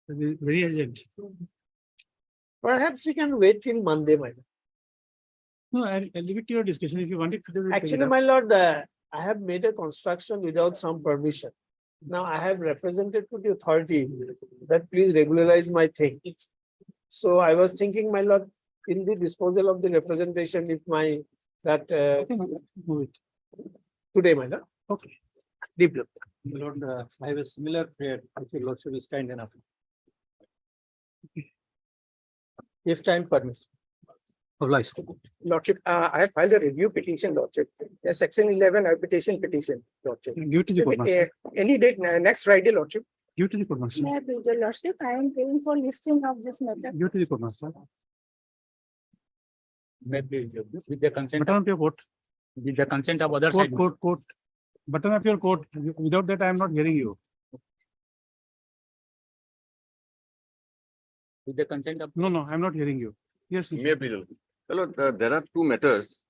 Very urgent. Perhaps we can wait till Monday, my lord. No, I'll leave it to your discussion. If you want it today, we'll take it Actually, up. my lord, I have made a construction without some permission. Now I have represented to the authority that please regularize my thing. So I was thinking, my lord, in the disposal of the representation, if my that Okay, move it. today, my lord. Okay. Deep look. Lord, I have a similar prayer, if your lordship is kind enough. If time permits. Oblige. Lordship, I have filed a review petition, Lordship. Section 11, petition, Lordship. Give it to the court master. Any date, next Friday, Lordship. Give it to the court master. May I plead your lordship? I am paying for listing of this matter. Give it to the court master. Maybe with the consent, Button up your court. with the consent of other side. Court. Button up your court. Without that, I am not hearing you. With the consent of. No, I'm not hearing you. Yes, please. May I please? Hello, there are two matters.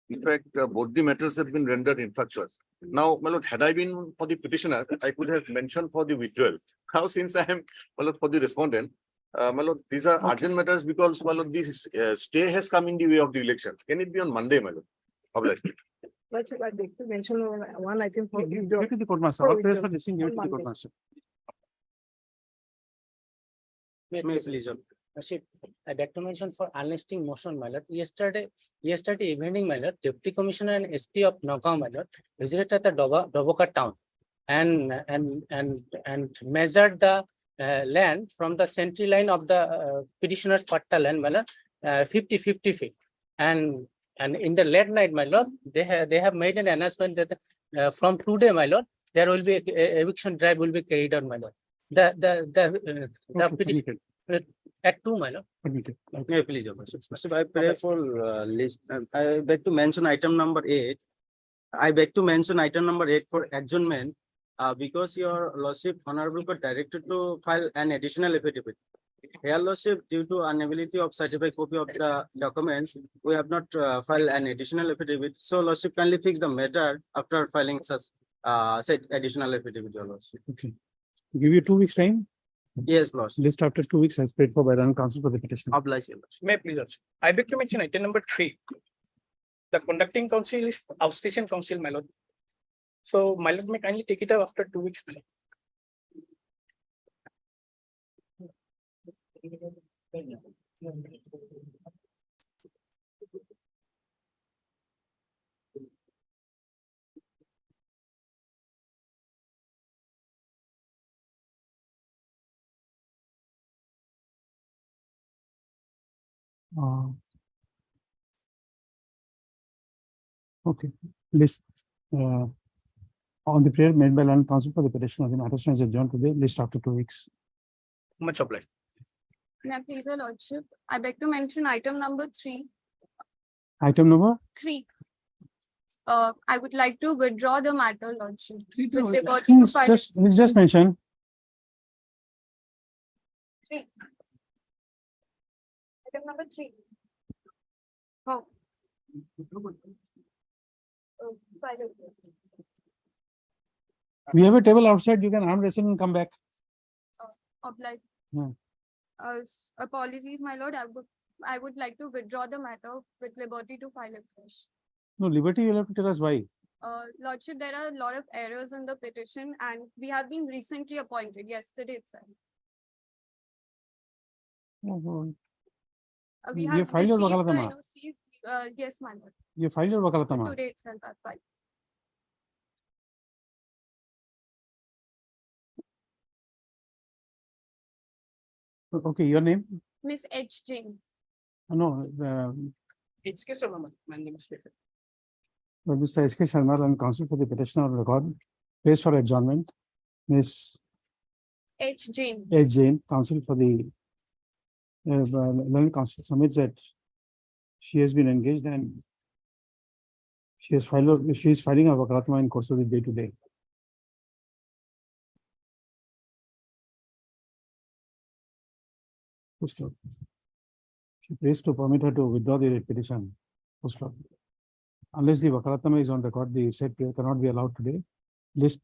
In fact, both the matters have been rendered infructuous. Now, my lord, had I been for the petitioner, I could have mentioned for the withdrawal. Now, since I am, my lord, for the respondent, my lord, these are urgent matters because, my lord, this stay has come in the way of the elections. Can it be on Monday, my lord? Obviously. Lordship, I'd like to mention one item for Give it to the court master. All prayers for listing, give it to the court master. May please, Lordship, I beg to mention for unlisting motion, my lord. Yesterday evening, my lord, Deputy Commissioner and SP of Nagaon, my lord, visited at the Doboka town and measured the land from the century line of the petitioner's patta land, my lord, 50 feet. And in the late night, my lord, they have made an announcement that from today, my lord, there will be a eviction drive will be carried out, my lord. At 2, my lord. May I please, Your Worship? I pray for list. I beg to mention item number 8. I beg to mention item number 8 for adjournment because your lordship honorable court directed to file an additional affidavit. Here, lordship, due to inability of certified copy of the documents, we have not filed an additional affidavit. So, lordship, kindly fix the matter after filing such said additional affidavit, your lordship. Okay. Give you 2 weeks time. Yes, lordship. List after 2 weeks as paid for by the council for the petition. Oblige, your lordship. May I please, Lordship? I beg to mention item number 3. The conducting council is outstation council, my lord. So, my lord, may kindly take it up after 2 weeks, my lord. Okay. List on the prayer made by land council for the petition of the matter stands adjourned today. List after 2 weeks. Much obliged. May I please your lordship? I beg to mention item number 3. Item number 3. I would like to withdraw the matter, lordship. With liberty to Please file just mention. 3. Item number 3. Oh. File it. We have a table outside. You can arm wrestle and come back. Oblige. Yeah. Apologies, my lord. I would like to withdraw the matter with liberty to file it fresh. No, Liberty, you'll have to tell us why. Lordship, there are a lot of errors in the petition and we have been recently appointed yesterday itself. We You have filed your received the wakalatama? NOC, yes, my lord. You filed your wakalatama. Today itself I filed. Okay, your name? Miss H. Jane. No, It's case of my name is Fishery. Mr. S.K. Sharma and counsel for the petition on record. Place for adjournment. Miss H. Jane. H. Jane, counsel for the land council submits that she has been engaged and she is filing a wakalatama in course of the day to day. She prays to permit her to withdraw the petition. Unless the wakalatama is on record, the said prayer cannot be allowed today. List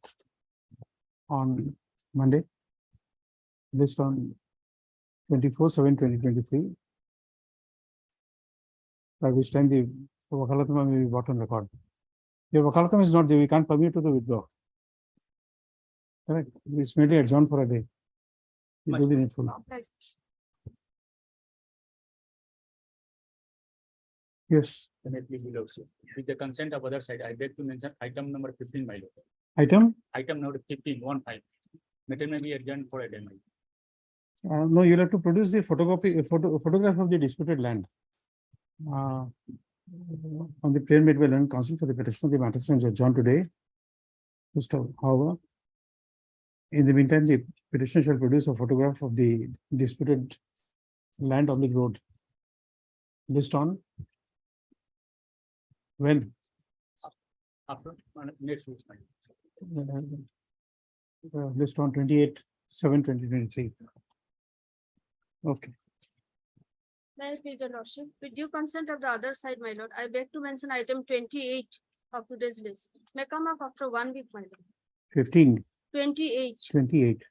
on Monday. list on 24/7/2023. By which time the Wakalatam may be brought on record. Your Wakalatam is not there, we can't permit you to withdraw. Correct, it's merely adjourned for a day. You do the needful. Yes. Yes, Definitely below. So, with the consent of other side, I beg to mention item number 15, my lord. item, Item number 15, 1 5. Matter may be adjourned for a day. my lord. no, you'll have to produce the photograph of the disputed land. On the plan made by land council for the petition of the matter stands adjourned today. However, in the meantime, the petitioner shall produce a photograph of the disputed land on the road. List on when? After, next week, my lord. List on 28/7/2023. Okay, May I plead the lordship? With due consent of the other side, my lord, I beg to mention item 28 of today's list. May come up after 1 week, my lord. 15, 28. 28.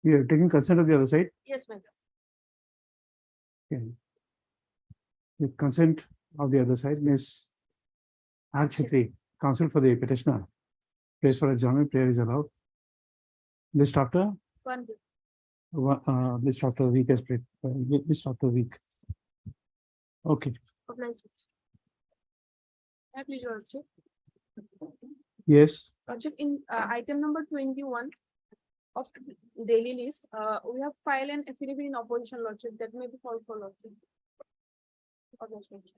You have taken consent of the other side. Yes, my lord. Okay. With consent of the other side, Ms. R. Chhetri, counsel for the petitioner. Place for adjournment, prayer is allowed. List after, 1 week. list after a week as list after a week. Okay, Obliged. May I plead your lordship? yes, Lordship, in item number 21 of daily list, we have filed an affidavit in opposition, lordship, that may be called for lordship. Obliged.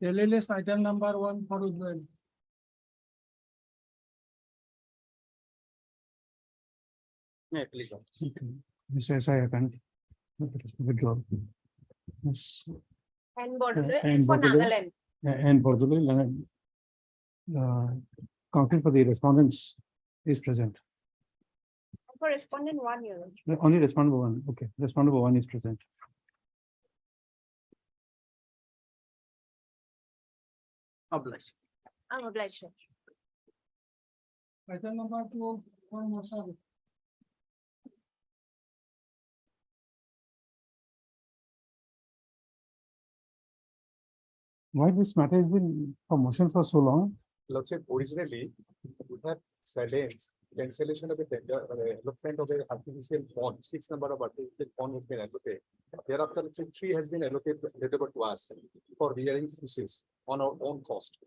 Daily list item number 1 for withdrawal. May I please? okay. Mr. SI, I can withdraw. Yes, And and for Bordele. Nagaland. And Bordele, counsel for the respondents is present. For respondent 1 year. Only respondent one, okay, respondent one is present. Obliged. I'm obliged, sir. Item number 2 for motion. Why this matter has been for motion for so long? Let's say originally, we have silence, cancellation of the tender, allotment of the artificial pond, 6 number of artificial pond has been allocated. Thereafter, let's say 3 has been allocated to us for rearing fishes on our own cost.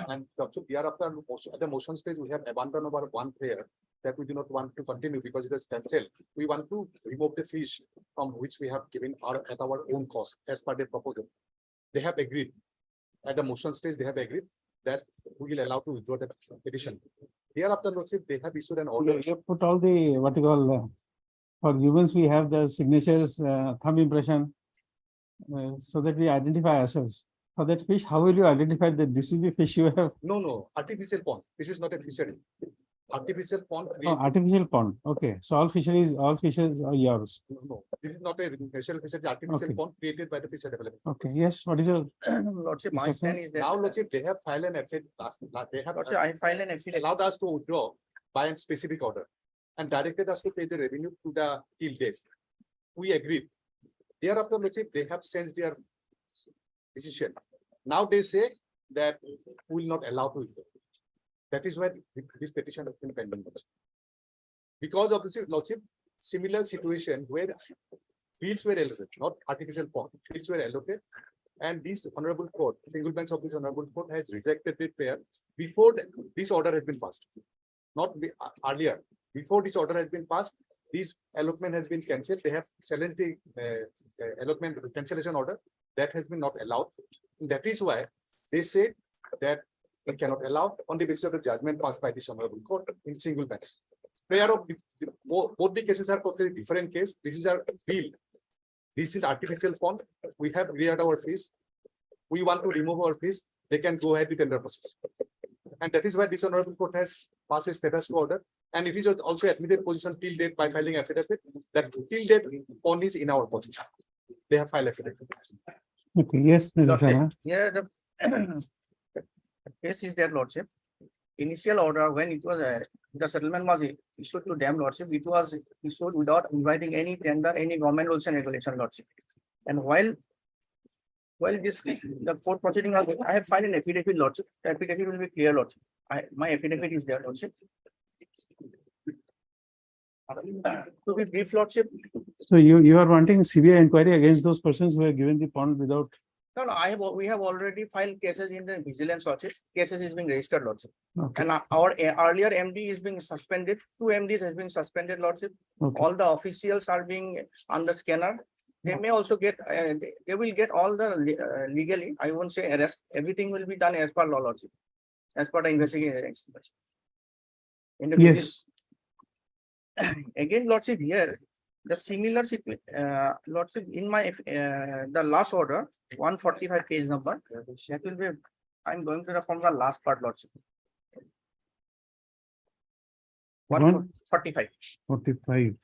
And so thereafter, at the motion stage, we have abandoned our 1 prayer that we do not want to continue because it is cancelled. We want to remove the fish from which we have given at our own cost as per the proposal. They have agreed. At the motion stage, they have agreed that we will allow to withdraw the petition. Thereafter, lordship, they have issued an order. You put all the, what you call, for humans, we have the signatures, thumb impression. So that we identify ourselves. For that fish, how will you identify that this is the fish you have? No, artificial pond. This is not a fishery. Artificial pond. Oh, artificial pond, okay, so all fishes are yours. No, this is not a natural fishery, artificial Okay. pond created by the fishery development. Okay, yes, what is your? Lordship, my Mr. stand Sir? is that. Now, lordship, they have filed an affidavit, they have Lordship, I filed an affidavit. allowed us to withdraw by a specific order and directed us to pay the revenue to the till days. We agreed. Thereafter, lordship, they have sensed their decision. Now they say that we will not allow to withdraw. That is why this petition has been pending. Because of this, lordship, similar situation where fields were allocated, not artificial pond, fields were allocated. And this honorable court, single bench of this honorable court has rejected the prayer before this order has been passed. Not earlier, before this order has been passed, this allotment has been cancelled. They have challenged the allotment cancellation order that has been not allowed. That is why they said that we cannot allow on the basis of the judgment passed by this honorable court in single bench. Prayer of both the cases are totally different case. This is our field. This is artificial pond. We have reared our fish. We want to remove our fish. They can go ahead with tender process. And that is why this honorable court has passed a status quo order. And it is also admitted position till date by filing affidavit that till date pond is in our possession. they have filed affidavit. Okay, yes, Mr. Lordship, Sharma. here the case is there, Lordship. Initial order, when it was, the settlement was issued to them, Lordship, it was issued without inviting any tender, any government rules and regulation, Lordship. And while this, the court proceeding, I have filed an affidavit, Lordship. The affidavit will be clear, Lordship. My affidavit is there, Lordship. To be brief, Lordship, So you are wanting CBI inquiry against those persons who have given the pond without, no, we have already filed cases in the vigilance, Lordship. Cases is being registered, Lordship. okay, And our earlier MD is being suspended. 2 MDs has been suspended, Lordship. okay, All the officials are being on the scanner. They may also get, they will get all the legally, I won't say arrest. Everything will be done as per law, Lordship. As per the investigation. In the yes, again, Lordship, here, the similar, Lordship, in my, the last order, 145 page number, that will be, I'm going to the from the last part, Lordship. 145. 45.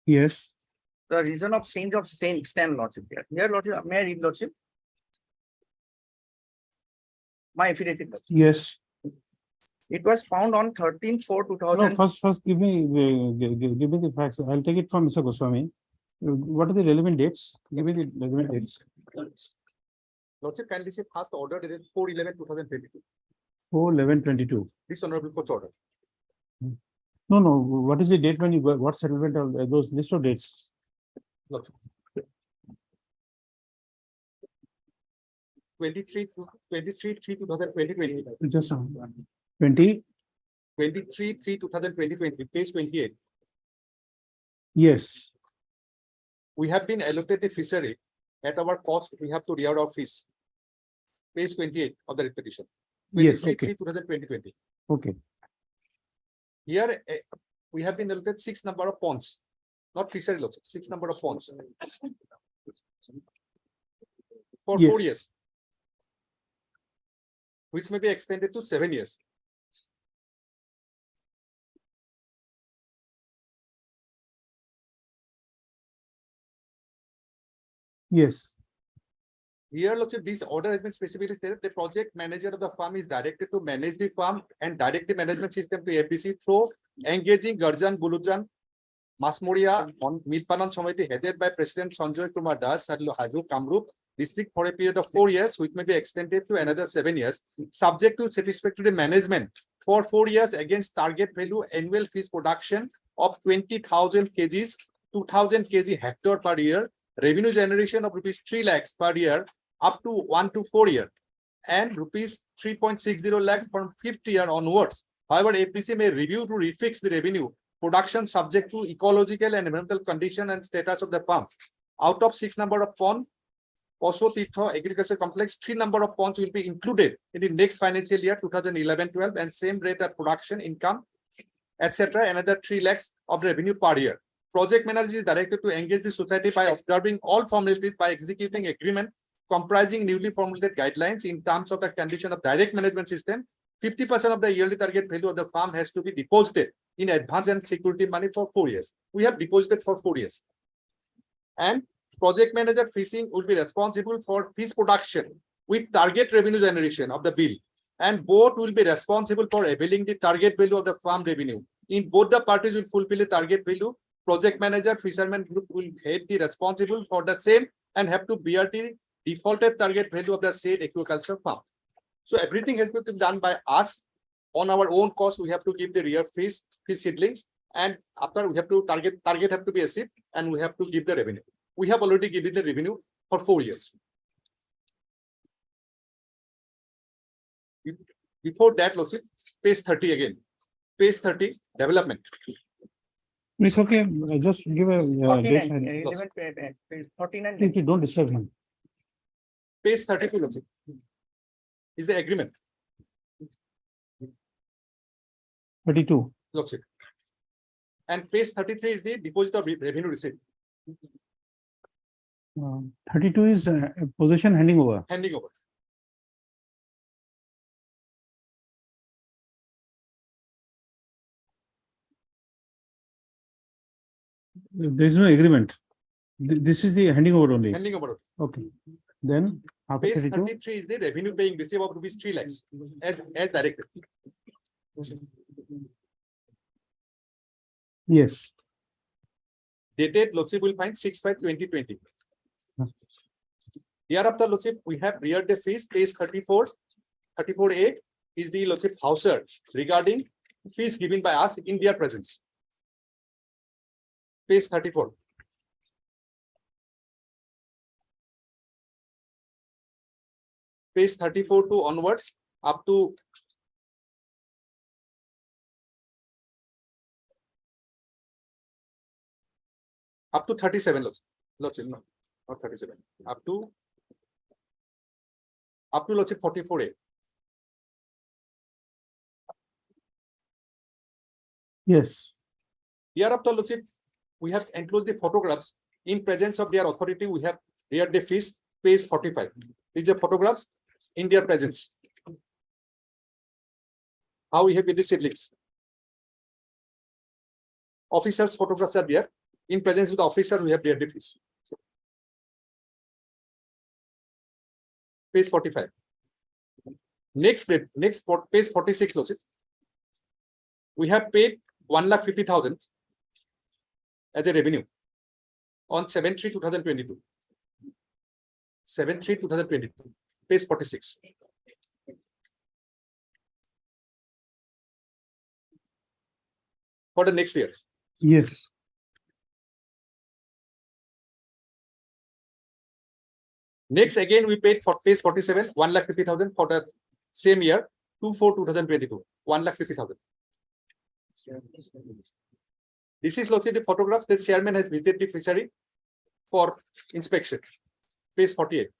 Yes, The reason of change of stand, Lordship, here, Lordship, may I read, Lordship? My affidavit, Lordship. yes. It was found on 13/4/2000. No, first give me the facts. I'll take it from Mr. Goswami. What are the relevant dates? Give me the relevant dates. Lordship, kindly say first order dated 4/11/2022. 4/11/22. This honorable court order. No, what is the date when you got what settlement of those list of dates? Lordship. 23/3/2020. Just 20, 23/3/2020, page 28. yes, We have been allocated fishery at our cost. We have to rear our fees. Page 28 of the petition. yes, 23/3/2020. okay, Here, we have been allocated 6 number of ponds, not fishery lots, 6 number of ponds. For 4 Yes. years. Which may be extended to 7 years. yes, Here, Lordship, this order has been specifically stated, the project manager of the farm is directed to manage the farm and direct the management system to FBC through engaging Garjan Bulujan, Masmoria on Milpanan Committee headed by President Sanjoy Kumar Das, Haju Kamrup district for a period of 4 years, which may be extended to another 7 years, subject to satisfactory management for 4 years against target value annual fish production of 20,000 kgs, 2,000 kg hectare per year, revenue generation of rupees 3 lakhs per year up to 1 to 4 year, and rupees 3.60 lakh from 5th year onwards. However, APC may review to refix the revenue production subject to ecological and environmental condition and status of the farm. Out of 6 number of pond, Osho Tirtha Agriculture Complex, 3 number of ponds will be included in the next financial year 2011-12, and same rate of production income, etc. Another 3 lakhs of revenue per year. Project manager is directed to engage the society by observing all formalities by executing agreement comprising newly formulated guidelines in terms of the condition of direct management system. 50% of the yearly target value of the farm has to be deposited in advance and security money for 4 years. We have deposited for 4 years. And project manager fishing will be responsible for fish production with target revenue generation of the bill. And both will be responsible for availing the target value of the farm revenue. In both the parties will fulfill the target value. Project manager, fisherman group will head the responsible for the same and have to bear the defaulted target value of the said aquaculture farm. So everything has been done by us on our own cost. We have to give the rear fish seedlings, and after we have to target have to be achieved, and we have to give the revenue. We have already given the revenue for 4 years. Before that, let's see, page 30 again. Page 30, development. it's okay, just give a date. 49. Please don't disturb him. Page 32, let's see, is the agreement. 32, Let's see. And page 33 is the deposit of revenue receipt. 32 is possession handing over. Handing over. There is no agreement. This is the handing over only. handing over. Okay. Then after Page 32, 33 is the revenue paying receipt of rupees 3 lakhs as directed. yes. Dated Lordship will find 6/5/2020. Hereafter, Lordship, we have reared the fees, page 34A is the Lordship Hauser regarding fees given by us in their presence. Page 34. Page 34 to onwards up to up to 37 Lordship, no, not 37, up to Lordship 44A. Yes. Hereafter, Lordship, we have enclosed the photographs in presence of their authority. We have reared the fees, page 45. These are photographs in their presence. How we have the siblings. Officers' photographs are there. In presence of the officer, we have reared the fees. Page 45. Next, page 46, Lordship. We have paid 1,50,000 as a revenue on 7/3/2022. 7/3/2022. Page 46. For the next year. Yes. Next, again, we paid for page 47, 1,50,000 for the same year, 2/4/2022, 1,50,000. This is Lordship the photographs the chairman has visited the fishery for inspection. Page 48.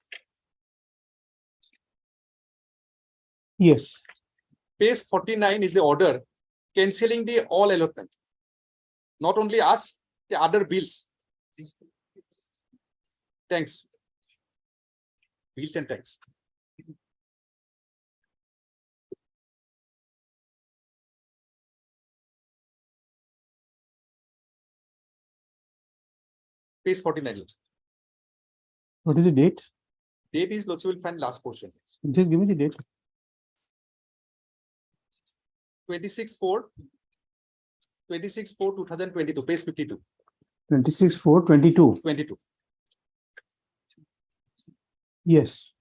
Yes. Page 49 is the order cancelling the all allotment. Not only us, the other bills. Thanks. Bills and tax. Page 49. What is the date? Date is Lordship will find last portion. Just give me the date. 26/4/2022, page 52. 26/4/22. 22. Yes.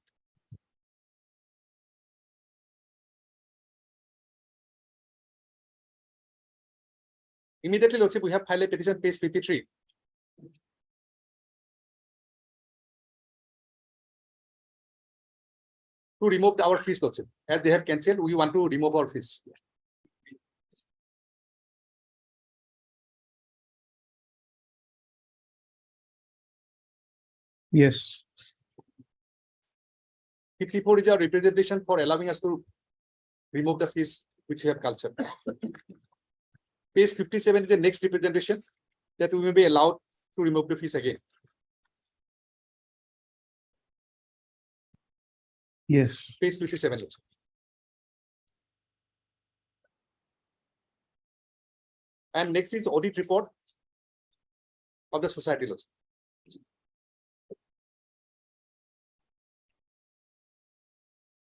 Immediately, Lordship, we have filed a petition, page 53. To remove our fees, Lordship. As they have cancelled, we want to remove our fees. Yes. 54 is our representation for allowing us to remove the fees which we have cultured. Page 57 is the next representation that we may be allowed to remove the fees again. Yes. Page 57. Lordship. And next is audit report of the society, Lordship.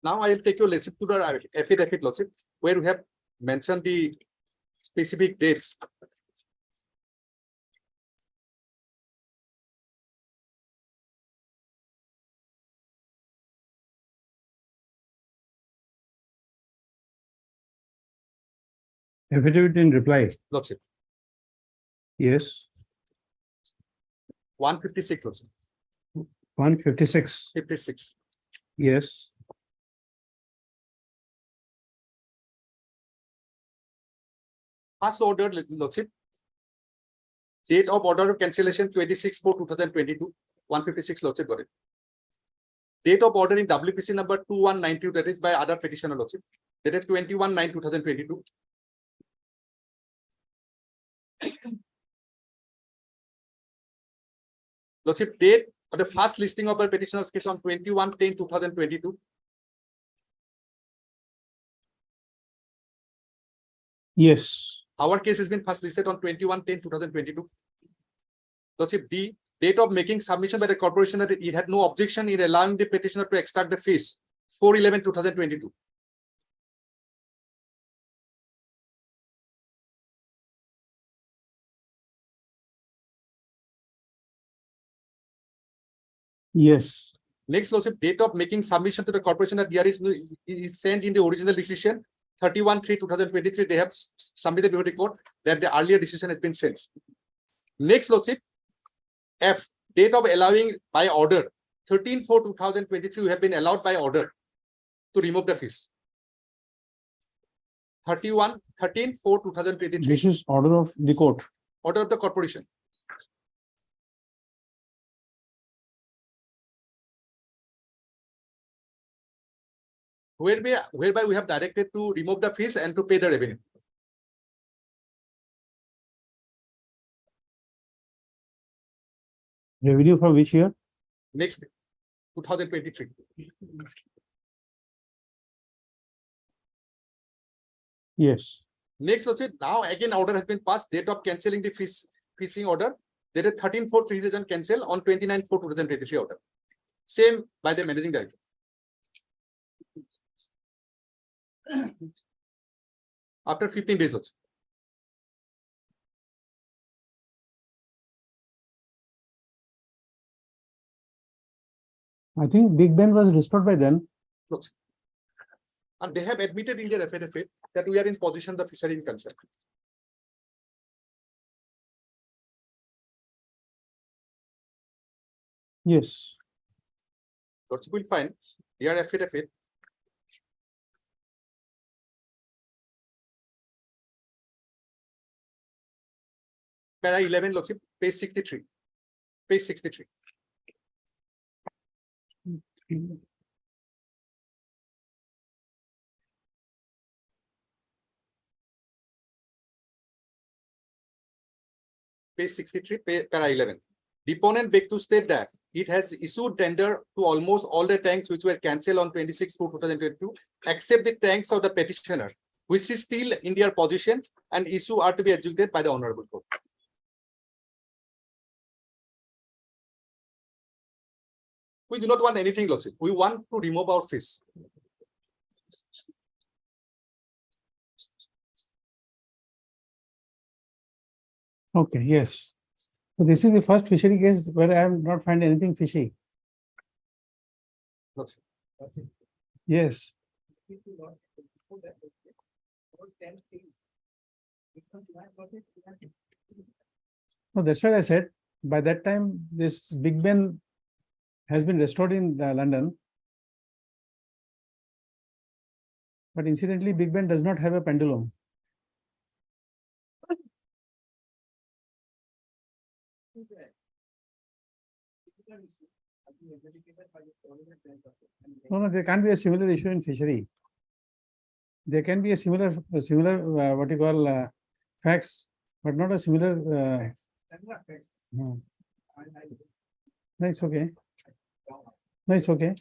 Now I will take you, Lordship, to the affidavit, Lordship, where we have mentioned the specific dates. Affidavit in reply. Lordship. Yes. 156, Lordship. 156. 56. Yes. First order, Lordship. Date of order of cancellation 26/4/2022, 156, Lordship, got it. Date of order in WPC number 2192, that is by other petitioner, Lordship, dated 21/9/2022. Lordship, date of the first listing of the petitioner's case on 21/10/2022. Yes. Our case has been first listed on 21/10/2022. Lordship, D, date of making submission by the corporation that it had no objection in allowing the petitioner to extract the fees, 4/11/2022. Yes, Next, Lordship, date of making submission to the corporation that there is sent in the original decision, 31/3/2023, they have submitted before the court that the earlier decision has been sent. Next, Lordship, F, date of allowing by order, 13/4/2023, we have been allowed by order to remove the fees. 13/4/2023, this is order of the court. order of the corporation. Whereby we have directed to remove the fees and to pay the revenue. Revenue for which year? Next, 2023. Yes, Next, Lordship, now again order has been passed, date of cancelling the feasing order, dated 13/4/2023 cancel on 29/4/2023 order. Same by the managing director. After 15 days, Lordship. I think Big Ben was restored by then. Lordship. And they have admitted in their affidavit that we are in possession of the fishery in concern. Yes, Lordship will find their affidavit. Para 11, Lordship, page 63. Page 63. Page 63, para 11. Deponent beg to state that it has issued tender to almost all the tanks which were cancelled on 26/4/2022, except the tanks of the petitioner, which is still in their possession and issue are to be executed by the Honorable Court. We do not want anything, Lordship. We want to remove our fees. okay, yes. So this is the first fishery case where I have not found anything fishy. Lordship. Yes, no, that's what I said. By that time, this Big Ben has been restored in London. But incidentally, Big Ben does not have a pendulum. No, there can't be a similar issue in fishery. There can be a similar what you call facts, but not a similar. No. No, it's okay. No, it's okay.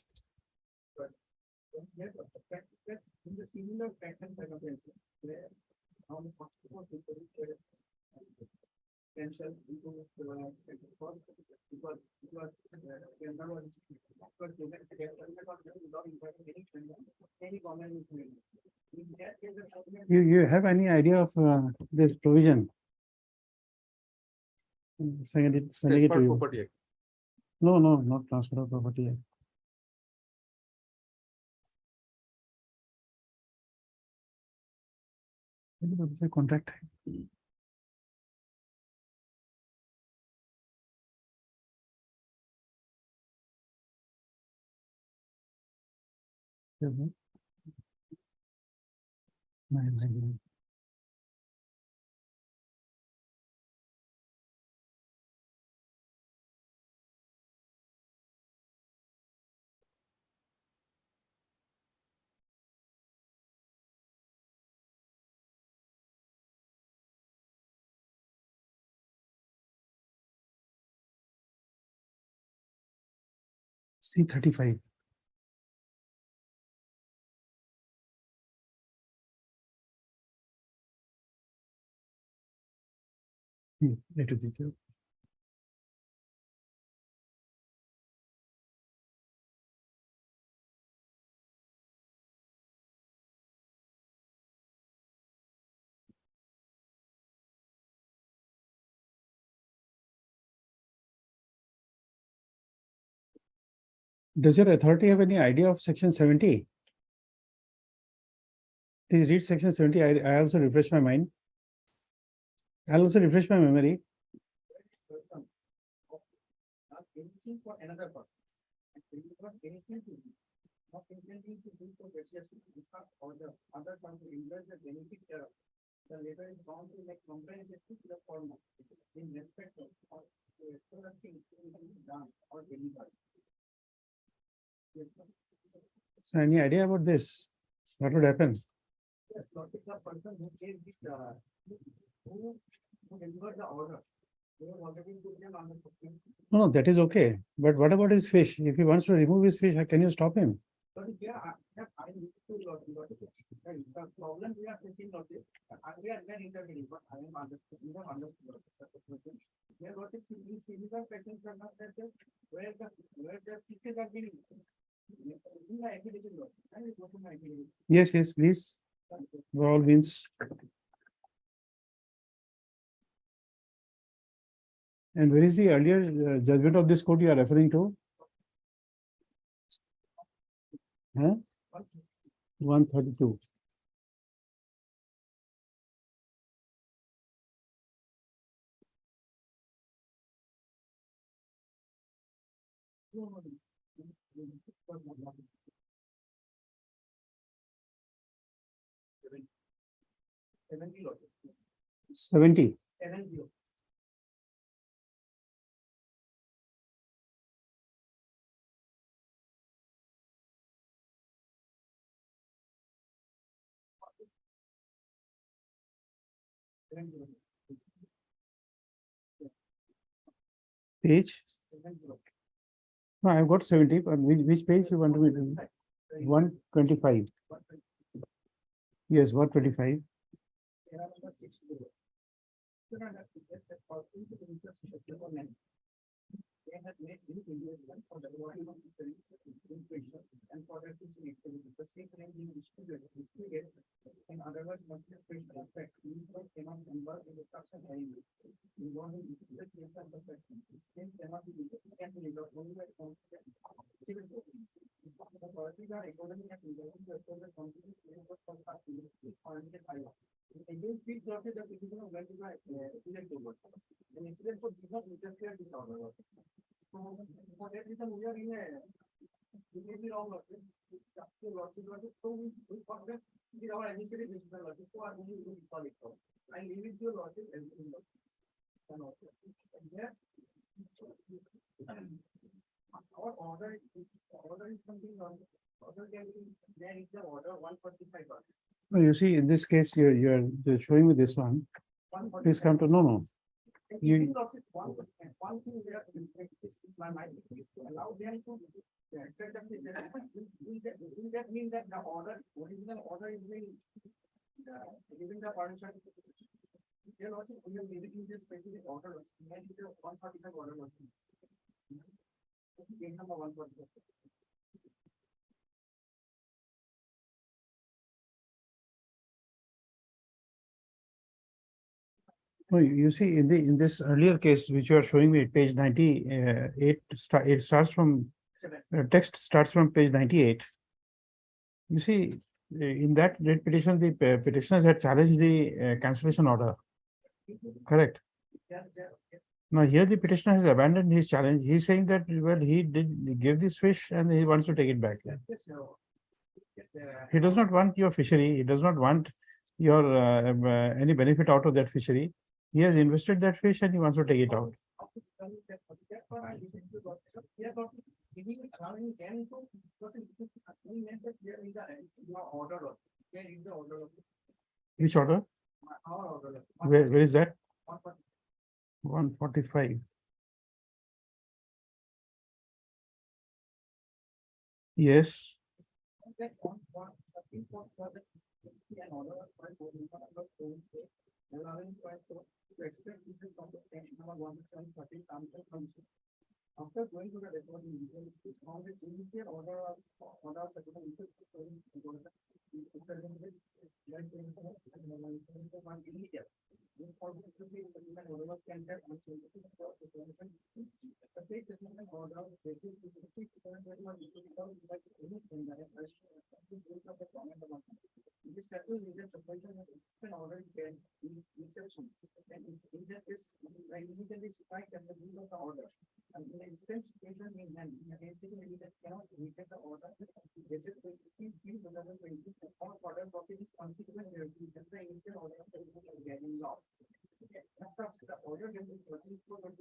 You have any idea of this provision? Sending it to Transfer you. property act. No, not transfer of property. Say contract. Nine. C35. Let it be. Does your authority have any idea of section 70? Please read section 70. I also refresh my mind. I'll also refresh my memory. Anything for another person. And when you want anything to do, not intending to do so graciously, or the other one to enjoy the benefit thereof. The latter is bound to make complaints to the former in respect of or exploiting done or delivered. So any idea about this? What would happen? Yes, not the person who gave this, who delivered the order. They have already put them on the. No, that is okay. But what about his fish? If he wants to remove his fish, can you stop him? But yeah, I need to the problem we are facing not this. We are then intervening, but I am understood. We have understood. There was a similar questions are not that where the fishes are being. In the activity law, and it was in my activity. Yes, yes, please. By all means. And where is the earlier judgment of this court you are referring to? Huh? 132. Seventy. 70. 70. Page? No, I've got 70, but which page you want to be? 125. Yes, 125. They have made new investment for the development of the and for the fishing activity. The same range in distributed and otherwise not fish effect. Cannot convert in the structure area. Involving the same cannot be can be only by concept. The parties are economic and involving the company against these losses, the petitioner went to the elected. An incident for did not interfere with the order. So, for that reason, we are in a completely wrong losses. So, we thought that with our initiative, this is the losses. So, I'm going to call it out. I leave it to losses and and also. And there, our order is something wrong. Order can be there is the order 145. No, you see, in this case, you're showing me this one. Please come to, no. You, One thing we are is my mind allow them to will that mean that the order, original order is being giving the permission? You know, we are giving this specific order, and it is 145 order. Number 145. no, you see, in this earlier case, which you are showing me, page 98, it starts from, text starts from page 98. You see, in that writ petition, the petitioners had challenged the cancellation order. Correct. Now here the petitioner has abandoned his challenge. He's saying that, well, he did give this fish and he wants to take it back. He does not want your fishery. He does not want your any benefit out of that fishery. He has invested that fish and he wants to take it out. Which order? Where is that? 145. Yes. After going to the recording, it's on the initial order of This settle needed separation of an order can be exception. And in that case, I immediately strike at the rule of the order. And in the instance situation in hand, the agency that cannot reject the order. This is 2020 or order process is consequent to the initial order of the getting law. The order can be purchased for the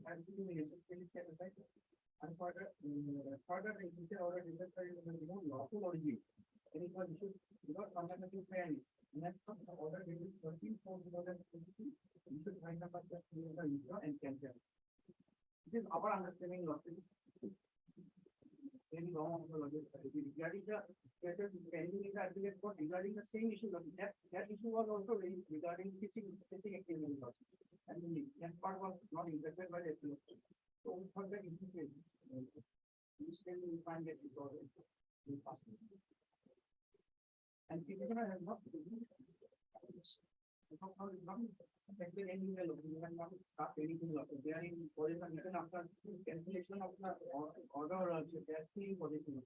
and to be necessary can affect. And further, the initial order is the lawful origin. And it was issued without fundamental fairness. Next, the order dated 13/4/2022, issued by number and cancel. This is our understanding of it. Very wrong of the logic. Regarding the cases pending in the appellate court regarding the same issue, that issue was also raised regarding fishing activity laws. And that part was not interested by the appellate court. So for the issue, we still find that it was possible. And petitioner has not. Affected any well, we have not stopped anything. They are in position even after cancellation of the order, they are still in position.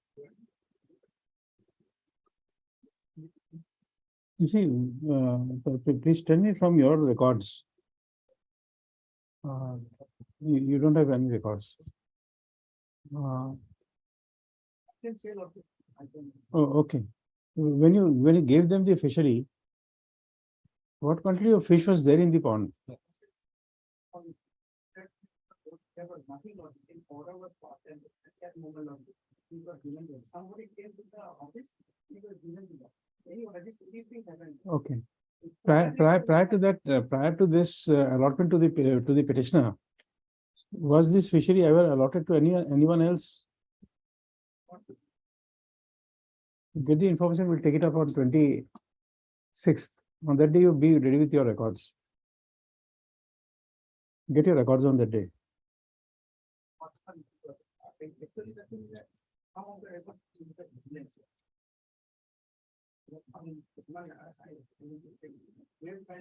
You see, please tell me from your records. You don't have any records. Can say lot. Oh, okay. When you gave them the fishery, what quantity of fish was there in the pond? There was nothing in order was passed and at that moment of he was given them. Somebody came to the office, he was given to them. Anyway, these things happen. Okay. Prior to that, prior to this allotment to the petitioner, was this fishery ever allotted to anyone else? Get the information, we'll take it up on 26th. On that day, you'll be ready with your records. Get your records on that day.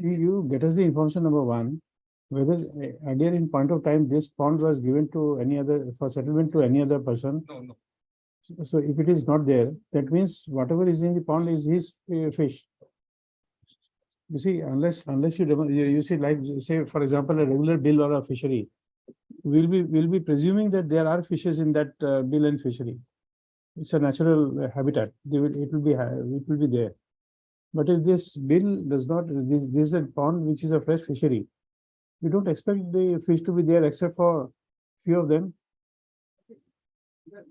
You get us the information, number one, whether earlier in point of time, this pond was given to any other, for settlement to any other person. No. So if it is not there, that means whatever is in the pond is his fish. You see, unless you see, like say for example, a regular bill or a fishery, we'll be presuming that there are fishes in that bill and fishery. It's a natural habitat. It will be there. But if this bill does not, this is a pond which is a fresh fishery, we don't expect the fish to be there except for few of them. The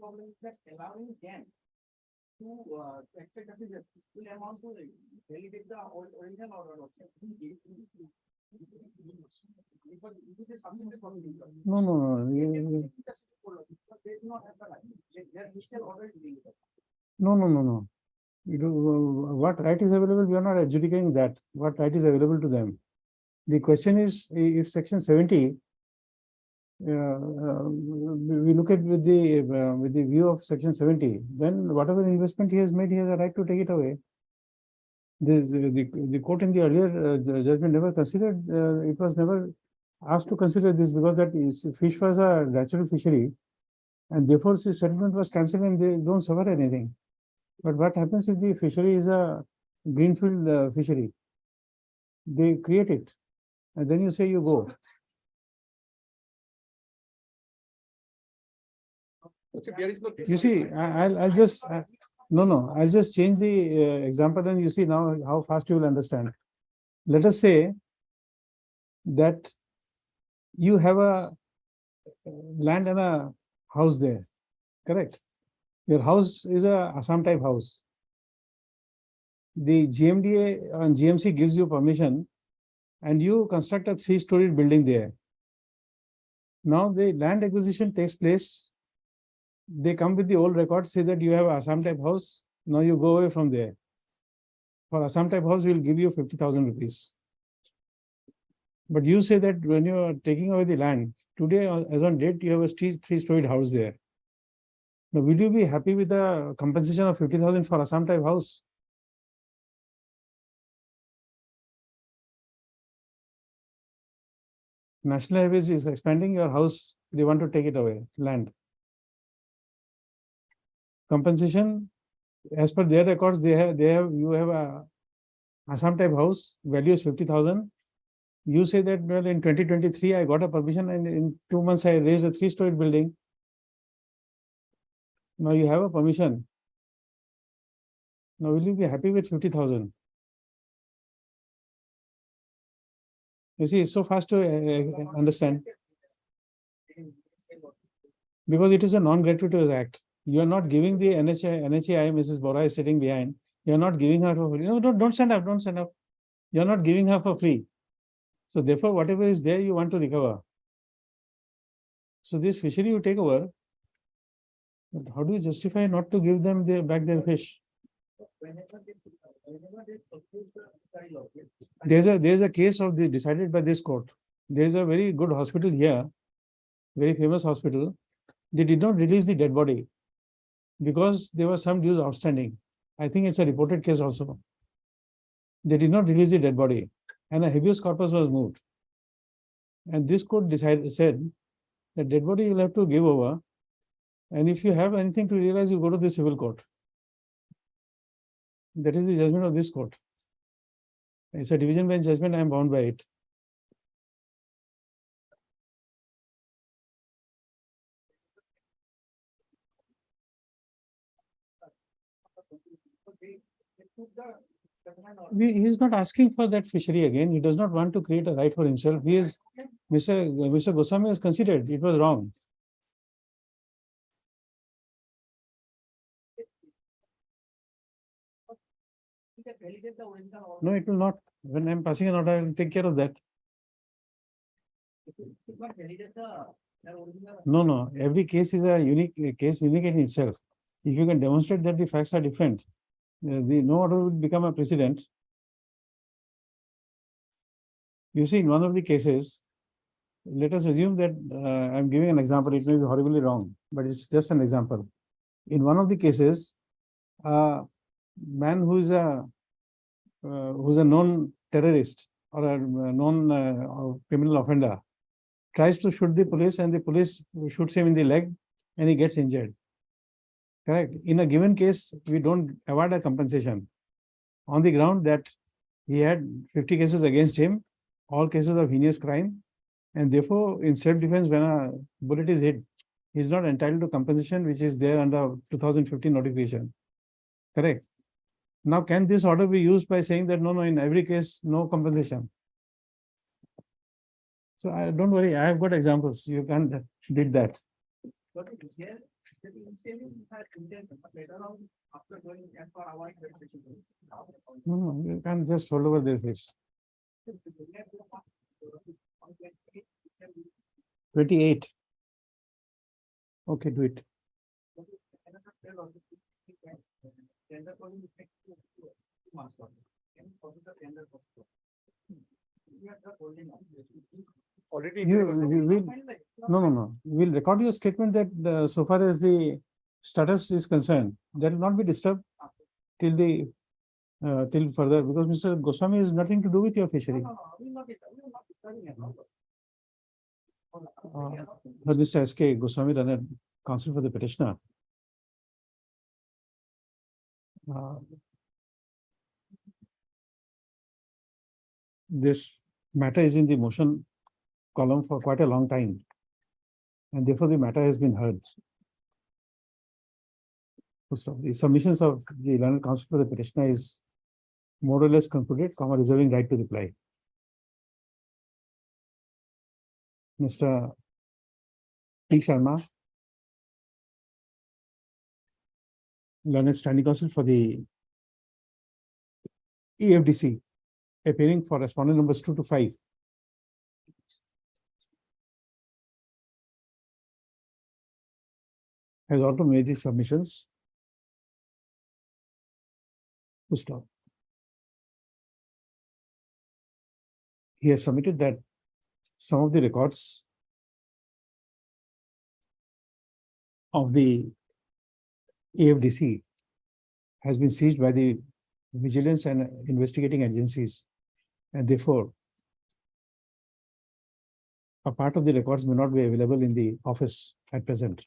problem is that allowing them to expect officers will amount to validate the original order also. Because it is something that No. they do not have the right. Their initial order is being. No. What right is available? We are not adjudicating that. What right is available to them? The question is, if section 70, we look at with the view of section 70, then whatever investment he has made, he has a right to take it away. The court in the earlier judgment never considered, it was never asked to consider this because that fish was a natural fishery and therefore the settlement was cancelled and they don't suffer anything. But what happens if the fishery is a greenfield fishery? They create it and then you say you go. There is no. You see, I'll just I'll just change the example and you see now how fast you will understand. Let us say that you have a land and a house there, correct? Your house is a Assam type house. The GMDA and GMC gives you permission and you construct a 3-story building there. Now the land acquisition takes place. They come with the old records, say that you have a Assam type house. Now you go away from there. For Assam type house, we will give you 50,000 rupees. But you say that when you are taking away the land, today as on date, you have a 3-storied house there. Now, will you be happy with the compensation of 50,000 for Assam type house? National Highways is expanding your house, they want to take it away, land. Compensation, as per their records, you have a Assam type house, value is 50,000. You say that, well, in 2023, I got a permission and in 2 months I raised a 3-story building. Now you have a permission. Now will you be happy with 50,000? You see, it's so fast to understand. Because it is a non-gratuitous act. You are not giving the NHAI, Mrs. Bora is sitting behind. You are not giving her for free. No, don't stand up, don't stand up. You are not giving her for free. So therefore, whatever is there, you want to recover. So this fishery you take over, but how do you justify not to give them back their fish? There's a case of the decided by this court. There's a very good hospital here, very famous hospital. They did not release the dead body because there was some dues outstanding. I think it's a reported case also. They did not release the dead body and a habeas corpus was moved. And this court said that dead body you'll have to give over. And if you have anything to realize, you go to the civil court. That is the judgment of this court. It's a division bench judgment, I am bound by it. He is not asking for that fishery again. He does not want to create a right for himself. He is, Mr. Goswami has considered it was wrong. No, it will not. When I am passing an order, I will take care of that. No. Every case is a unique case, unique in itself. If you can demonstrate that the facts are different, no order will become a precedent. You see, in one of the cases, let us assume that I'm giving an example. It may be horribly wrong, but it's just an example. In one of the cases, a man who is a known terrorist or a known criminal offender tries to shoot the police and the police shoots him in the leg and he gets injured. Correct. In a given case, we don't award a compensation on the ground that he had 50 cases against him, all cases of heinous crime, and therefore in self-defense when a bullet is hit, he is not entitled to compensation which is there under 2015 notification. Correct. Now, can this order be used by saying that no, in every case, no compensation? So don't worry, I have got examples. You can't did that. No, you can't just hold over their face. 28. Okay, do it. Already. No. We'll record your statement that so far as the status is concerned, that will not be disturbed till till further, because Mr. Goswami has nothing to do with your fishery. But Mr. S.K. Goswami, rather counsel for the petitioner. This matter is in the motion column for quite a long time, and therefore the matter has been heard. First of the submissions of the learned counsel for the petitioner is more or less concluded, reserving right to reply. Mr. P. Sharma, learned standing counsel for the EFDC, appearing for respondent numbers 2 to 5. Has also made these submissions. To stop. He has submitted that some of the records of the AFDC has been seized by the vigilance and investigating agencies, and therefore a part of the records may not be available in the office at present.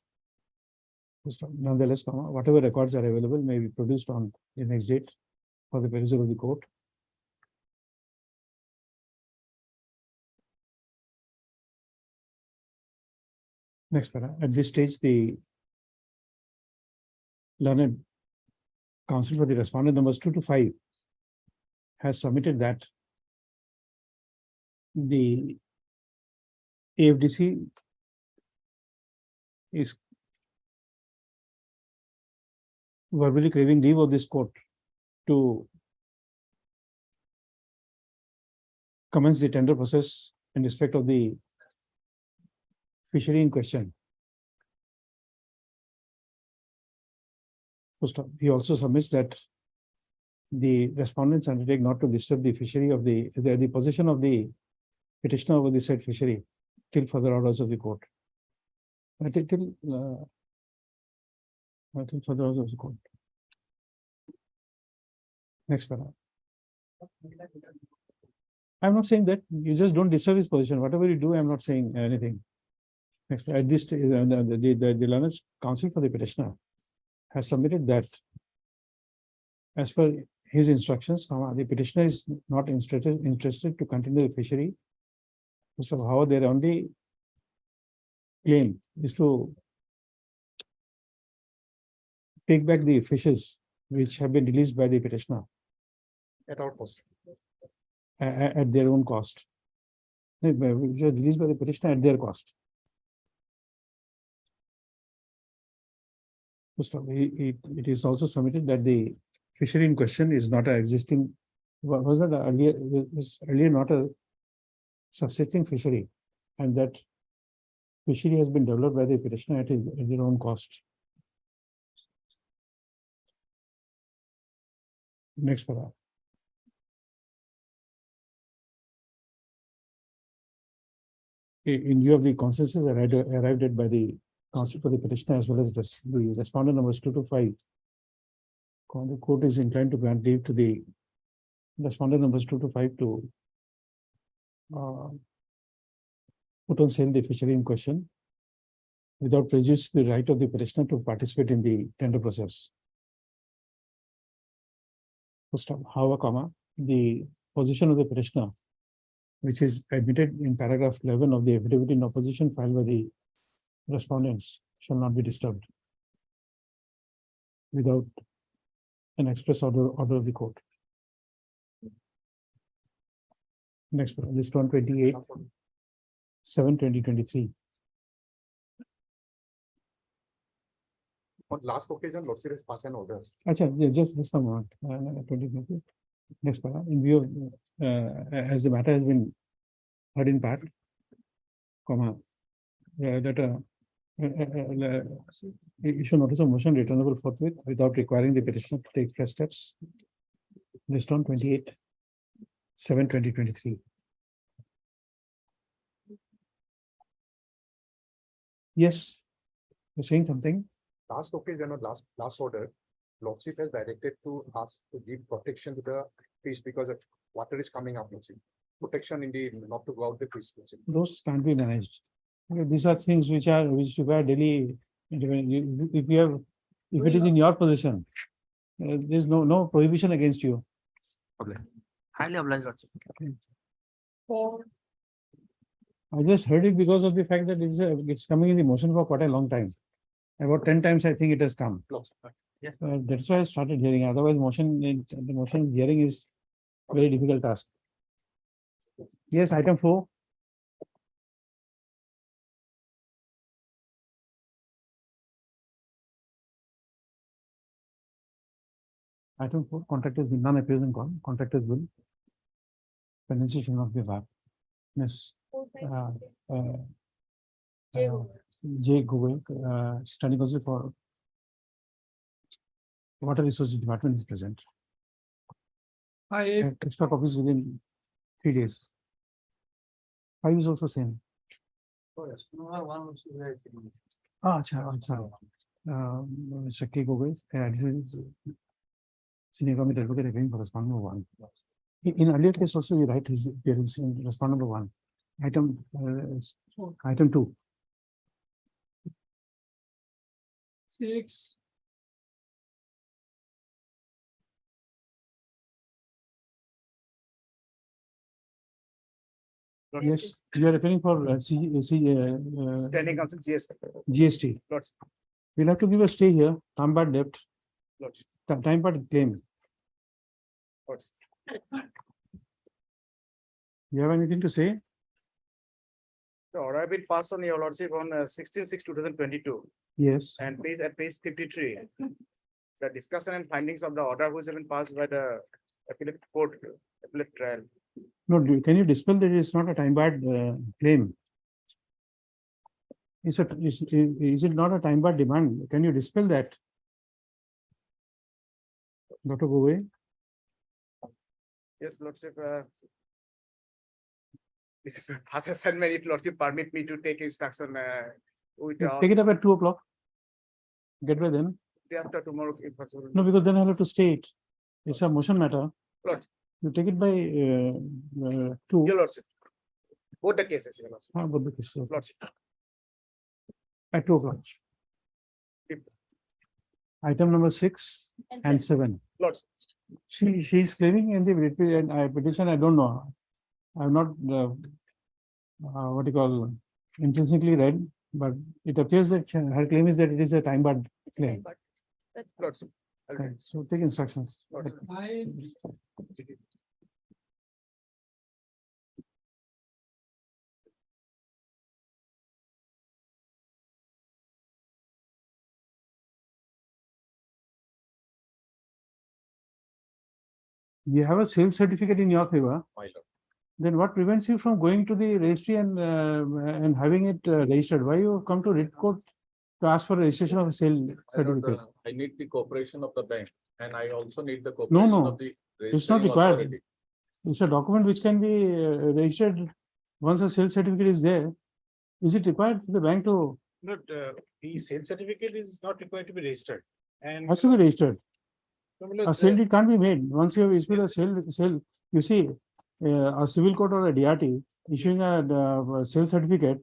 Nonetheless, whatever records are available may be produced on the next date for the perusal of the court. Next para. At this stage, the learned counsel for the respondent numbers 2 to 5 has submitted that the AFDC is verbally craving leave of this court to commence the tender process in respect of the fishery in question. First, he also submits that the respondents undertake not to disturb the fishery of the position of the petitioner over the said fishery till further orders of the court. Till further orders of the court. Next paragraph. I'm not saying that you just don't disturb his position. Whatever you do, I'm not saying anything. Next, at this, the learned counsel for the petitioner has submitted that as per his instructions, the petitioner is not interested to continue the fishery. So how their only claim is to take back the fishes which have been released by the petitioner At our cost. at their own cost. Which are released by the petitioner at their cost. First of all, it is also submitted that the fishery in question is not an existing, was earlier not a subsisting fishery, and that fishery has been developed by the petitioner at their own cost. Next paragraph. In view of the consensus arrived at by the counsel for the petitioner as well as the respondent numbers 2 to 5, the court is inclined to grant leave to the respondent numbers 2 to 5 to put on sale the fishery in question without prejudice the right of the petitioner to participate in the tender process. First of all, however, the position of the petitioner, which is admitted in paragraph 11 of the affidavit in opposition filed by the respondents, shall not be disturbed without an express order of the court. Next, list 128, 7/2023. On last occasion, Lordship has passed an order. Just this amount, 2020. Next, in view of, as the matter has been heard in part, that issue notice of motion returnable forthwith without requiring the petitioner to take fresh steps. List on 28, 7/2023. Yes, you're saying something? Last occasion or last order, Lordship has directed to us to give protection to the fish because of water is coming up, Lordship. Protection in the, not to go out the fish, Lordship. Those can't be managed. Okay, these are things which require daily. If it is in your position, there's no prohibition against you. Highly obliged, Lordship. I just heard it because of the fact that it's coming in the motion for quite a long time. About 10 times, I think it has come. Yes. That's why I started hearing. Otherwise, the motion hearing is a very difficult task. Yes, item 4. Item 4, contractor's bill, none appears in contractor's bill. Pendency shall not be barred. Miss J. Google, standing counsel for Water Resources Department is present. Extra copies within 3 days. 5 is also same. Mr. K. Google, senior government advocate again for respondent number 1. In earlier case also, you write there is respondent number 1. Item 2. 6. Yes, you are referring for Standing council GST. GST. Lots. We'll have to give a stay here, time bar debt, Lots. time bar claim. Lots. You have anything to say? The order have been passed on your lordship on 16/6/2022 Yes. and at page 53. The discussion and findings of the order which have been passed by the appellate court, appellate trial. No, can you dispel that it's not a time barred claim? Is it not a time barred demand? Can you dispel that? Dr. Goway? Yes, lordship. This is past assignment. If lordship permit me to take instruction with Take it up at 2 o'clock. Get by then. day after tomorrow. If possible. No, because then I'll have to stay it. It's a motion matter. Lordship. You take it by 2. Your lordship. Both the cases, your lordship. Both the cases, okay. Lordship. At 2 o'clock. Item number 6 and 7. Lordship. She is claiming in the petition, I don't know. I've not what you call intrinsically read, but it appears that her claim is that it is a time barred It's a time claim. bar. That's Lordship. Okay, so take instructions. Lordship. You have a sales certificate in your favor, My lord. then what prevents you from going to the registry and having it registered? Why you come to writ court to ask for registration of a sale certificate? I need the cooperation of the bank and I also need the No, cooperation no, of the. it's not registering required. authority. It's a document which can be registered once a sales certificate is there. Is it required for the bank to, Not, the sales certificate is not required to be registered. And has to be registered? A sale deed can't be made. Once you have issued a sale, you see, a civil court or a DRT issuing a sale certificate,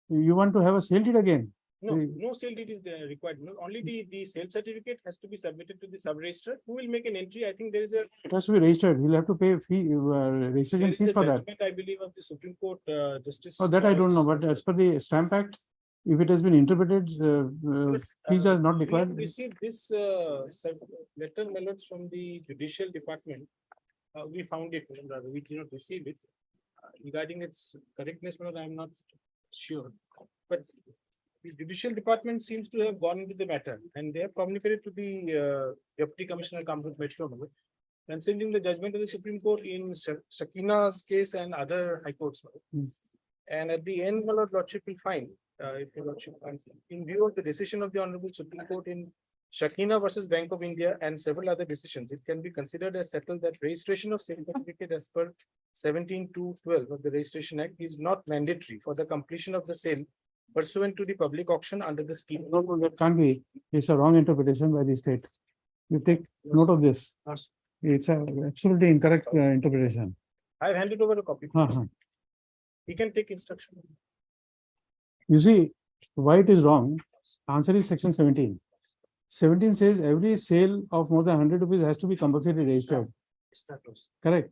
you want to have a sale deed again. No, no sale deed is there required. No, only the sales certificate has to be submitted to the sub-registrar who will make an entry. I think there is a. It has to be registered. You'll have to pay fee, There registration is fees a for that. judgment, I believe, of the Supreme Court Justice. Oh, that I don't know, but as per the Stamp Act, if it has been interpreted, fees are not We have required. received this letter, my lords, from the judicial department. We found it, rather, we did not receive it. Regarding its correctness, my lord, I am not sure. But the judicial department seems to have gone into the matter and they have communicated to the Deputy Commissioner Kamrut Metro, considering the judgment of the Supreme Court in Sakina's case and other high courts. And at the end, my lord, lordship will find, if your lordship finds, in view of the decision of the Honorable Supreme Court in Shakina versus Bank of India and several other decisions, it can be considered as settled that registration of sale certificate as per 17(2)(12) of the Registration Act is not mandatory for the completion of the sale pursuant to the public auction under the scheme. No, no, that can't be. It's a wrong interpretation by the state. You take note of this. It's a absolutely incorrect interpretation. I have handed over a copy. Uh-huh. He can take instruction. You see, why it is wrong? Answer is section 17. 17 says every sale of more than 100 rupees has to be compulsory registered. Correct.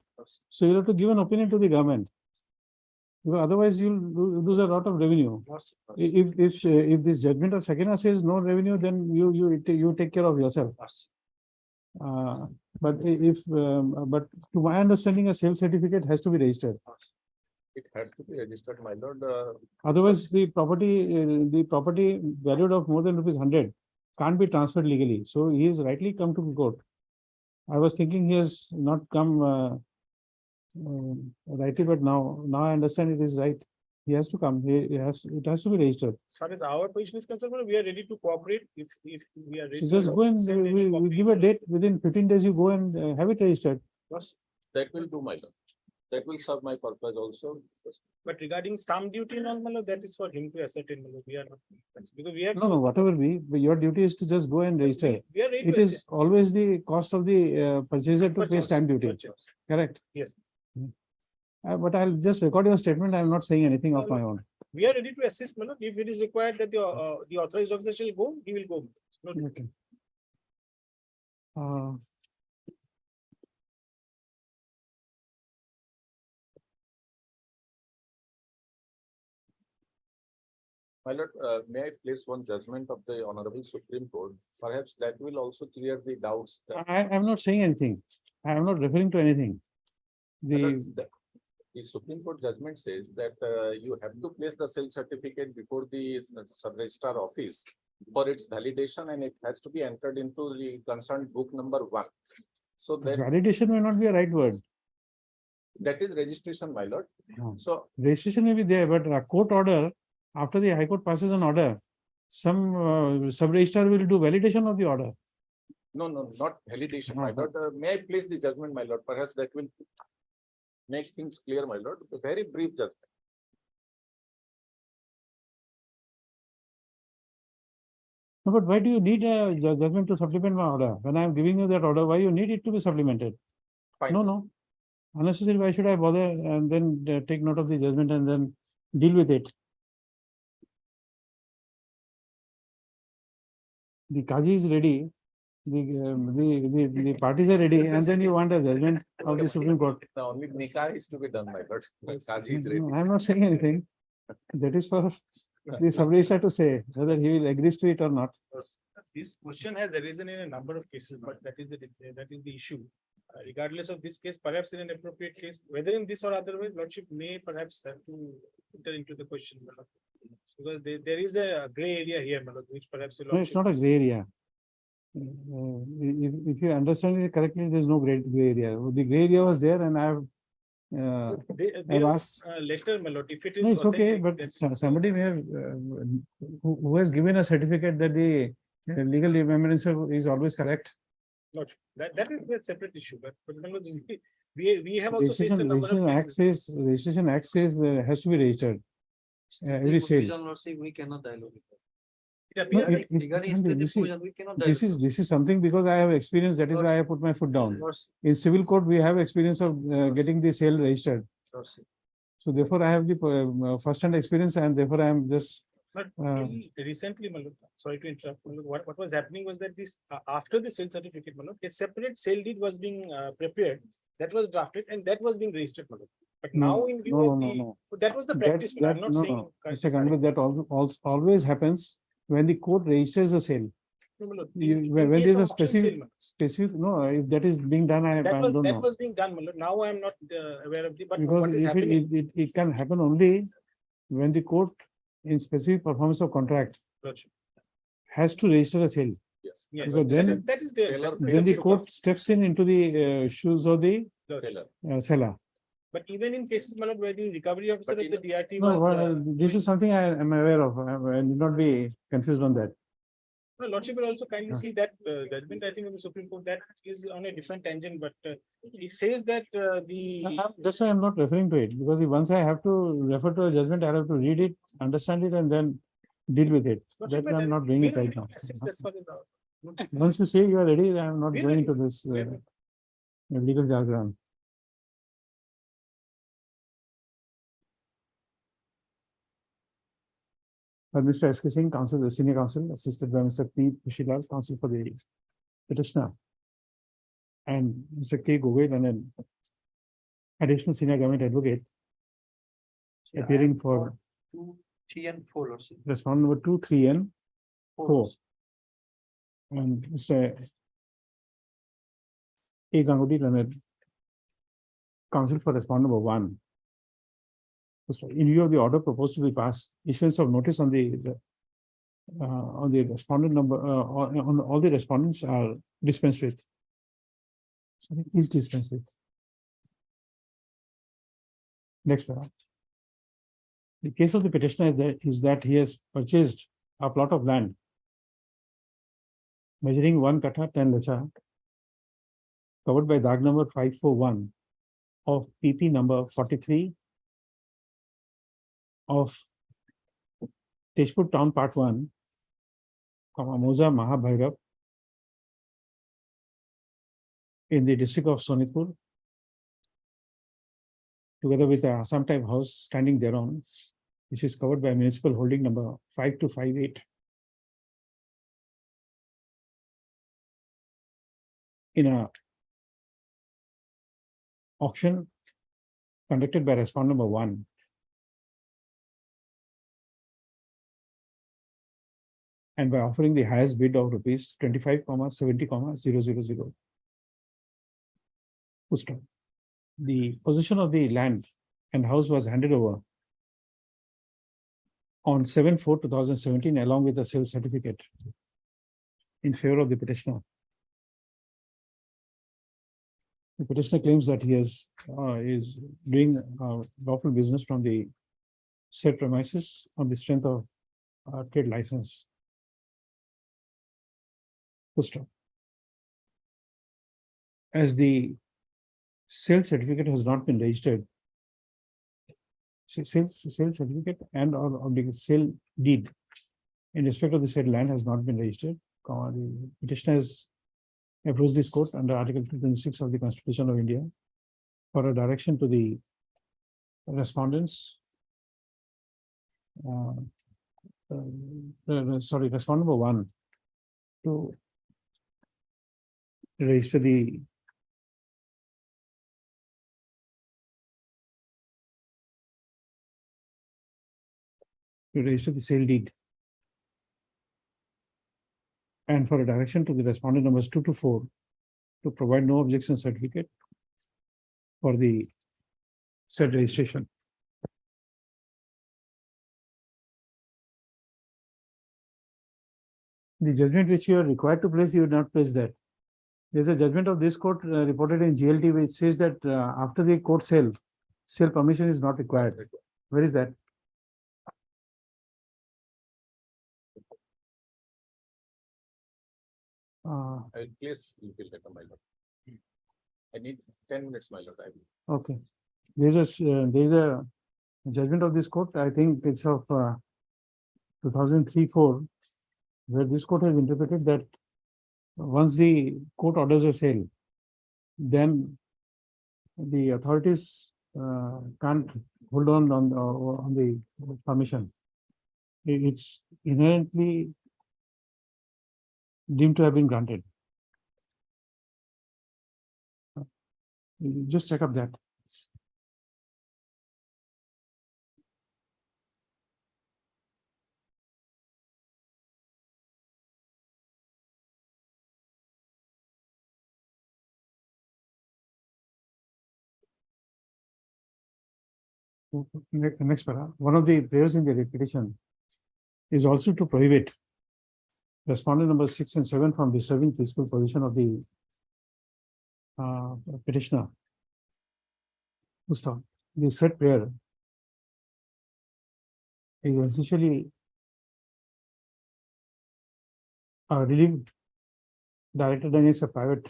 So you have to give an opinion to the government. Because otherwise you'll lose a lot of revenue. If this judgment of Sakina says no revenue, then you take care of yourself. But but to my understanding, a sales certificate has to be registered. It has to be registered, my lord. Otherwise, the property valued of more than rupees 100 can't be transferred legally. So he has rightly come to court. I was thinking he has not come rightly, but now I understand it is right. He has to come. It has to be registered. As far as our position is concerned, we are ready to cooperate if we are ready. Just go and we give a date within 15 days. You go and have it registered. That will do, my lord. That will serve my purpose also. But regarding stamp duty and all, my lord, that is for him to ascertain. My lord. We are not, because we have. No, whatever be, but your duty is to just go and register. We are ready It to is assist. always the cost of the purchaser to pay Purchase. stamp duty. Purchase. Correct. Yes. But I'll just record your statement. I'm not saying anything of my own. We are ready to assist, my lord. If it is required that the authorized officer shall go, he will go. No, Okay. Uh, My lord, may I place one judgment of the Honorable Supreme Court? Perhaps that will also clear the doubts. That I'm not saying anything. I am not referring to anything. My lord, The, the Supreme Court judgment says that you have to place the sale certificate before the sub-registrar office for its validation, and it has to be entered into the concerned book number 1. So that validation may not be a right word. that is registration, my lord. No. So Registration may be there, but a court order, after the High Court passes an order, some sub-registrar will do validation of the order. no, not validation, my lord. May I place the judgment, my lord? Perhaps that will make things clear, my lord. A very brief judgment. No, but why do you need a judgment to supplement my order? When I'm giving you that order, why you need it to be supplemented? Fine. No. Unnecessary, why should I bother and then take note of the judgment and then deal with it? The Kaji is ready, the parties are ready, and then you want a judgment of the Supreme Court. The only nikah is to be done, my lord. Qazi is ready. No, I'm not saying anything. That is for the sub-registrar to say whether he will agree to it or not. This question has arisen in a number of cases, but that is the issue. Regardless of this case, perhaps in an appropriate case, whether in this or otherwise, lordship may perhaps have to enter into the question, my lord. Because there is a gray area here, my lord, which perhaps. No, it's not a gray area. If you understand it correctly, there's no gray area. The gray area was there, and I've asked. Letter, my lord, if it is. No, it's okay, authentic, but then- somebody may have, who has given a certificate that the legal remembrance is always correct. Lordship, that is a separate issue, but my lord, we have also faced a number of cases. Registration Act says has to be registered. Every sale. We cannot dialogue. It No, appears it- you see, this is something because I have experience. That is why I put my foot down. In civil court, we have experience of getting the sale registered. So therefore, I have the first-hand experience, and therefore I am just. But recently, my lord, sorry to interrupt, my lord, what was happening was that this, after the sale certificate, my lord, a separate sale deed was being prepared, that was drafted, and that was being registered, my lord. But now in view of the, that was the practice, my lord, I'm not saying. Mr. Ganguly, that always happens when the court registers a sale. No, my lord, When case there's of a auction sale, my lord. specific, no, if that is being done, I don't That know. was being done, my lord. Now I am not aware of the, but Because what is if happening. it can happen only when the court in specific performance of contract Lordship. has to register a sale. Yes, Because then- that is there. Seller- Then the court steps into the shoes of the Seller. seller. But even in cases, my lord, where the recovery officer But of the DRT No, was. this is something I am aware of. I need not be confused on that. No, Lordship will also kindly see that judgment, I think, of the Supreme Court, that is on a different tangent, but it says that the. That's why I'm not referring to it, because if once I have to refer to a judgment, I have to read it, understand it, and then deal with it. Lordship, That I'm not doing we it are right ready now. to assist as far as our- Once you say you are ready, I'm not We are going ready. into this We are ready. legal jargon. Mr. S.K. Singh, counsel, the senior counsel, assisted by Mr. P. Pushilal, counsel for the petitioner. And Mr. K. Gogoi, and an additional senior government advocate appearing for 2, 3 and 4 also. respondent number 2, 3, and 4. And Mr. A. Ganguly, and counsel for respondent number 1. So in view of the order proposed to be passed, issuance of notice on the respondent number, on all the respondents are dispensed with. Sorry, is dispensed with. Next paragraph. The case of the petitioner is that he has purchased a plot of land measuring 1 kata 10 lacha, covered by DAG number 541 of PP number 43 of Tezpur Town Part 1, Moza Mahabhairav, in the district of Sonitpur, together with a Assam type house standing thereon, which is covered by municipal holding number 5258. In a auction conducted by respondent number 1. And by offering the highest bid of rupees 25,70,000. Full stop. The possession of the land and house was handed over on 7/4/2017 along with the sale certificate in favor of the petitioner. The petitioner claims that he is doing lawful business from the said premises on the strength of trade license. Full stop. As the sale certificate has not been registered, sales certificate and or the sale deed in respect of the said land has not been registered. The petitioner has approached this court under Article 226 of the Constitution of India for a direction to the respondents. Respondent number 1 to register the sale deed, and for a direction to the respondent numbers 2 to 4 to provide no objection certificate for the said registration. The judgment which you are required to place, you would not place that. There's a judgment of this court reported in GLT which says that after the court sale permission is not required. Where is that? Please, you will get a my lord. I need 10 minutes, my lord. Okay. There's a judgment of this court, I think it's of 2003-4, where this court has interpreted that once the court orders a sale, then the authorities can't hold on the permission. It's inherently deemed to have been granted. Just check up that. Next para. One of the prayers in the petition is also to prohibit respondent number 6 and 7 from disturbing peaceful position of the petitioner. The said prayer is essentially a relief directed against a private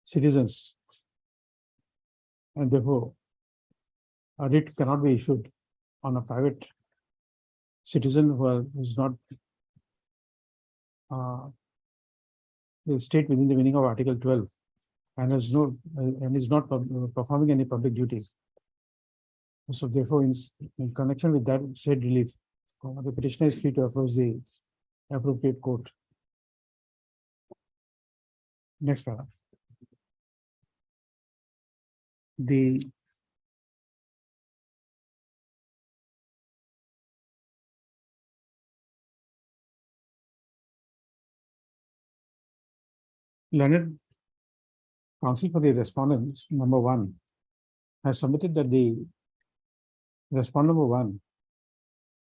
citizens, and therefore a writ cannot be issued on a private citizen who is not state within the meaning of Article 12 and has no and is not performing any public duties. So therefore, in connection with that said relief, the petitioner is free to approach the appropriate court. Next paragraph. The learned counsel for the respondents number 1 has submitted that the respondent number 1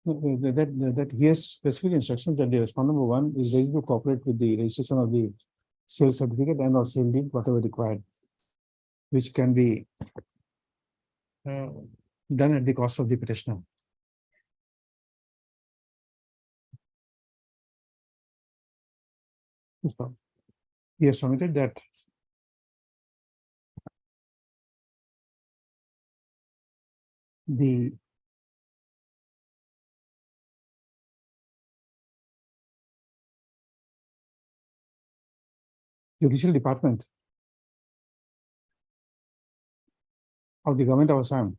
that he has specific instructions that the respondent number 1 is ready to cooperate with the registration of the sale certificate and or sale deed, whatever required, which can be done at the cost of the petitioner. He has submitted that the Judicial Department of the government of Assam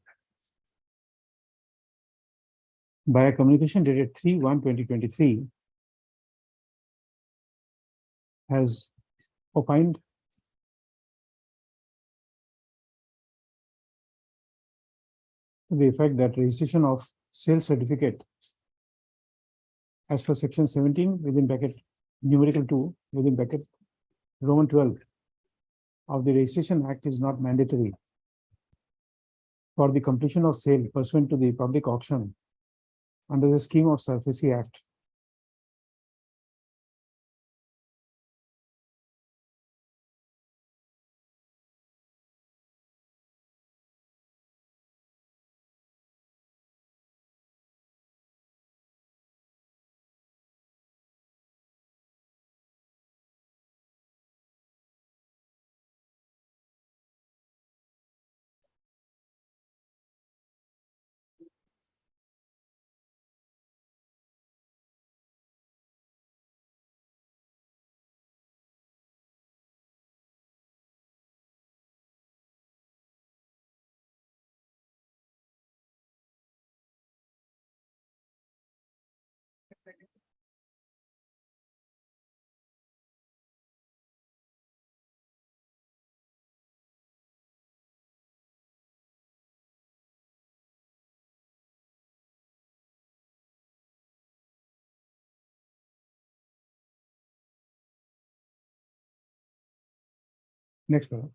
by a communication dated 3/1/2023 has opined to the effect that registration of sales certificate as per section 17 within bracket numerical 2 within bracket Roman 12 of the Registration Act is not mandatory for the completion of sale pursuant to the public auction under the scheme of Surface Act. Next paragraph.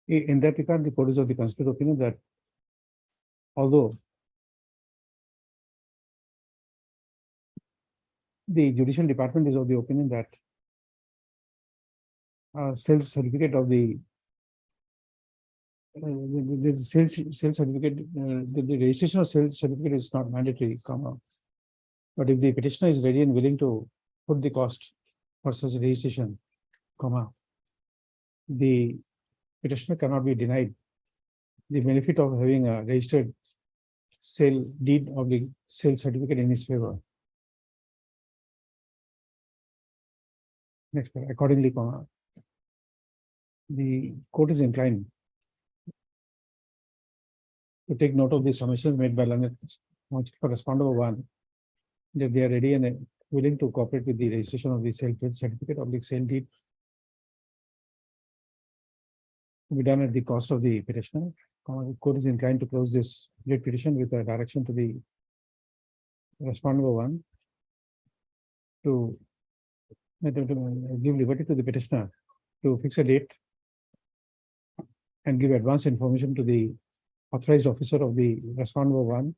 In that regard, the court is of the considered opinion that although the judicial department is of the opinion that sales certificate of the sales certificate, the registration of sales certificate is not mandatory, but if the petitioner is ready and willing to put the cost for such registration, the petitioner cannot be denied the benefit of having a registered sale deed of the sale certificate in his favor. Next, accordingly, the court is inclined to take note of the submissions made by learned correspondent 1 that they are ready and willing to cooperate with the registration of the sale certificate of the sale deed to be done at the cost of the petitioner. The court is inclined to close this writ petition with a direction to the respondent 1 to give liberty to the petitioner to fix a date and give advance information to the authorized officer of the respondent 1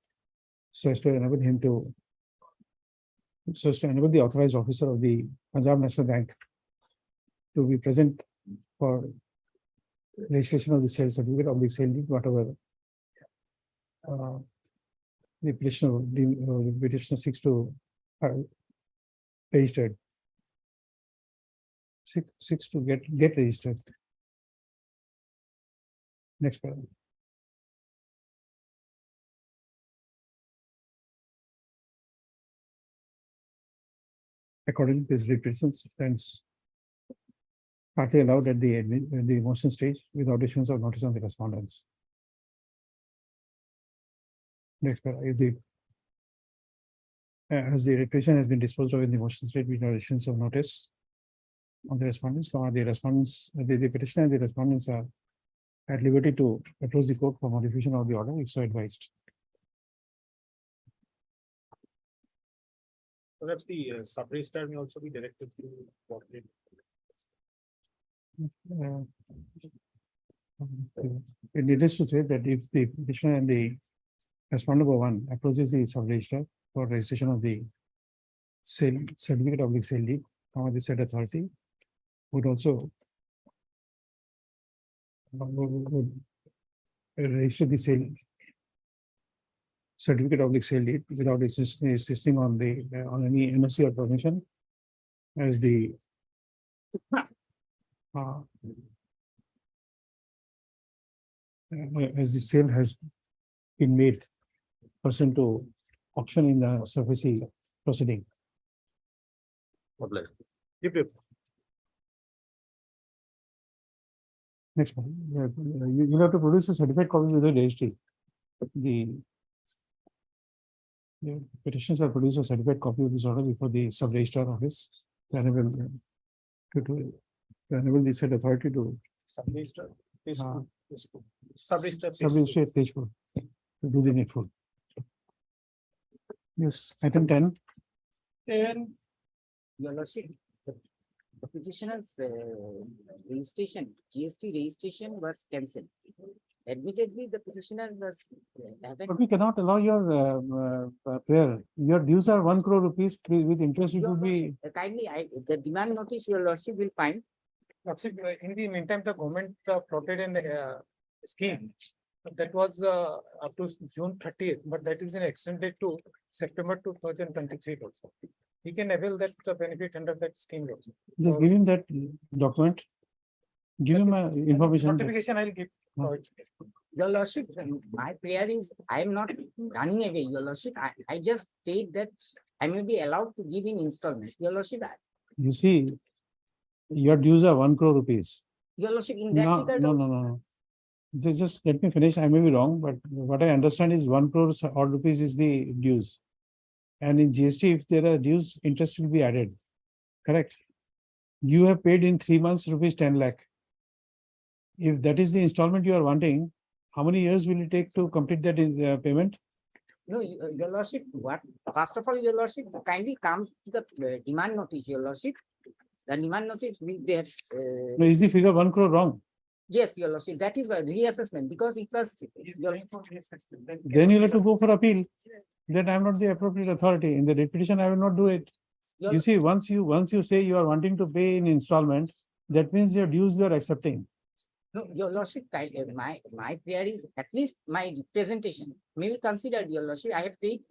so as to enable him to enable the authorized officer of the Punjab National Bank to be present for registration of the sale certificate of the sale deed, whatever the petitioner seeks to registered. Seeks to get registered. Next paragraph. According to this representation stands partly allowed at the motion stage without issuance of notice on the respondents. Next paragraph. As the representation has been disposed of in the motion stage without issuance of notice on the respondents, the petitioner and the respondents are at liberty to approach the court for modification of the order if so advised. Perhaps the sub-registrar may also be directed to cooperate. It needs to say that if the petitioner and the respondent 1 approaches the sub-registrar for registration of the sale certificate of the sale deed, the said authority would also would register the sale certificate of the sale deed without insisting on the on any NOC or permission, as the sale has been made pursuant to auction in the surface proceeding. Next one. You have to produce a certified copy with the registry. The petitions are produce a certified copy of this order before the sub-registrar office. To enable the said authority to Sub-register, page Uh, two, page two. Sub-register, page two. sub-registrar page four to do the needful. Yes, item 10. Your Lordship, the petitioner's registration, GST registration was cancelled. Admittedly, the petitioner was haven't. But we cannot allow your prayer. Your dues are 1 crore rupees with interest. It Your would be Lordship, kindly, the demand notice, Your Lordship will find. Lordship, in the meantime, the government plotted an scheme that was up to June 30th, but that is been extended to September 2023 also. He can avail that benefit under that scheme also. just give him that document. Give him information. Notification I'll give. Your Lordship, my prayer is, I am not running away, Your Lordship. I just state that I may be allowed to give in installments. Your Lordship, You see, your dues are 1 crore rupees. Your Lordship, in that No, regard no, also- no, no. Just let me finish. I may be wrong, but what I understand is 1 crore odd rupees is the dues. And in GST, if there are dues, interest will be added. Correct? You have paid in 3 months rupees 10 lakh. If that is the installment you are wanting, how many years will it take to complete that payment? No, Your Lordship, what, first of all, Your Lordship, kindly come to the demand notice, Your Lordship. The demand notice will be, No, is the figure 1 crore wrong? yes, Your Lordship, that is a reassessment, because it was. Then you'll have to go for appeal. Then I am not the appropriate authority. In the petition, I will not do it. Your- You see, once you say you are wanting to pay in installment, that means your dues you are accepting. No, Your Lordship, my prayer is at least my representation may be considered, Your Lordship. I have paid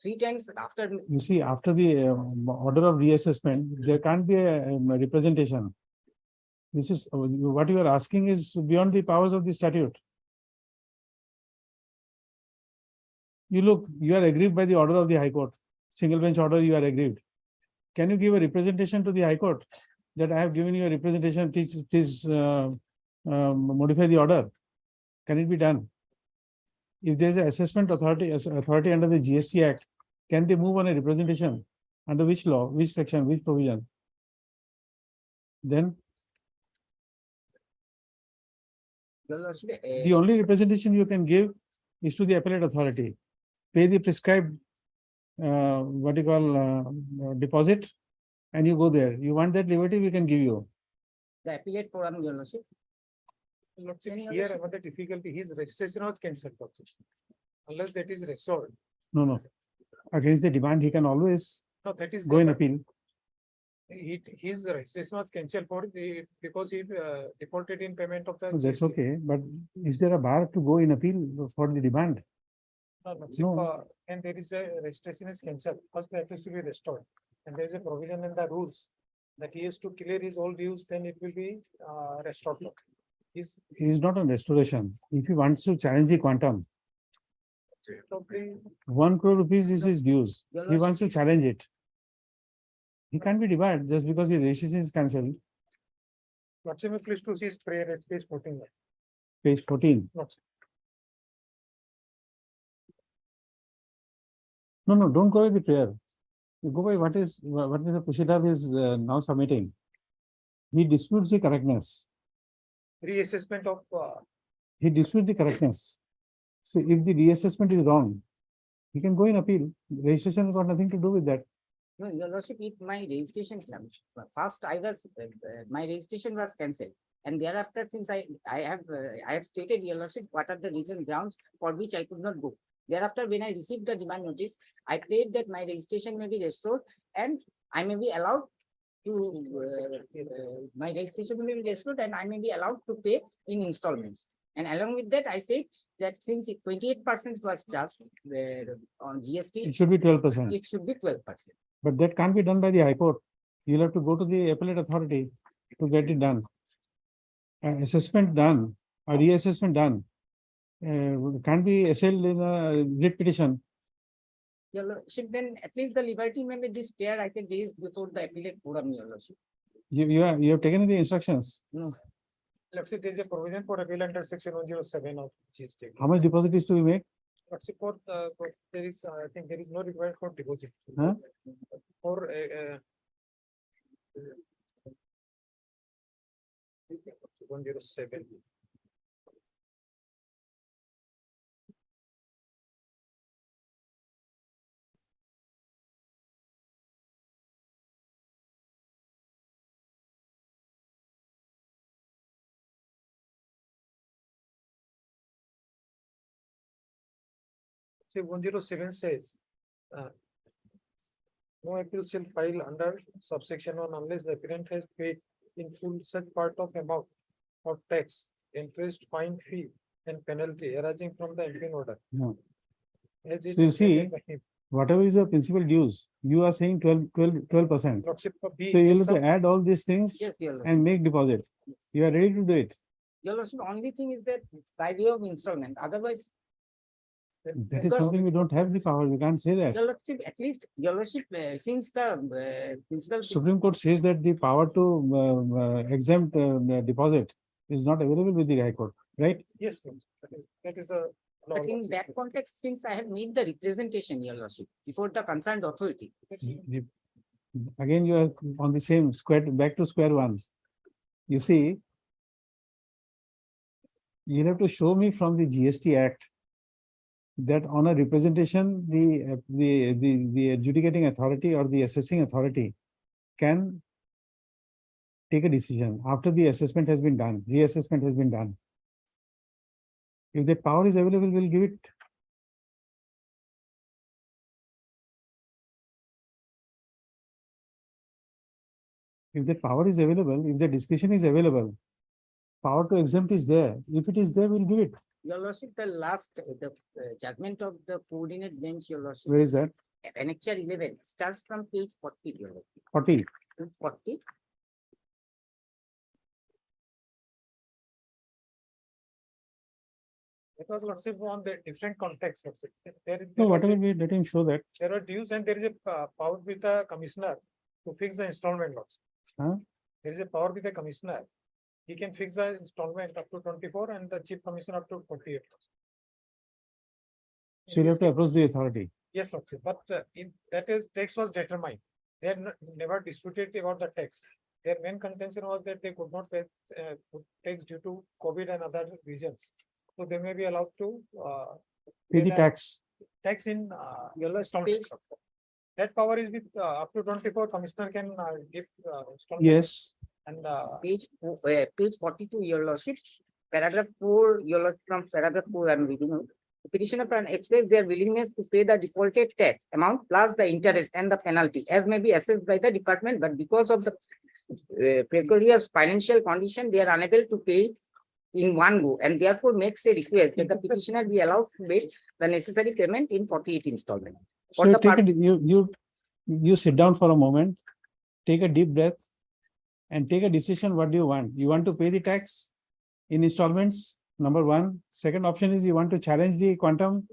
3 times after. You see, after the order of reassessment, there can't be a representation. This is what you are asking is beyond the powers of the statute. You look, you are aggrieved by the order of the High Court, single bench order, you are aggrieved. Can you give a representation to the High Court that I have given you a representation, please modify the order? Can it be done? If there is an assessment authority under the GST Act, can they move on a representation? Under which law, which section, which provision? Then Your Lordship, the only representation you can give is to the appellate authority. Pay the prescribed, what you call, deposit, and you go there. You want that liberty, we can give you. the appellate forum, Your Lordship. Lordship, here another difficulty, his registration was cancelled also. Unless that is restored. No. Against the demand, he can always No, that is. go in the- appeal. His registration was cancelled because he defaulted in payment of the. Oh, that's GST. okay, but is there a bar to go in appeal for the demand? No, Lordship, No. and there is a registration is cancelled, first that has to be restored. And there is a provision in the rules that he has to clear his old dues, then it will be restored. His He is not on restoration. If he wants to challenge the quantum, probably 1 crore rupees is his dues. Your He wants to challenge it. He can't be debarred just because the registration is cancelled. Lordship, please to see his prayer at page 14. Page 14. Lordship. No, don't go with the prayer. You go by what is the Pushidab is now submitting. He disputes the correctness. Reassessment of He disputes the correctness. So if the reassessment is wrong, he can go in appeal. Registration has got nothing to do with that. No, Your Lordship, if my registration comes, first my registration was cancelled. And thereafter, since I have stated, Your Lordship, what are the reason grounds for which I could not go. Thereafter, when I received the demand notice, I prayed that my registration may be restored and I may be allowed to, my registration may be restored and I may be allowed to pay in installments. And along with that, I said that since 28% was charged on GST, It should be 12%. it should be 12%. But that can't be done by the High Court. You'll have to go to the appellate authority to get it done. Assessment done, a reassessment done. Can't be assailed in a writ petition. Your Lordship, then at least the liberty may be this prayer I can raise before the appellate forum, Your Lordship. You have taken the instructions. No. Let's say there is a provision for appeal under section 107 of GST. How much deposit is to be made? Let's say there is, I think there is no requirement for deposit. Huh? For 107. Say 107 says, no appeal shall file under subsection 1 unless the applicant has paid in full such part of amount of tax, interest, fine, fee, and penalty arising from the impending order. No. As it So you is see, stated by him. Whatever is your principal dues, you are saying 12%. Lordship, B So you is have to add all these things Yes, your lordship. and make deposit. You are ready to do it. Your lordship, only thing is that by way of installment, otherwise, That is Because- something we don't have the power. We can't say that. your lordship, at least, your lordship, since the principal. Supreme Court says that the power to exempt deposit is not available with the High Court, right? Yes, that is a. law, But in lordship. that context, since I have made the representation, your lordship, before the concerned authority. The- Again, you are on the same back to square one. You see, you have to show me from the GST Act that on a representation, the adjudicating authority or the assessing authority can take a decision after the assessment has been done, reassessment has been done. If that power is available, we'll give it. If that power is available, if the discretion is available, power to exempt is there. If it is there, we'll give it. Your lordship, the last, the judgment of the coordinate bench, your lordship. Where is that? Annexure 11 starts from page 40, your lordship. 40. 40. It was lordship on the different context. Lordship. There No, was a- whatever we let him show that. there are dues and there is a power with the commissioner to fix the installment lots. Huh? There is a power with the commissioner. He can fix the installment up to 24 and the chief commissioner up to 48. So you have to approach the authority. Yes, Lordship, but in that is tax was determined. They had never disputed about the tax. Their main contention was that they could not pay tax due to COVID and other reasons. So they may be allowed to Pay the the tax. tax in Your installment. lordship, That power is with up to 24, commissioner can give installment. Yes. And page 42, your lordship, paragraph 4, your lordship, from paragraph 4, I'm reading out. The petitioner can express their willingness to pay the defaulted tax amount plus the interest and the penalty as may be assessed by the department, but because of the precarious financial condition, they are unable to pay in one go and therefore makes a request that the petitioner be allowed to make the necessary payment in 48 installment. So For the take you sit down for a moment, take a deep breath and take a decision. What do you want? You want to pay the tax in installments? Number one. Second option is you want to challenge the quantum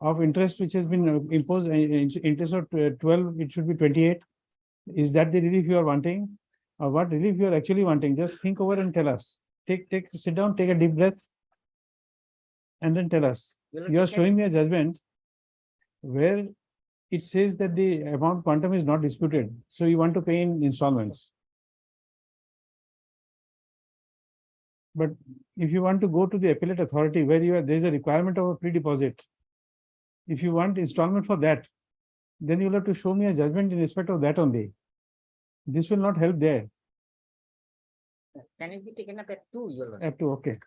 of interest which has been imposed, interest of 12, it should be 28. Is that the relief you are wanting? Or what relief you are actually wanting? Just think over and tell us. Sit down, take a deep breath and then tell us. You are showing me a judgment where it says that the amount quantum is not disputed. So you want to pay in installments. But if you want to go to the appellate authority where there is a requirement of a pre-deposit, if you want installment for that, then you'll have to show me a judgment in respect of that only. This will not help there. Can it be taken up at 2, your lordship? Up to okay.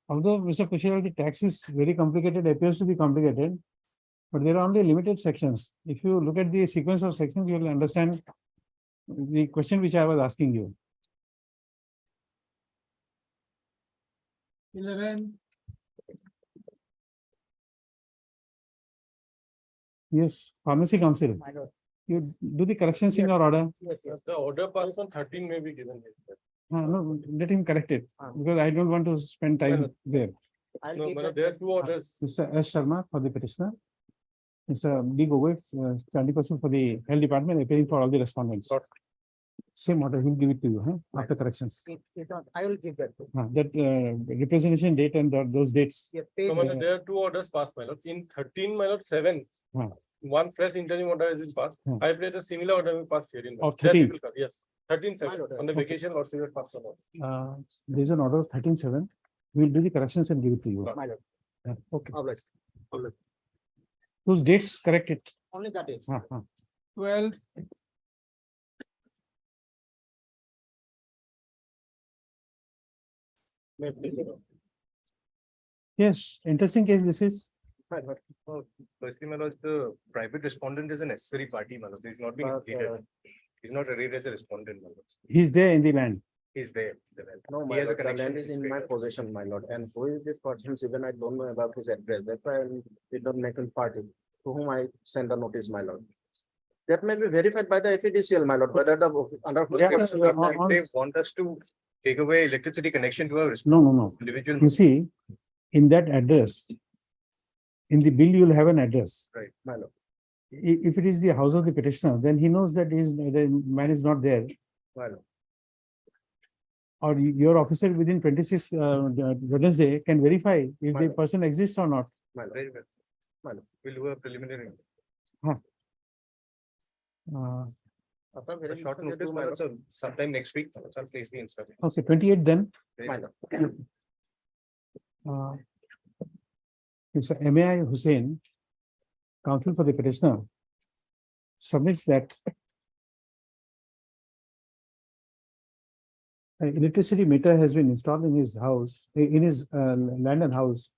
Although Mr. Procedural, the tax is very complicated, appears to be complicated, but there are only limited sections. If you look at the sequence of sections, you will understand the question which I was asking you. 11. Yes, Pharmacy Council, My lord. you do the corrections in your order. Yes, yes. The order person 13 may be given. No, let him correct it, because I don't want to spend time there. I'll No, keep Manoj, that- there are two orders. Mr. S. Sharma for the petitioner. Mr. B. Gogoi, standing person for the health department, appearing for all the respondents. Same order, he'll give it to you, huh, after corrections. I will keep that. That representation date and those dates. Yeah, No, page- Manoj, there are two orders passed, my lord. In 13, 7. One fresh interim order has been passed. Hmm. I played a similar order we passed here in. Of That we 13th? will cover, yes, 13/7 on the Okay. vacation or civil passed on. There's an order of 13/7. We'll do the corrections and give it to you. My lord. Okay. Alright. Those dates, correct it. Only that is. Well. Yes, interesting case this is. Firstly, my lord, the private respondent is a necessary party, my lord. He's not being included. He's not arrayed as a respondent, my lord. He's there in the land. He's there. No, He my has a lord, the connection land with is his in my parents. possession, my lord, and who is this person, even I don't know about his address, that's why I did not make a party, to whom I send a notice, my lord. That may be verified by the FEDCL, my lord, whether the under. Yeah, If they want us to take away electricity connection to our No. individual. You see, in that address, in the bill, you'll have an address. Right. My lord, If it is the house of the petitioner, then he knows that the man is not there. my lord. Or your officer within 26 Wednesday can verify if My the lord. person exists or not. My lord. Very well. My lord. We'll do a preliminary. After A verification, short notice, my lord, so sometime next week, I'll place the instruction. Okay, 28 then. My lord. Mr. M.A.I. Hussain, counsel for the petitioner, submits that an electricity meter has been installed in his house, in his land and house,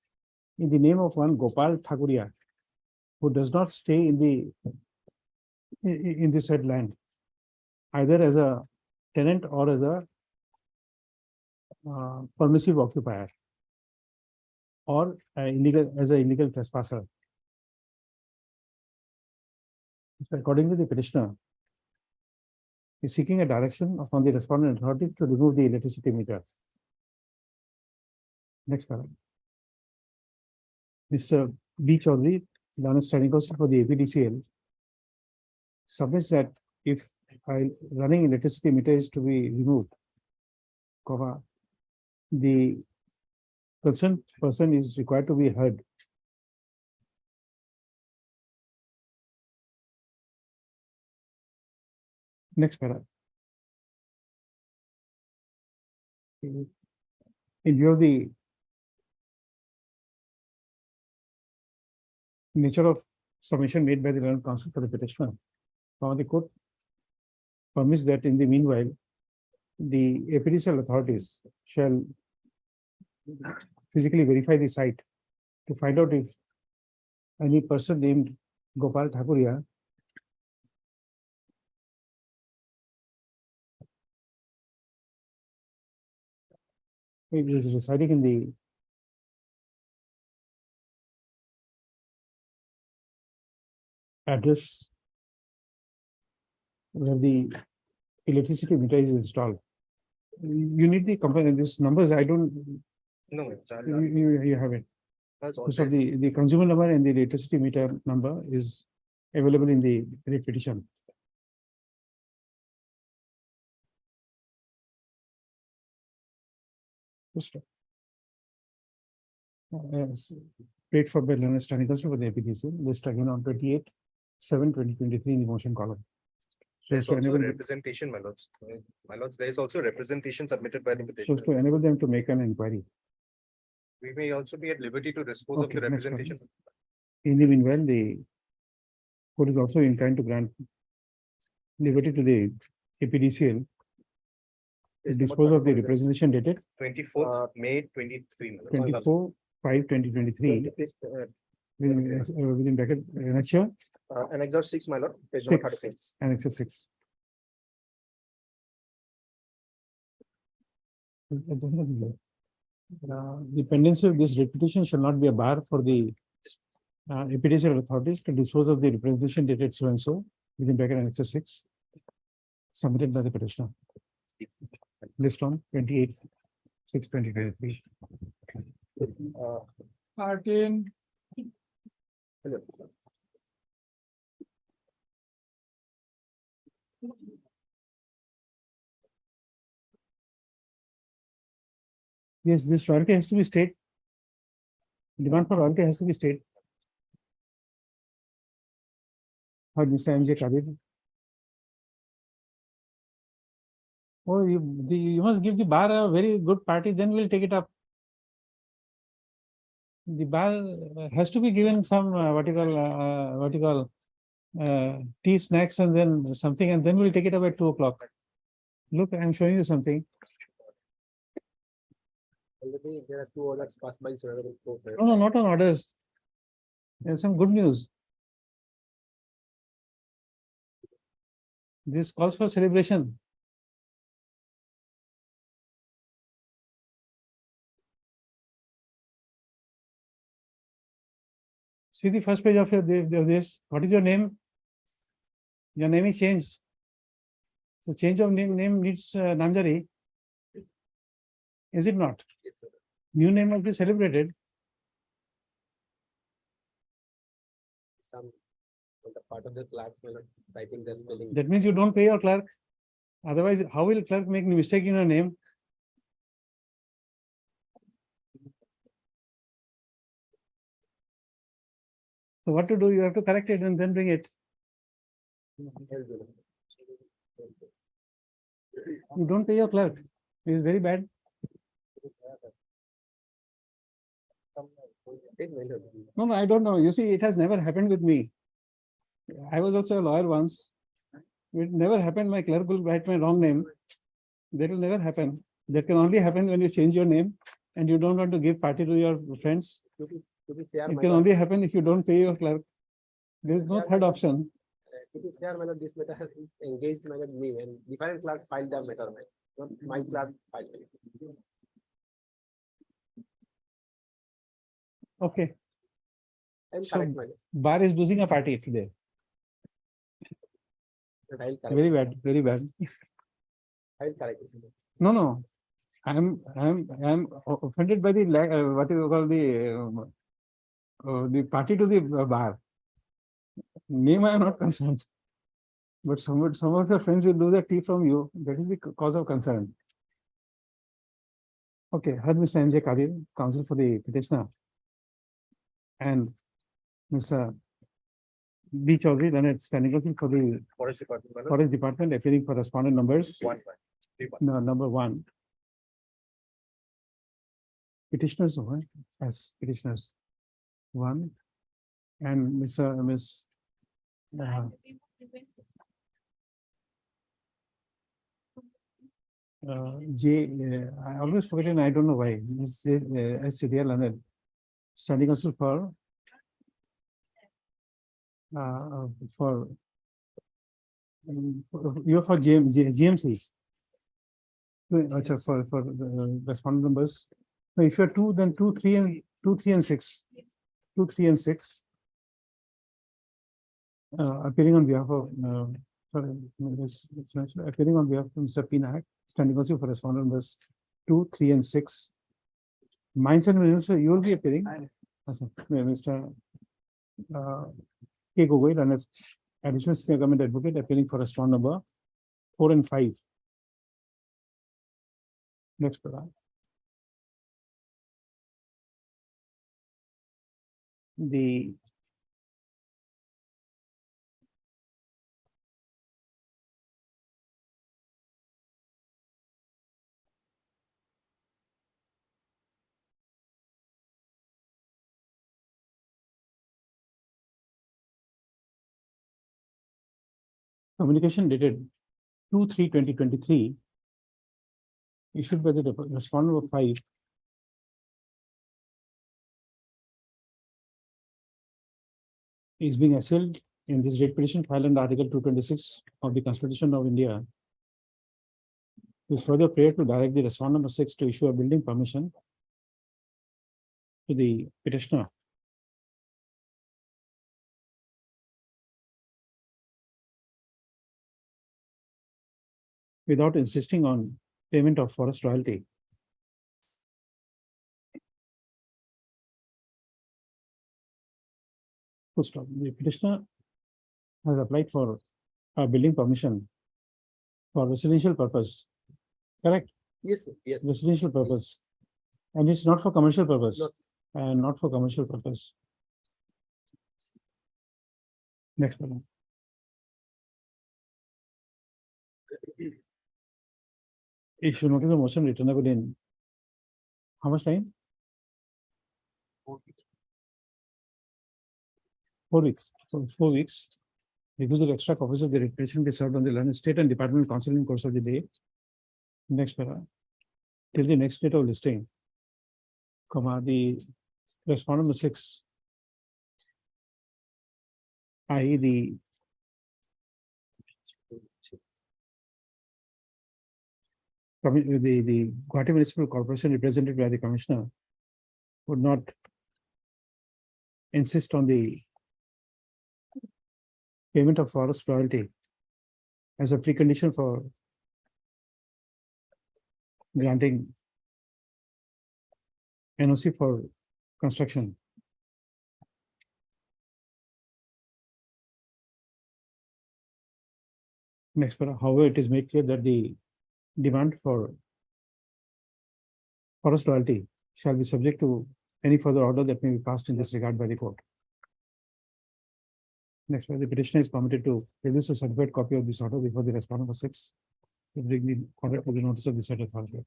in the name of one Gopal Thakuria, who does not stay in the said land, either as a tenant or as a permissive occupier, or as an illegal trespasser. According to the petitioner, is seeking a direction upon the respondent authority to remove the electricity meter. Next paragraph. Mr. B. Chaudhary, Learned Standing Counsel for the APDCL, submits that if running electricity meter is to be removed, the concerned person is required to be heard. Next paragraph. In view of the nature of submission made by the learned counsel for the petitioner, the court permits that in the meanwhile, the APDCL authorities shall physically verify the site to find out if any person named Gopal Thakuria is residing in the address where the electricity meter is installed. You need the company, these numbers, I don't, No, it's all- you have it. that's all So says. the consumer number and the electricity meter number is available in the writ petition. Yes, paid for by Learned Standing Counsel for the APDC, list again on 28/7/2023 in the motion column. So as There's to also enable, representation, my lords. My lords, there is also representation submitted by the so as petitioner. to enable them to make an inquiry. We may also be at liberty to dispose of Okay, the next one. representation. In the meanwhile, the court is also inclined to grant liberty to the APDCL to dispose of the representation dated 24th May 23. my lords. 24/5/2023 within bracket annexure Annex 6, my lord, page number 6, 36. annexure 6. The pendency of this repetition shall not be a bar for the APDCL authorities to dispose of the representation dated so and so within bracket annexure 6 submitted by the petitioner. List on 28/6/2023. Martin. Yes, this royalty has to be state. Demand for royalty has to be state. Or Mr. MJ Kadir. Oh, you must give the bar a very good party, then we'll take it up. The bar has to be given some what you call tea, snacks, and then something, and then we'll take it up at 2 o'clock. Look, I'm showing you something. Already there are 2 orders passed by. No, no, not on orders. There's some good news. This calls for celebration. See the first page of this. What is your name? Your name is changed. So change of name needs Namjari. Is it not? New name must be celebrated. Some on the part of the clerks were writing the spelling. That means you don't pay your clerk. Otherwise, how will clerk make mistake in your name? So what to do? You have to correct it and then bring it. You don't pay your clerk. It is very bad. No, no, I don't know. You see, it has never happened with me. I was also a lawyer once. It never happened. My clerk will write my wrong name. That will never happen. That can only happen when you change your name and you don't want to give party to your friends. It can only happen if you don't pay your clerk. There is no third option. To be fair, this matter has engaged me and different clerk filed the matter. Not my clerk filed it. Okay. I'll So, correct my name. bar is losing a party today. But I'll correct. Very bad, very bad. I'll correct it. No, no. I'm offended by the what you call the party to the bar. Name I am not concerned. But some of your friends will lose a tea from you. That is the cause of concern. Okay, heard Mr. MJ Kadir, counsel for the petitioner, and Mr. B. Chaudhary, Leonard, standing counsel for the Forest Department, appearing for respondent numbers. No, number 1. Petitioners, as petitioners 1, and Miss I always forget and I don't know why. Miss S. Leonard, standing counsel for you're for GMC. For respondent numbers. No, if you're 2, then 2, 3, and 6. 2, 3, and 6. Appearing on behalf of appearing on behalf of Mr. Pinack, standing counsel for respondent numbers 2, 3, and 6. Mines and Minerals, you will be appearing. Mr. K. Gogoi, and additional senior government advocate, appearing for respondent number 4 and 5. Next program. The communication dated 2/3/2023 issued by the respondent of 5 is being assailed in this date petition filed under Article 226 of the Constitution of India. Is further prayer to direct the respondent number 6 to issue a building permission to the petitioner. Without insisting on payment of forest royalty. Full stop. The petitioner has applied for a building permission for residential purpose. Correct? Yes, sir. Yes. Residential purpose. And it's not for commercial purpose. No. And not for commercial purpose. Next problem. If you notice the motion returnable in how much time? 4 weeks. So 4 weeks. Because the extra copies of the petition be served on the land state and department council in course of the day. Next para. Till the next date of listing. Comma, the respondent number 6. I.e. the Guwahati Municipal Corporation represented by the commissioner would not insist on the payment of forest royalty as a precondition for granting NOC for construction. Next, however, it is made clear that the demand for forest royalty shall be subject to any further order that may be passed in this regard by the court. Next, the petitioner is permitted to produce a certified copy of this order before the respondent number 6 to bring the contract to the notice of the said authority.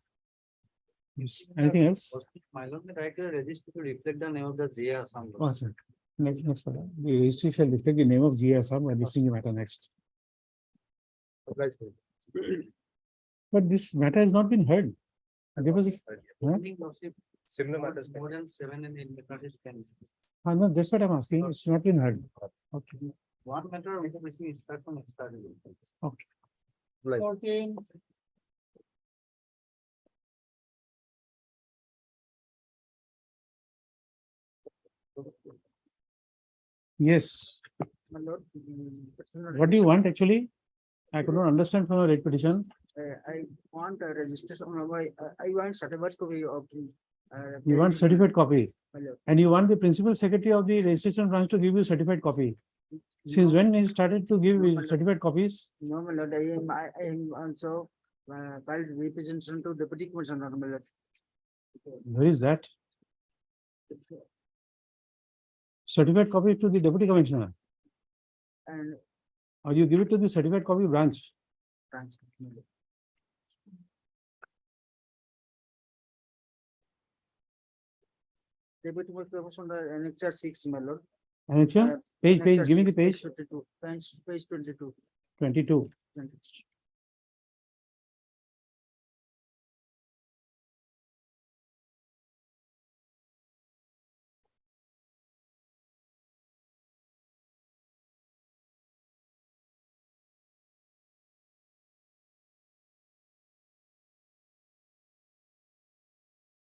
Yes. Anything else? My lord, the right to register to reflect the name of the GA Assam. Oh, sir. Next, the registry shall reflect the name of GA Assam and listing the matter next. But this matter has not been heard. There was, huh? Similar matters. More than 7 and 8 matters can. No, that's what I'm asking. It's not been heard. Okay. One matter of information is start from external. Okay. 14. Yes. My lord, What do you want actually? I could not understand from your rate petition. I want a registration on my, I want certificate copy of. You want certified copy My lord. and you want the principal secretary of the registration branch to give you certified copy. Since when he started to give you certified copies? No, my lord, I am also filed representation to deputy commissioner, my lord. Where is that? Certified copy to the deputy commissioner, And or you give it to the certified copy branch? branch. my lord. Deputy commissioner, annexure 6, my lord. And it's here? Page, Annexure give me the 6, page. 22, page 22. 22.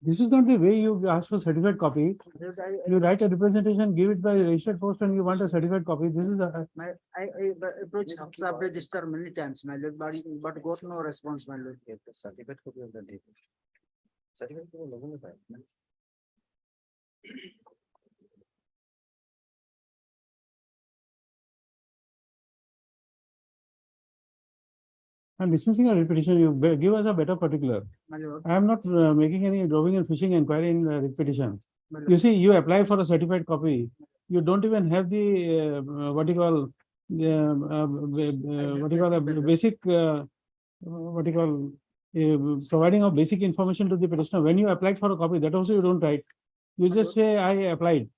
This is not the way you ask for certified copy. You write a representation, give it by registered post and you want a certified copy. This is a, I approached sub register many times, my lord, but got no response, my lord. Certificate copy of the date. Certificate copy of the date. I'm dismissing a repetition. You give us a better particular. My lord, I am not making any drawing and fishing inquiry in repetition. my You lord. see, you apply for a certified copy. You don't even have the what you call what you call a basic what you call providing of basic information to the petitioner. When you applied for a copy, that also you don't write. You just say I applied.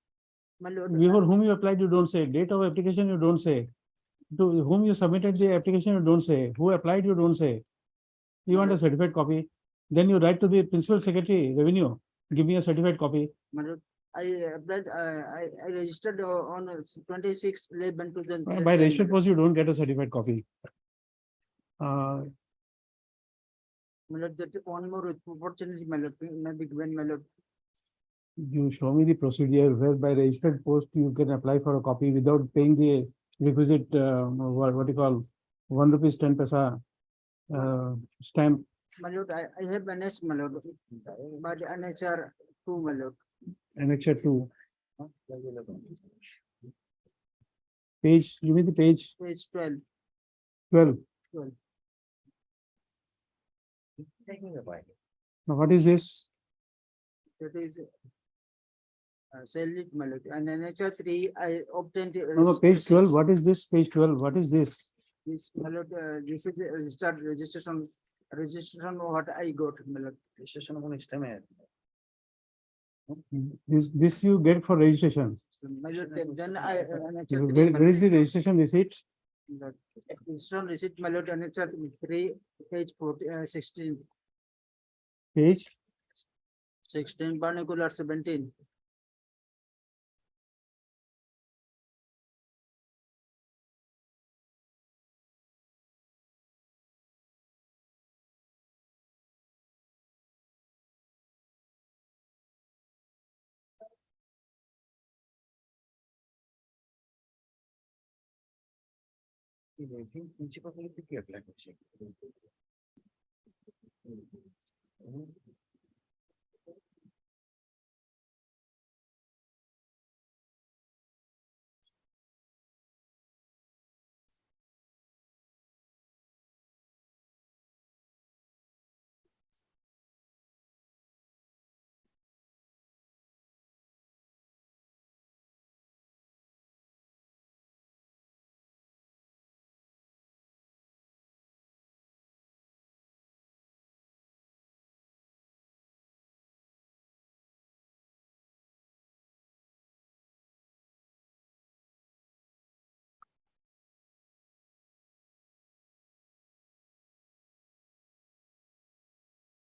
My lord, Before whom you applied, you don't say. Date of application, you don't say. To whom you submitted the application, you don't say. Who applied, you don't say. You want a certified copy. Then you write to the principal secretary, revenue, give me a certified copy. my lord, I applied, I registered on 26/11/2000. By registered post, you don't get a certified copy. My lord, that one more opportunity, my lord, maybe given, my lord. You show me the procedure where by registered post, you can apply for a copy without paying the requisite, what you call, 1 rupees 10 paisa stamp. My lord, I have an S, my lord, but annexure 2, my lord. Annexure 2. Page, give me the page Page 12. 12. 12. Now, what is this? That is sell it, my lord. And then nature 3, I obtained. No, page 12. What is this? Page 12. What is this? This, my lord, this is a registration what I got, my lord. Registration of This you get for registration. My lord, then I. Where is the registration receipt? Registration receipt, my lord, and it's at 3, page 16. Page 16, particular 17.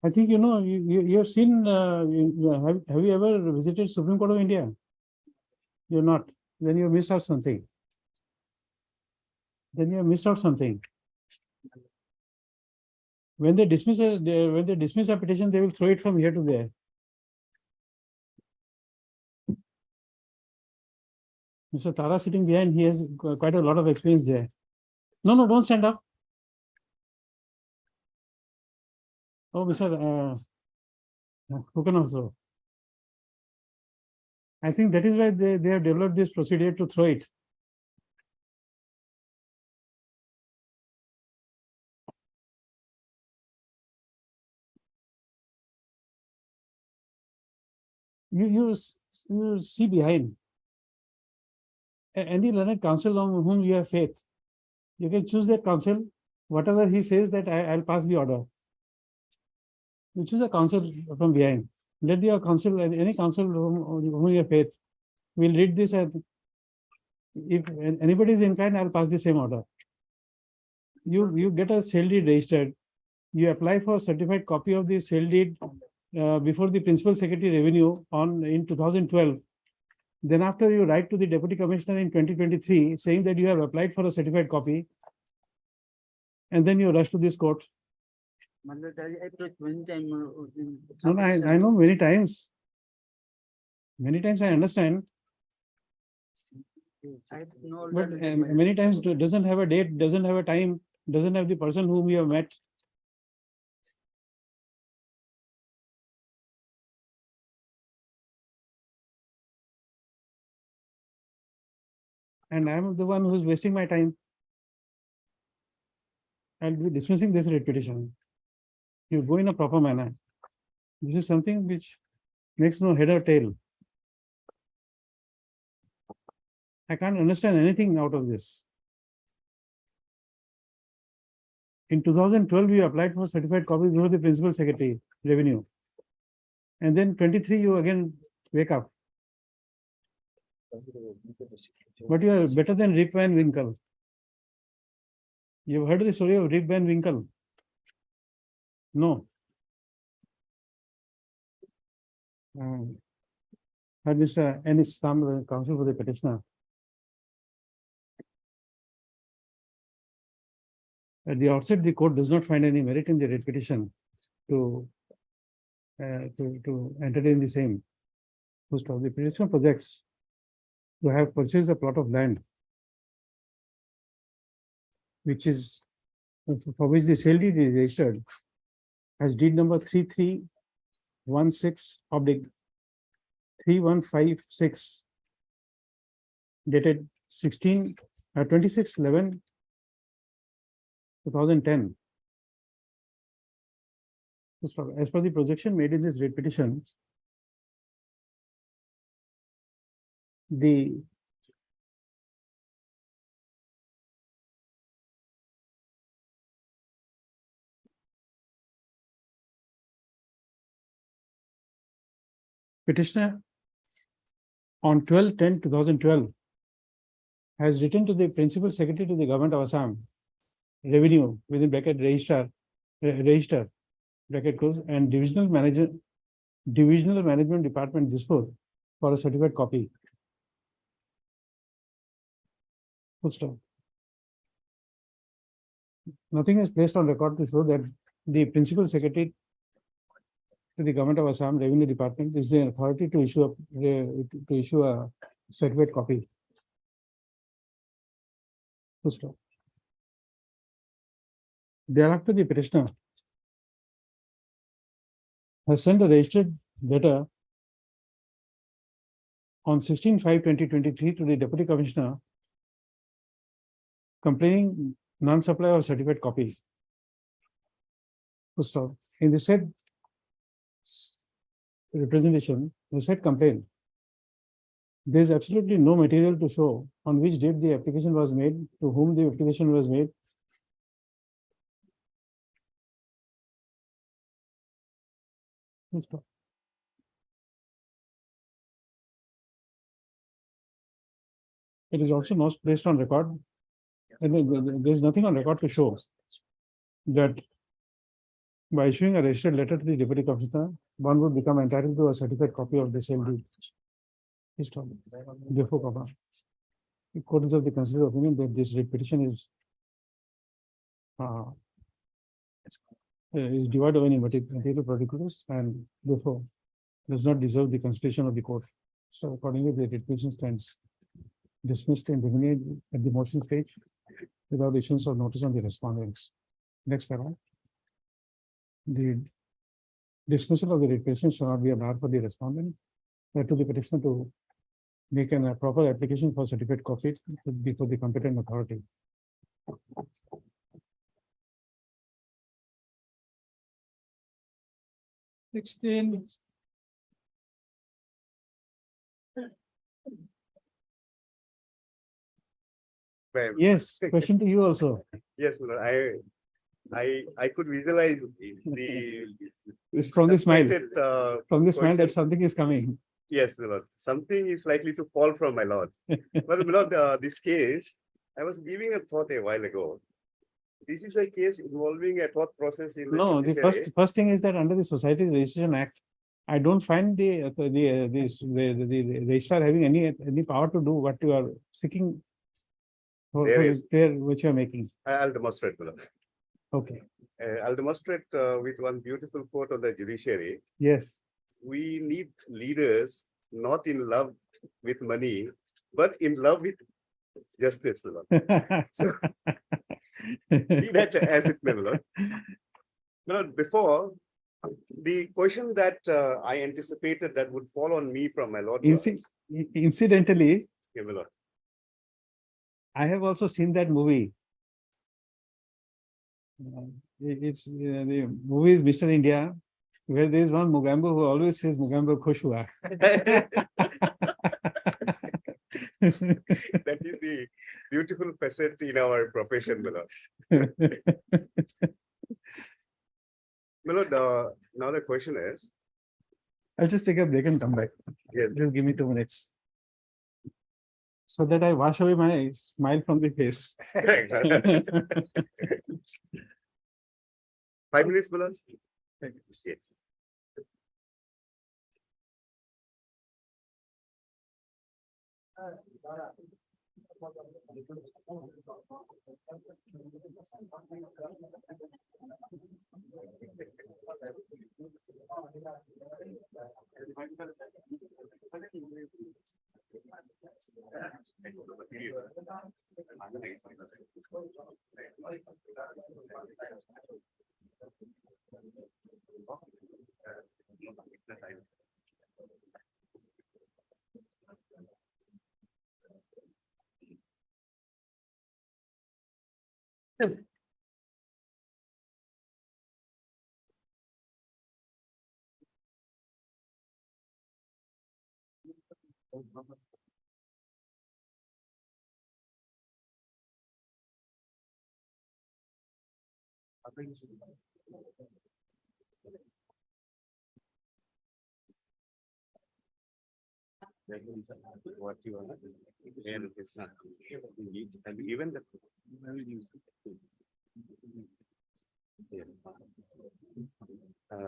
I think you have seen. Have you ever visited Supreme Court of India? You're not. Then you missed out something. Then you have missed out something. When they dismiss a petition, they will throw it from here to there. Mr. Tara sitting behind, he has quite a lot of experience there. No, don't stand up. Oh, Mr. Who can also? I think that is why they have developed this procedure to throw it. You see behind. Any learned counsel on whom you have faith, you can choose that counsel. Whatever he says, that I'll pass the order. You choose a counsel from behind. Let your counsel, any counsel whom you have faith, will read this, and if anybody is inclined, I'll pass the same order. You get a sale deed registered. You apply for a certified copy of the sale deed before the Principal Secretary Revenue in 2012. Then after you write to the Deputy Commissioner in 2023 saying that you have applied for a certified copy, and then you rush to this court. I approached many times. No, I know many times. Many times I understand. But many times doesn't have a date, doesn't have a time, doesn't have the person whom you have met. And I'm the one who's wasting my time. I'll be dismissing this writ petition. You go in a proper manner. This is something which makes no head or tail. I can't understand anything out of this. In 2012, you applied for certified copy before the Principal Secretary Revenue. And then 23, you again wake up. But you are better than Rip Van Winkle. You've heard the story of Rip Van Winkle? No. Had Mr. Ennis Tam, counsel for the petitioner. At the outset, the court does not find any merit in the writ petition to entertain the same. First of the petitioner projects to have purchased a plot of land, which is for which the sale deed is registered as deed number 3316/3156, dated 16 26/11/2010. As per the projection made in this rate petition, the petitioner on 12/10/2012 has written to the principal secretary to the government of Assam, revenue within bracket register, bracket close, and divisional management department Dispur for a certificate copy. Full stop. Nothing is placed on record to show that the principal secretary to the government of Assam Revenue Department is the authority to issue a certificate copy. Full stop. Thereafter, the petitioner has sent a registered letter on 16/5/2023 to the Deputy Commissioner complaining non-supply of certificate copy. Full stop. In the said representation, the said complaint, there is absolutely no material to show on which date the application was made, to whom the application was made. Full stop. It is also not placed on record, and there is nothing on record to show that by issuing a registered letter to the Deputy Commissioner, one would become entitled to a certificate copy of the sale deed. Therefore, the court is of the considered opinion that this writ petition is devoid of any material particulars and therefore does not deserve the consideration of the court. So accordingly, the writ petition stands dismissed and terminated at the motion stage without issuance of notice on the respondents. Next paragraph. The dismissal of the writ petition shall not be a bar for the respondent, but to the petitioner to make a proper application for certificate copy before the competent authority. Yes, question to you also. Yes, Milord, I could visualize the It's from the smile, suspected, from the smile that question. something is coming. Yes, my lord. Something is likely to fall from my lord. But my lord, this case, I was giving a thought a while ago. This is a case involving a thought process in No, the judiciary. first thing is that under the Societies Registration Act, I don't find the registrar having any power to do what you are seeking for There this is. prayer which you are making. I'll demonstrate, my lord. Okay, I'll demonstrate with one beautiful quote on the judiciary. yes. We need leaders not in love with money, but in love with justice, my lord. So, be that as it may, my lord. My lord, before, the question that I anticipated that would fall on me from my lord was, Incidentally, yeah, my lord. I have also seen that movie. It's the movie is Mr. India, where there is one Mugambo who always says Mugambo Khush hua. That is the beautiful facet in our profession, my lord. My lord, now the question is, I'll just take a break and come back. yes, Just give me 2 minutes. So that I wash away my smile from the face. correct. 5 minutes, my lord? Yes. What you want, and it's not. And even the. Yeah.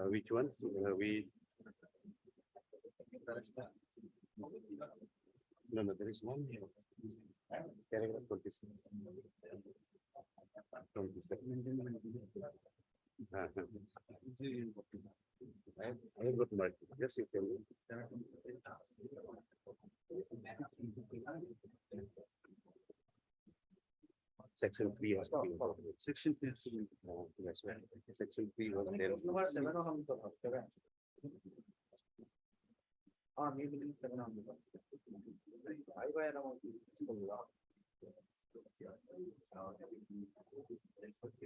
Which one? We. No, there is one. Paragraph 26. 27. I got my, yes, you can. Section 3 has to be involved. Section 3 has to be involved. That's right. Section 3 was there.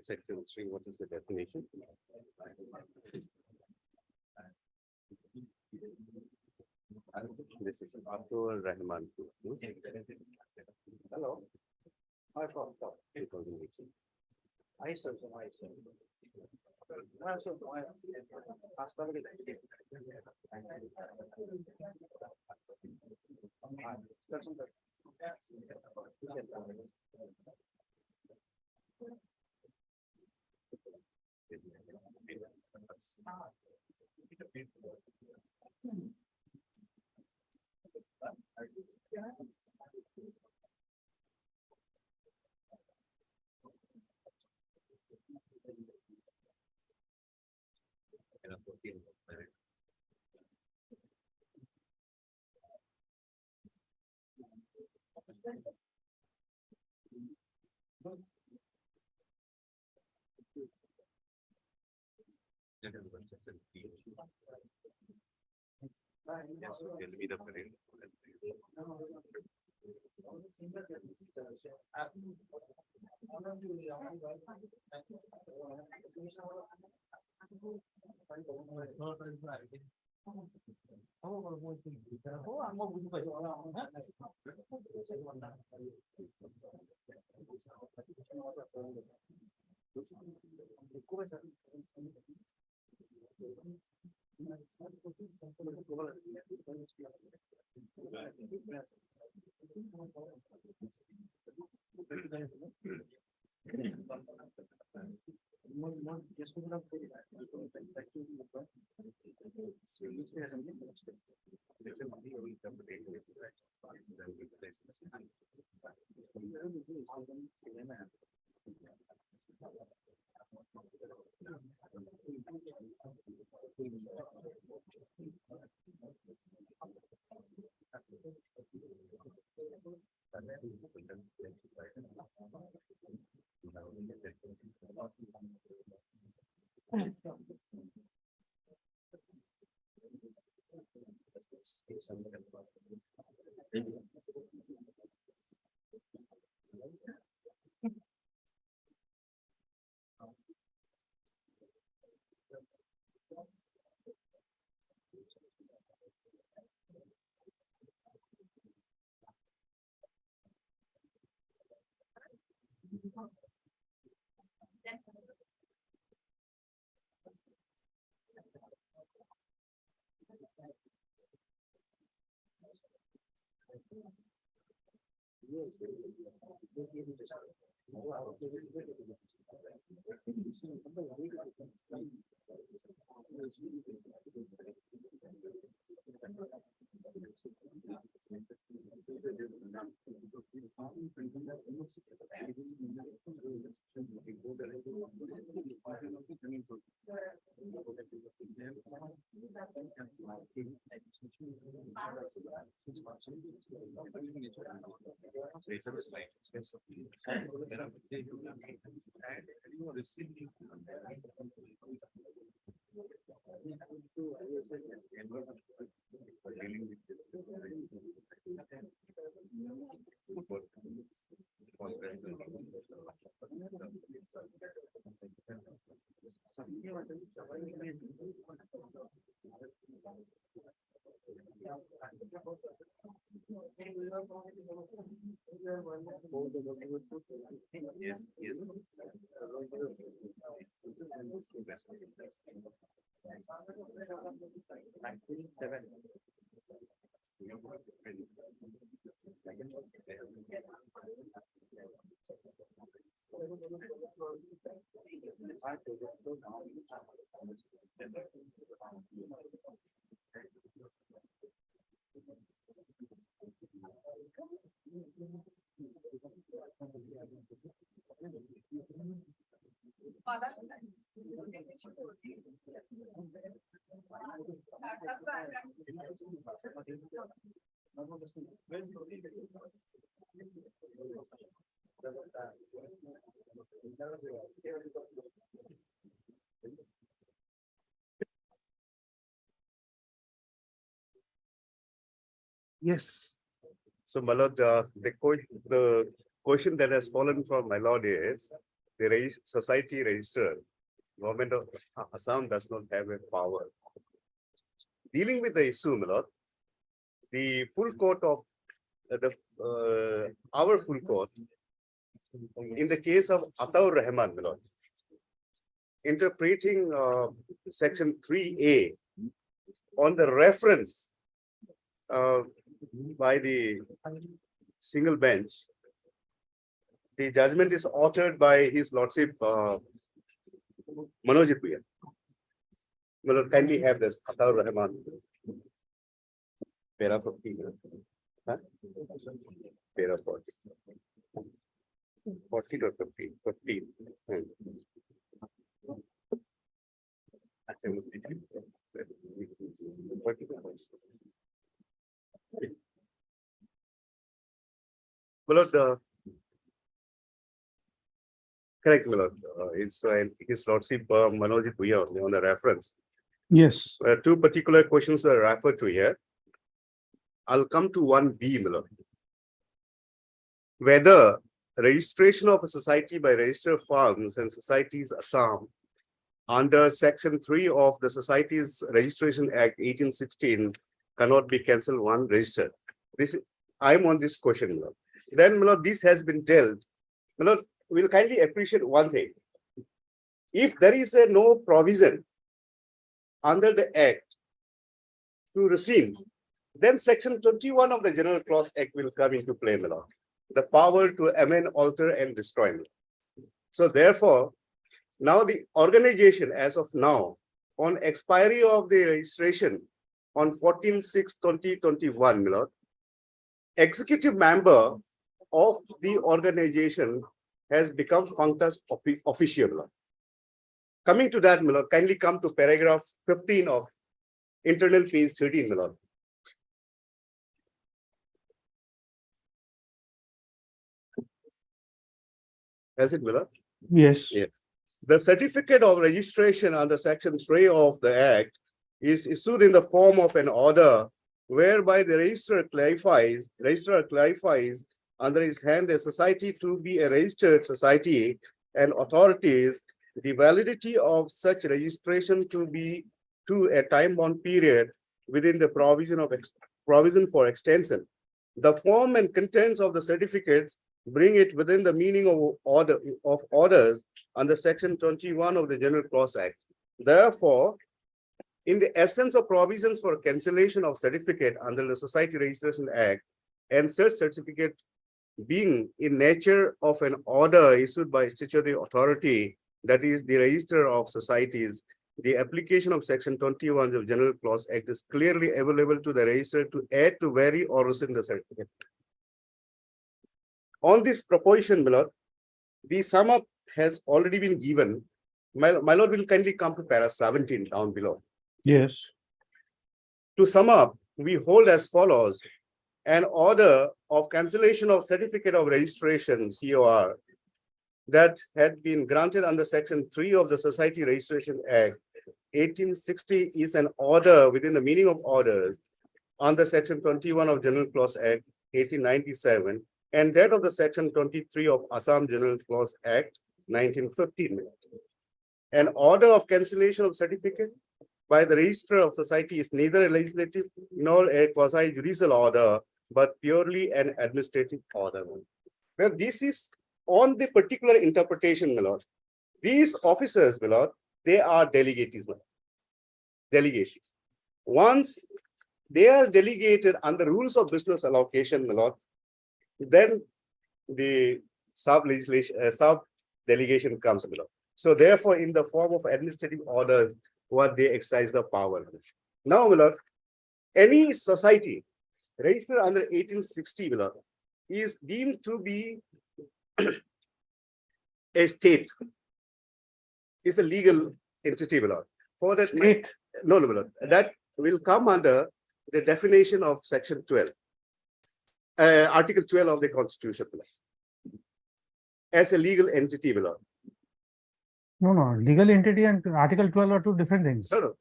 Section 3, what is the definition? This is Abdul Rahman. Hello. I thought, 2018. I saw some, I saw. I saw, I started. That's something. Yes, tell me the period. Yes, yes. Yes. So, my lord, the question that has fallen from my lord is the society register. Government of Assam does not have a power. Dealing with the issue, my lord, the full court of our full court, in the case of Ataur Rahman, my lord, interpreting section 3A on the reference by the single bench, the judgment is authored by His Lordship Manoj Puya. Well, kindly have this Ataur Rahman. Para 15. Huh? Para 40. 14 or 15? 15. Well, correct, my lord. It's His Lordship Manoj Puya on the reference. Yes. Two particular questions were referred to here. I'll come to 1B, my lord. Whether registration of a society by registered firms and societies Assam under section 3 of the Societies Registration Act 1816 cannot be cancelled one registered. I'm on this question, my lord. Then, my lord, this has been dealt. My lord, we'll kindly appreciate one thing. If there is no provision under the Act to rescind, then section 21 of the General Clause Act will come into play, my lord. The power to amend, alter, and destroy. So therefore, now the organization as of now, on expiry of the registration on 14/6/2021, my lord, executive member of the organization has become functus official. Coming to that, my lord, kindly come to paragraph 15 of internal page 13, my lord. Has it, my lord? Yes. Yeah. The certificate of registration under section 3 of the Act is issued in the form of an order whereby the registrar clarifies under his hand a society to be a registered society and authorities the validity of such registration to be to a time-bound period within the provision for extension. The form and contents of the certificates bring it within the meaning of orders under section 21 of the General Clause Act. Therefore, in the absence of provisions for cancellation of certificate under the Society Registration Act, and such certificate being in nature of an order issued by statutory authority, that is the Register of Societies, the application of section 21 of General Clause Act is clearly available to the registrar to add, to vary, or rescind the certificate. On this proposition, my lord, the sum up has already been given. My lord will kindly come to para 17 down below. Yes. To sum up, we hold as follows: an order of cancellation of certificate of registration, COR, that had been granted under section 3 of the Society Registration Act 1860 is an order within the meaning of orders under section 21 of General Clause Act 1897 and that of the section 23 of Assam General Clause Act 1915. An order of cancellation of certificate by the registrar of society is neither a legislative nor a quasi-judicial order, but purely an administrative order. Now, this is on the particular interpretation, my lord. These officers, my lord, they are delegates, my lord. Delegations. Once they are delegated under rules of business allocation, my lord, then the sub delegation comes, my lord. So therefore, in the form of administrative orders, what they exercise the power. Now, my lord, any society registered under 1860, my lord, is deemed to be a state, is a legal entity, my lord. For that, State. no, my lord, that will come under the definition of section 12, article 12 of the constitution, my lord, as a legal entity, my lord. No, legal entity and Article 12 are two different things. No.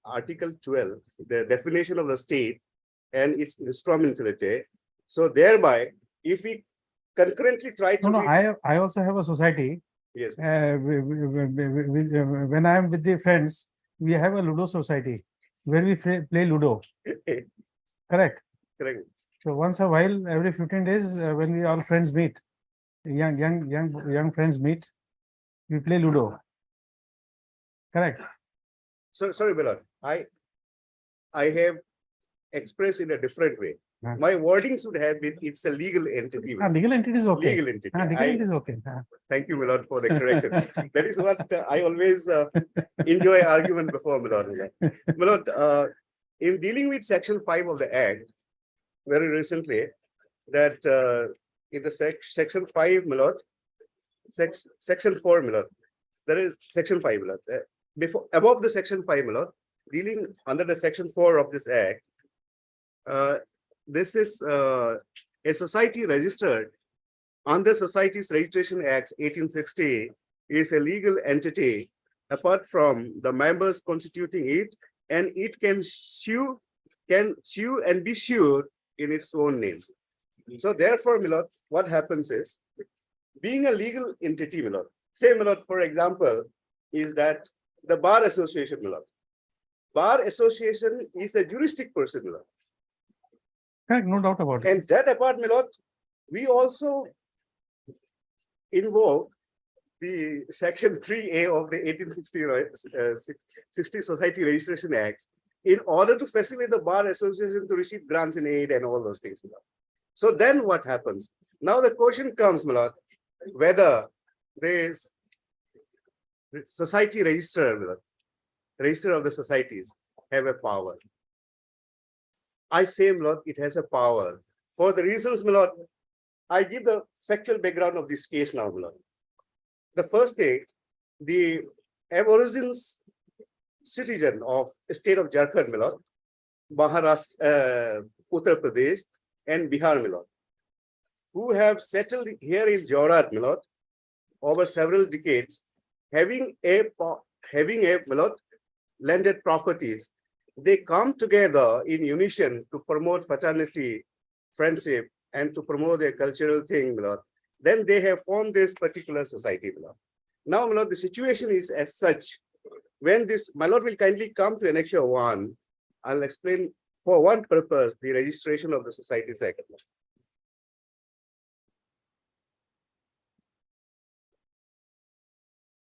Article 12, the definition of the state and its instrumentality. So thereby, if we concurrently try to No, read- I also have a society. yes, When I am with the friends, we have a Ludo society where we play Ludo. Correct. correct. So once a while, every 15 days, when we all friends meet, young friends meet, we play Ludo. Correct. So sorry, Ballard, I have expressed in a different way. Huh. My wording should have been, it's a legal entity. Legal entity is okay. Legal entity. Legal entity is okay. Thank you, Milord, for the correction. That is what I always enjoy argument before, Milord. Milord, in dealing with section 5 of the Act, very recently, that in the section 5, Milord, section 4, Milord, there is section 5, Milord. Above the section 5, Milord, dealing under the section 4 of this Act, this is a society registered under Societies Registration Act 1860 is a legal entity apart from the members constituting it, and it can sue and be sued in its own name. So therefore, Milord, what happens is, being a legal entity, Milord, say, Milord, for example, is that the Bar Association, Milord. Bar Association is a juristic person, Milord. Correct, no doubt about it. And that apart, Milord, we also invoke the section 3A of the 1860 Society Registration Acts in order to facilitate the Bar Association to receive grants in aid and all those things, Milord. So then what happens? Now the question comes, Milord, whether this society register, Milord, register of the societies have a power. I say, Milord, it has a power. For the reasons, Milord, I give the factual background of this case now, Milord. The first thing, the aborigines citizen of the state of Jharkhand, Milord, Maharashtra, Uttar Pradesh, and Bihar, Milord, who have settled here in Jorat, Milord, over several decades, having a Milord, landed properties. They come together in unison to promote fraternity, friendship, and to promote a cultural thing, Milord. Then they have formed this particular society, Milord. Now, Milord, the situation is as such. When this, my Lord will kindly come to Annexure 1, I'll explain for one purpose the registration of the Societies Act.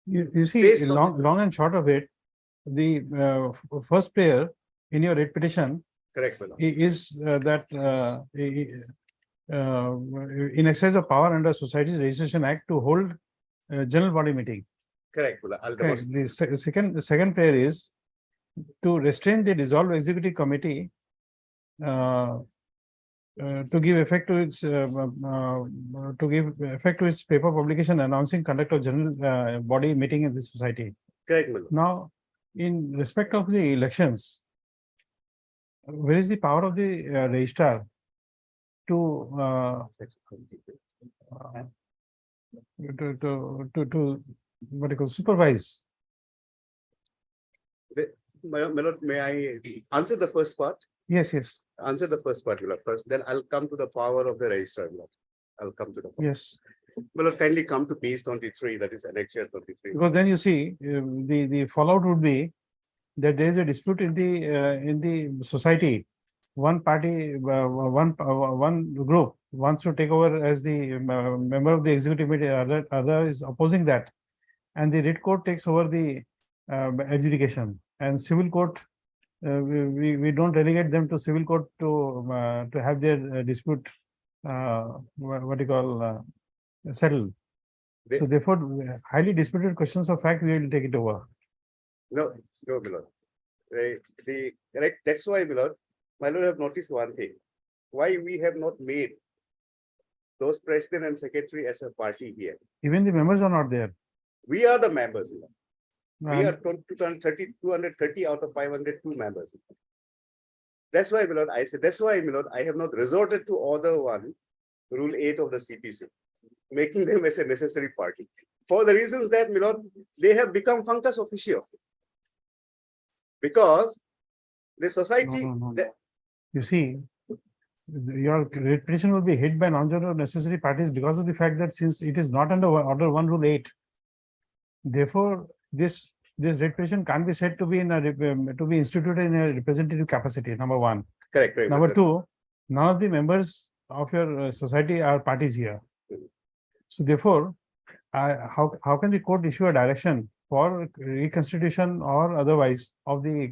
You see, Based on long and short of it, the first player in your writ petition Correct, my Lord. is that in exercise of power under Societies Registration Act to hold a general body meeting. Correct, my Lord. I'll Okay. demonstrate. The second player is to restrain the dissolved executive committee to give effect to its paper publication announcing conduct of general body meeting in the society. Correct, my Lord. Now, in respect of the elections, where is the power of the registrar to what do you call supervise? My Lord, may I answer the first part? Yes, Answer the first part, my Lord, first. Then I'll come to the power of the registrar, my Lord. I'll come to the. yes. My Lord, kindly come to page 23, that is Annexure 23. Because then you see, the fallout would be that there is a dispute in the society one party, one group wants to take over as the member of the executive committee, other is opposing that. And the writ court takes over the adjudication, and civil court, we don't relegate them to civil court to have their dispute, what you call, settled. They- So therefore, highly disputed questions of fact, we will take it over. No, no, my lord. Correct, that's why, my lord have noticed one thing. Why we have not made those president and secretary as a party here. Even the members are not there. We are the members. We And- are 230 out of 502 members. That's why, my lord, I said, that's why, my lord, I have not resorted to order one, rule 8 of the CPC, making them as a necessary party. For the reasons that, my lord, they have become functus officio. Because the society, no. the- You see, your writ petition will be hit by non-general necessary parties because of the fact that since it is not under order 1 rule 8. Therefore, this writ petition can't be said to be to be instituted in a representative capacity, number 1. correct, correct. Number 2, none of the members of your society are parties here. So therefore, how can the court issue a direction for reconstitution or otherwise of the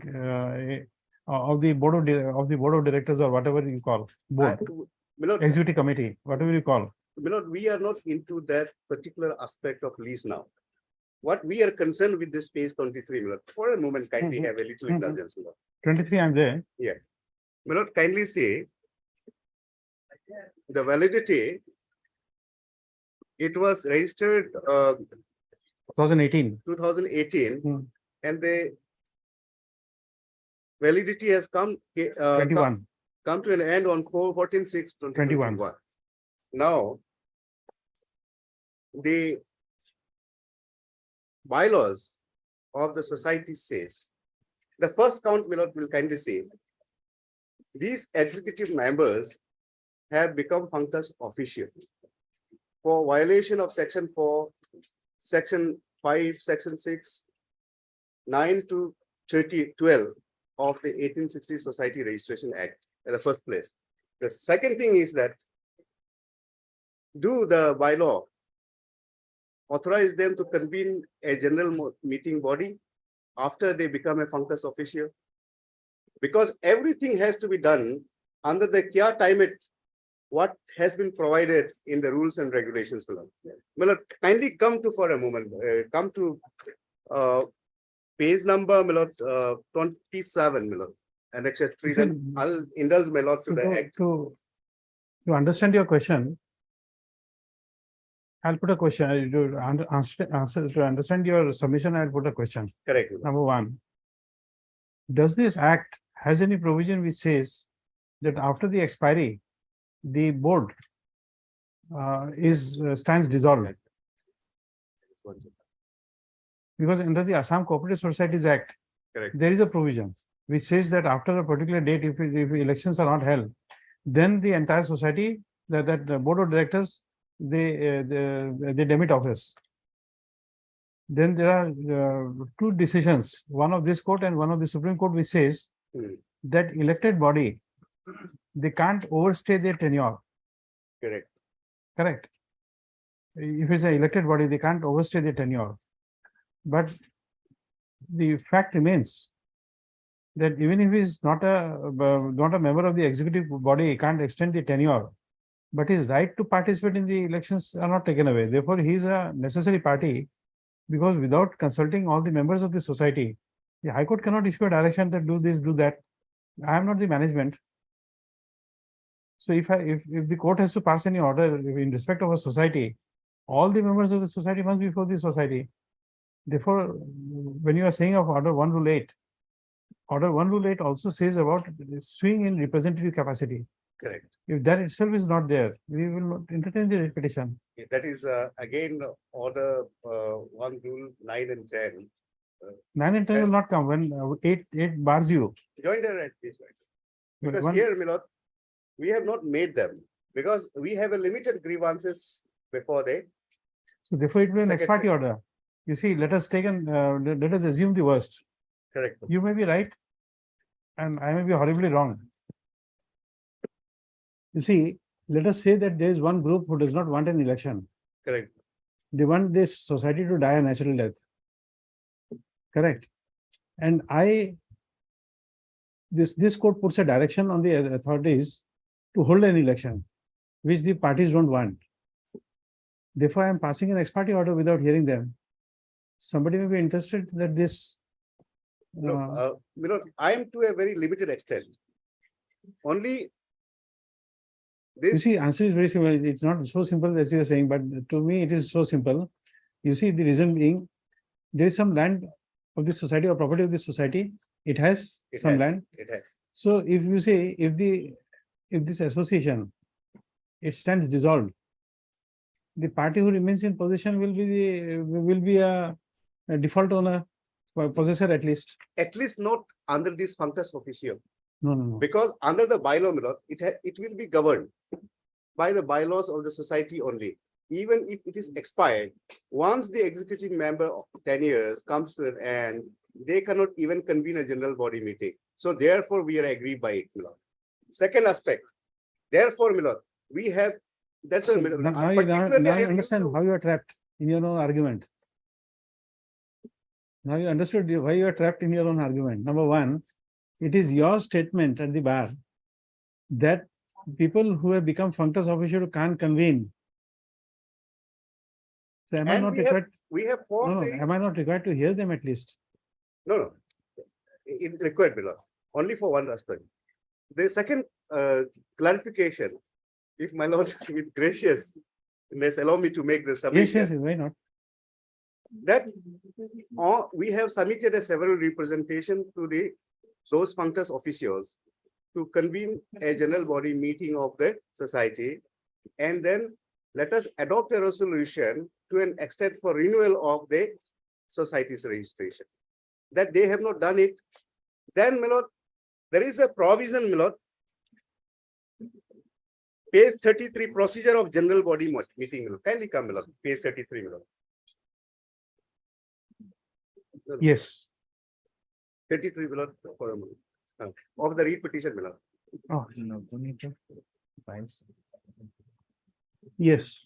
board of directors or whatever you call board, My lord, executive committee, whatever you call. my lord, we are not into that particular aspect of lease now. What we are concerned with this page 23, my lord, for a moment, kindly Mhm. have a little Mhm. indulgence, my lord. 23, I'm there. My lord, kindly say the validity, it was registered 2018. 2018 Hmm. and the validity has come 21. come to an end on 14/6/2021. Now, the bylaws of the society says, the first count, my lord, will kindly say, these executive members have become functus officio for violation of section 4, section 5, section 6, 9 to 12 of the 1860 Society Registration Act in the first place. The second thing is that do the bylaw authorize them to convene a general meeting body after they become a functus officio? Because everything has to be done under the kya time it, what has been provided in the rules and regulations. Well, kindly come to for a moment, come to page number 27, and actually then I'll indulge my lord to the act. To understand your question, I'll put a question. To understand your submission, I'll put a question. Correct. Number 1, does this act has any provision which says that after the expiry, the board stands dissolved? Because under the Assam Cooperative Societies Act, Correct. there is a provision which says that after a particular date, if elections are not held, then the entire society, that the board of directors, they demit office. Then there are 2 decisions, one of this court and one of the Supreme Court, which says that elected body, they can't overstay their tenure. Correct. Correct. If it's an elected body, they can't overstay their tenure. But the fact remains that even if he's not a member of the executive body, he can't extend the tenure, but his right to participate in the elections are not taken away. Therefore, he is a necessary party, because without consulting all the members of the society, the High Court cannot issue a direction that do this, do that. I am not the management. So if the court has to pass any order in respect of a society, all the members of the society must be before the society. Therefore, when you are saying of order 1 rule 8, order 1 rule 8 also says about swing in representative capacity. Correct. If that itself is not there, we will not entertain the petition. That is again order 1 rule 9 and 10. 9 and 10 will Yes. not come when 8 bars you. Join the right place, right? But Because one- here, my lord, we have not made them because we have a limited grievances before they. So therefore, it will be an ex parte Secretary. order. You see, let us assume the worst. Correct. You may be right, and I may be horribly wrong. You see, let us say that there is one group who does not want an election. Correct. They want this society to die a natural death. Correct. And this court puts a direction on the authorities to hold an election, which the parties don't want. Therefore, I am passing an ex parte order without hearing them. Somebody may be interested that this. I am to a very limited extent. Only You this, see, answer is very simple. It's not so simple as you are saying, but to me, it is so simple. You see, the reason being, there is some land of this society or property of this society. It has it some has, land. it has. So if you say, if this association, it stands dissolved, the party who remains in possession will be a default owner, or possessor at least. At least not under this functus officio. No. Because under the bylaw, my lord, it will be governed by the bylaws of the society only. Even if it is expired, once the executive member of 10 years comes to an end, they cannot even convene a general body meeting. So therefore, we are agreed by it, my lord. Second aspect, therefore, my lord, we have, that's a. So now you understand how you are trapped in your own argument. Now you understood why you are trapped in your own argument. Number one, it is your statement at the bar that people who have become functus officio can't convene. So am I And not required? we have formed Am I not required to hear them at least? No. It required, my lord, only for one aspect. The second clarification, if my lord with graciousness allow me to make the submission. Yes, why not? That we have submitted a several representation to those functus officios to convene a general body meeting of the society, and then let us adopt a resolution to an extent for renewal of the society's registration. That they have not done it, then, my lord, there is a provision, my lord, page 33, procedure of general body meeting, my lord. Kindly come, my lord, page 33, my lord. Yes. 33, my lord, for a moment. Of the read petition, my lord. Oh, yes.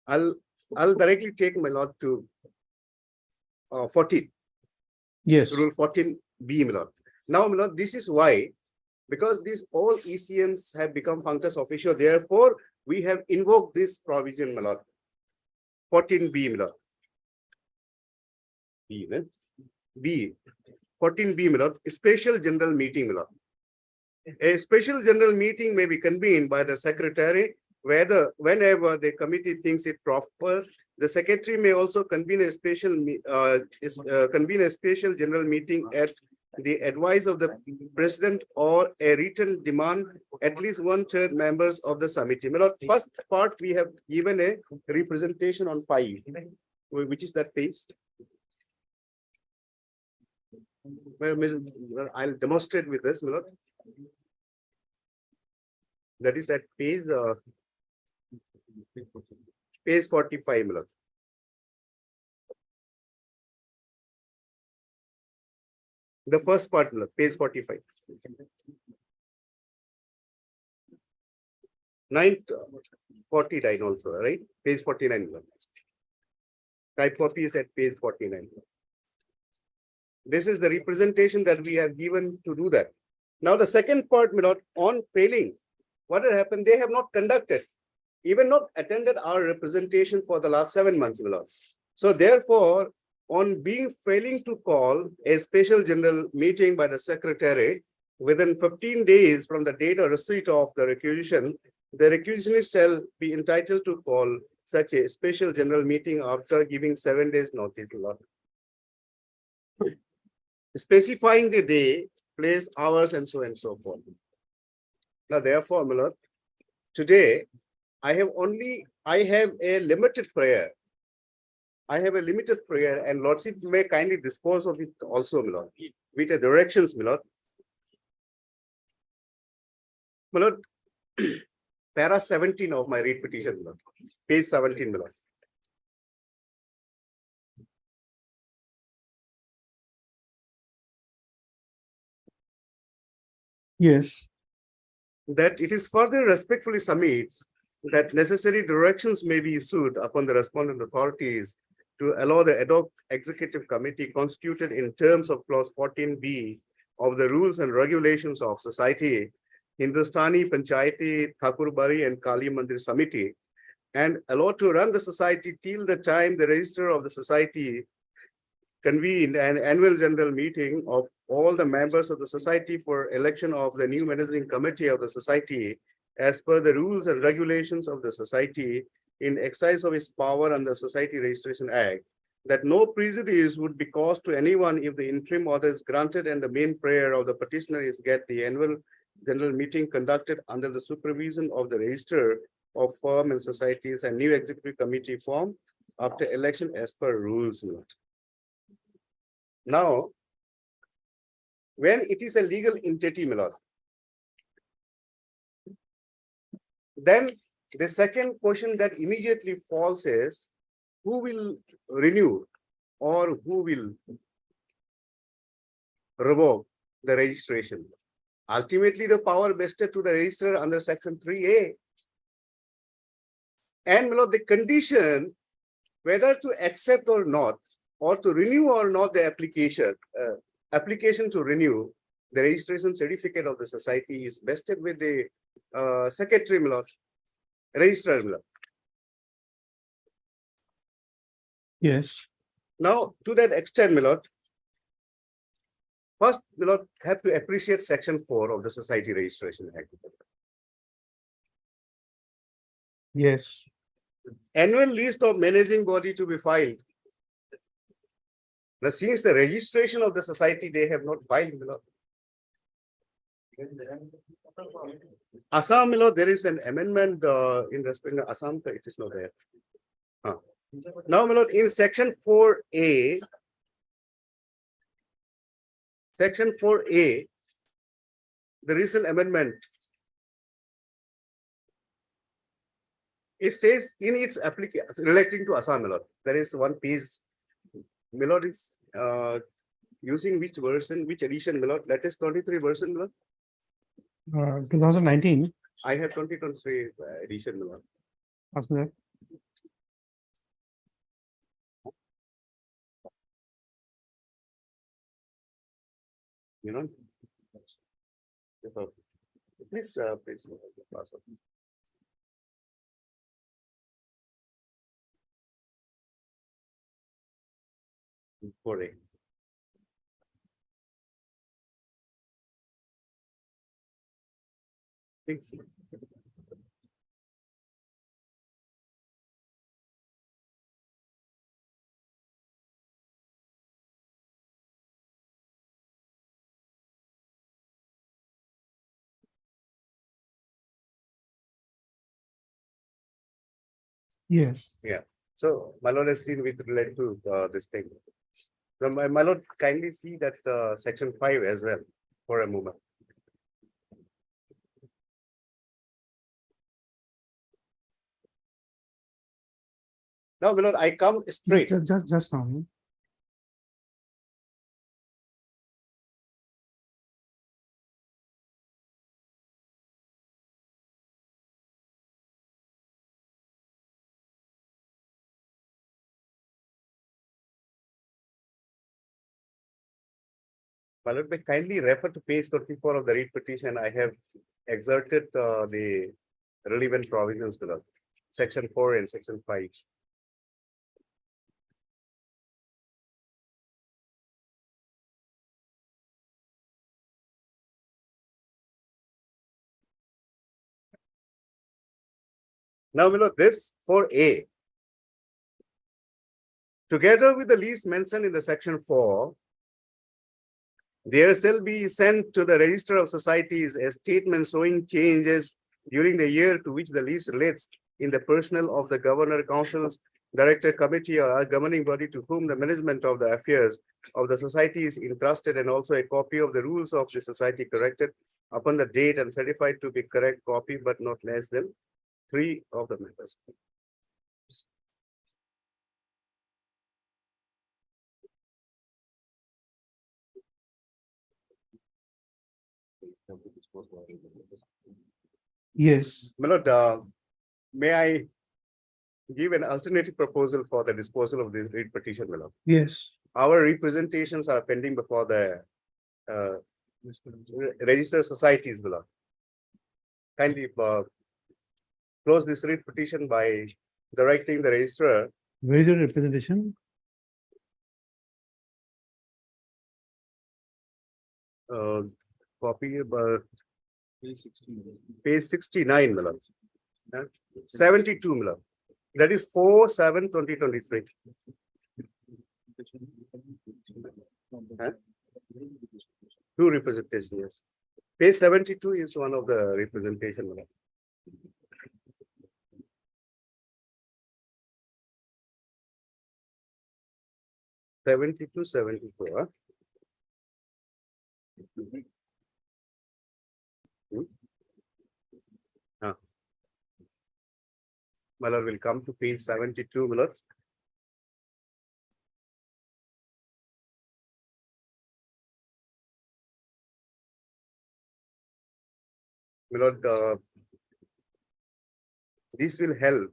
I'll directly take my lord to 14. Yes. Rule 14B, my lord. Now, my lord, this is why, because these all ECMs have become functus officio, therefore, we have invoked this provision, my lord. 14B, my lord. B. 14B, my lord, special general meeting, my lord. A special general meeting may be convened by the secretary, whenever the committee thinks it proper. The secretary may also convene a special general meeting at the advice of the president or a written demand at least 1/3 members of the committee. My lord, first part we have given a representation on 5, which is that page. Well, I'll demonstrate with this, my lord. That is at page 45, my lord. The first part, my lord, page 45. 949 also, right? Page 49, my lord. Type copy is at page 49. This is the representation that we have given to do that. Now, the second part, my lord, on failing, what had happened? They have not conducted, even not attended our representation for the last 7 months, my lord. So therefore, on failing to call a special general meeting by the secretary within 15 days from the date of receipt of the requisition, the requisitionist shall be entitled to call such a special general meeting after giving 7 days notice, my lord. Specifying the day, place, hours, and so forth. Now, therefore, my lord, today I have a limited prayer. I have a limited prayer, and lordship may kindly dispose of it also, my lord, with the directions, my lord. My lord, para 17 of my read petition, my lord, page 17, my lord. Yes. that it is further respectfully submits that necessary directions may be issued upon the respondent authorities to allow the ad hoc executive committee constituted in terms of clause 14B of the rules and regulations of society, Hindustani Panchayati Thakurbari and Kali Mandir Samiti, and allowed to run the society till the time the register of the society convened an annual general meeting of all the members of the society for election of the new managing committee of the society as per the rules and regulations of the society in exercise of its power under Society Registration Act, that no prejudice would be caused to anyone if the interim order is granted and the main prayer of the petitioner is get the annual general meeting conducted under the supervision of the register of firm and societies and new executive committee formed after election as per rules. Now, when it is a legal entity, my lord, then the second question that immediately falls is, who will renew or who will revoke the registration? Ultimately, the power vested to the registrar under section 3A. And my lord, the condition whether to accept or not, or to renew or not the application to renew the registration certificate of the society is vested with the secretary, my lord, registrar, my lord. Yes. Now, to that extent, my lord, first, my lord, have to appreciate section 4 of the Society Registration Act. Yes. Annual list of managing body to be filed. Now, since the registration of the society, they have not filed, my lord. Assam, my lord, there is an amendment in respect to Assam, it is not there. Now, my lord, in section 4A, the recent amendment, it says in its application relating to Assam, my lord, there is one piece, my lord, is using which version, which edition, my lord, latest 23 version, my lord? 2019. I have 2023 edition, my lord. Ask me that. You know, please, please pass on. For A. Thanks. Yes. Yeah. So my lord has seen with relate to this thing. So my lord, kindly see that section 5 as well for a moment. Now, my lord, I come straight. Just now. My lord, may kindly refer to page 24 of the read petition. I have exerted the relevant provisions below, section 4 and section 5. Now, my lord, this 4A, together with the list mentioned in the section 4, there shall be sent to the register of societies a statement showing changes during the year to which the lease relates in the personnel of the governor, councils, director, committee, or governing body to whom the management of the affairs of the society is entrusted, and also a copy of the rules of the society corrected upon the date and certified to be correct copy, but not less than 3 of the members. Yes, My lord, may I give an alternative proposal for the disposal of this read petition, my lord? yes. Our representations are pending before the registered societies, my lord. Kindly close this read petition by directing the registrar. Where is your representation? Copy page 69, my lord. 72, my lord. That is 4/7/2023. Huh? Two representation, yes. Page 72 is one of the representation, my lord. Seventy-two, 74. Huh? Huh. My lord, will come to page 72, my lord. My lord, this will help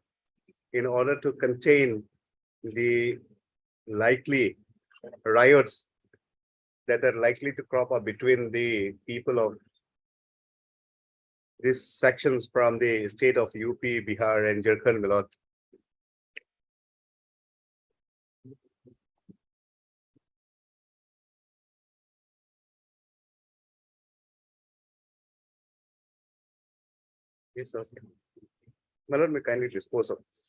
in order to contain the likely riots that are likely to crop up between the people of these sections from the state of UP, Bihar, and Jharkhand, my lord. Yes, sir. My lord, may kindly dispose of this.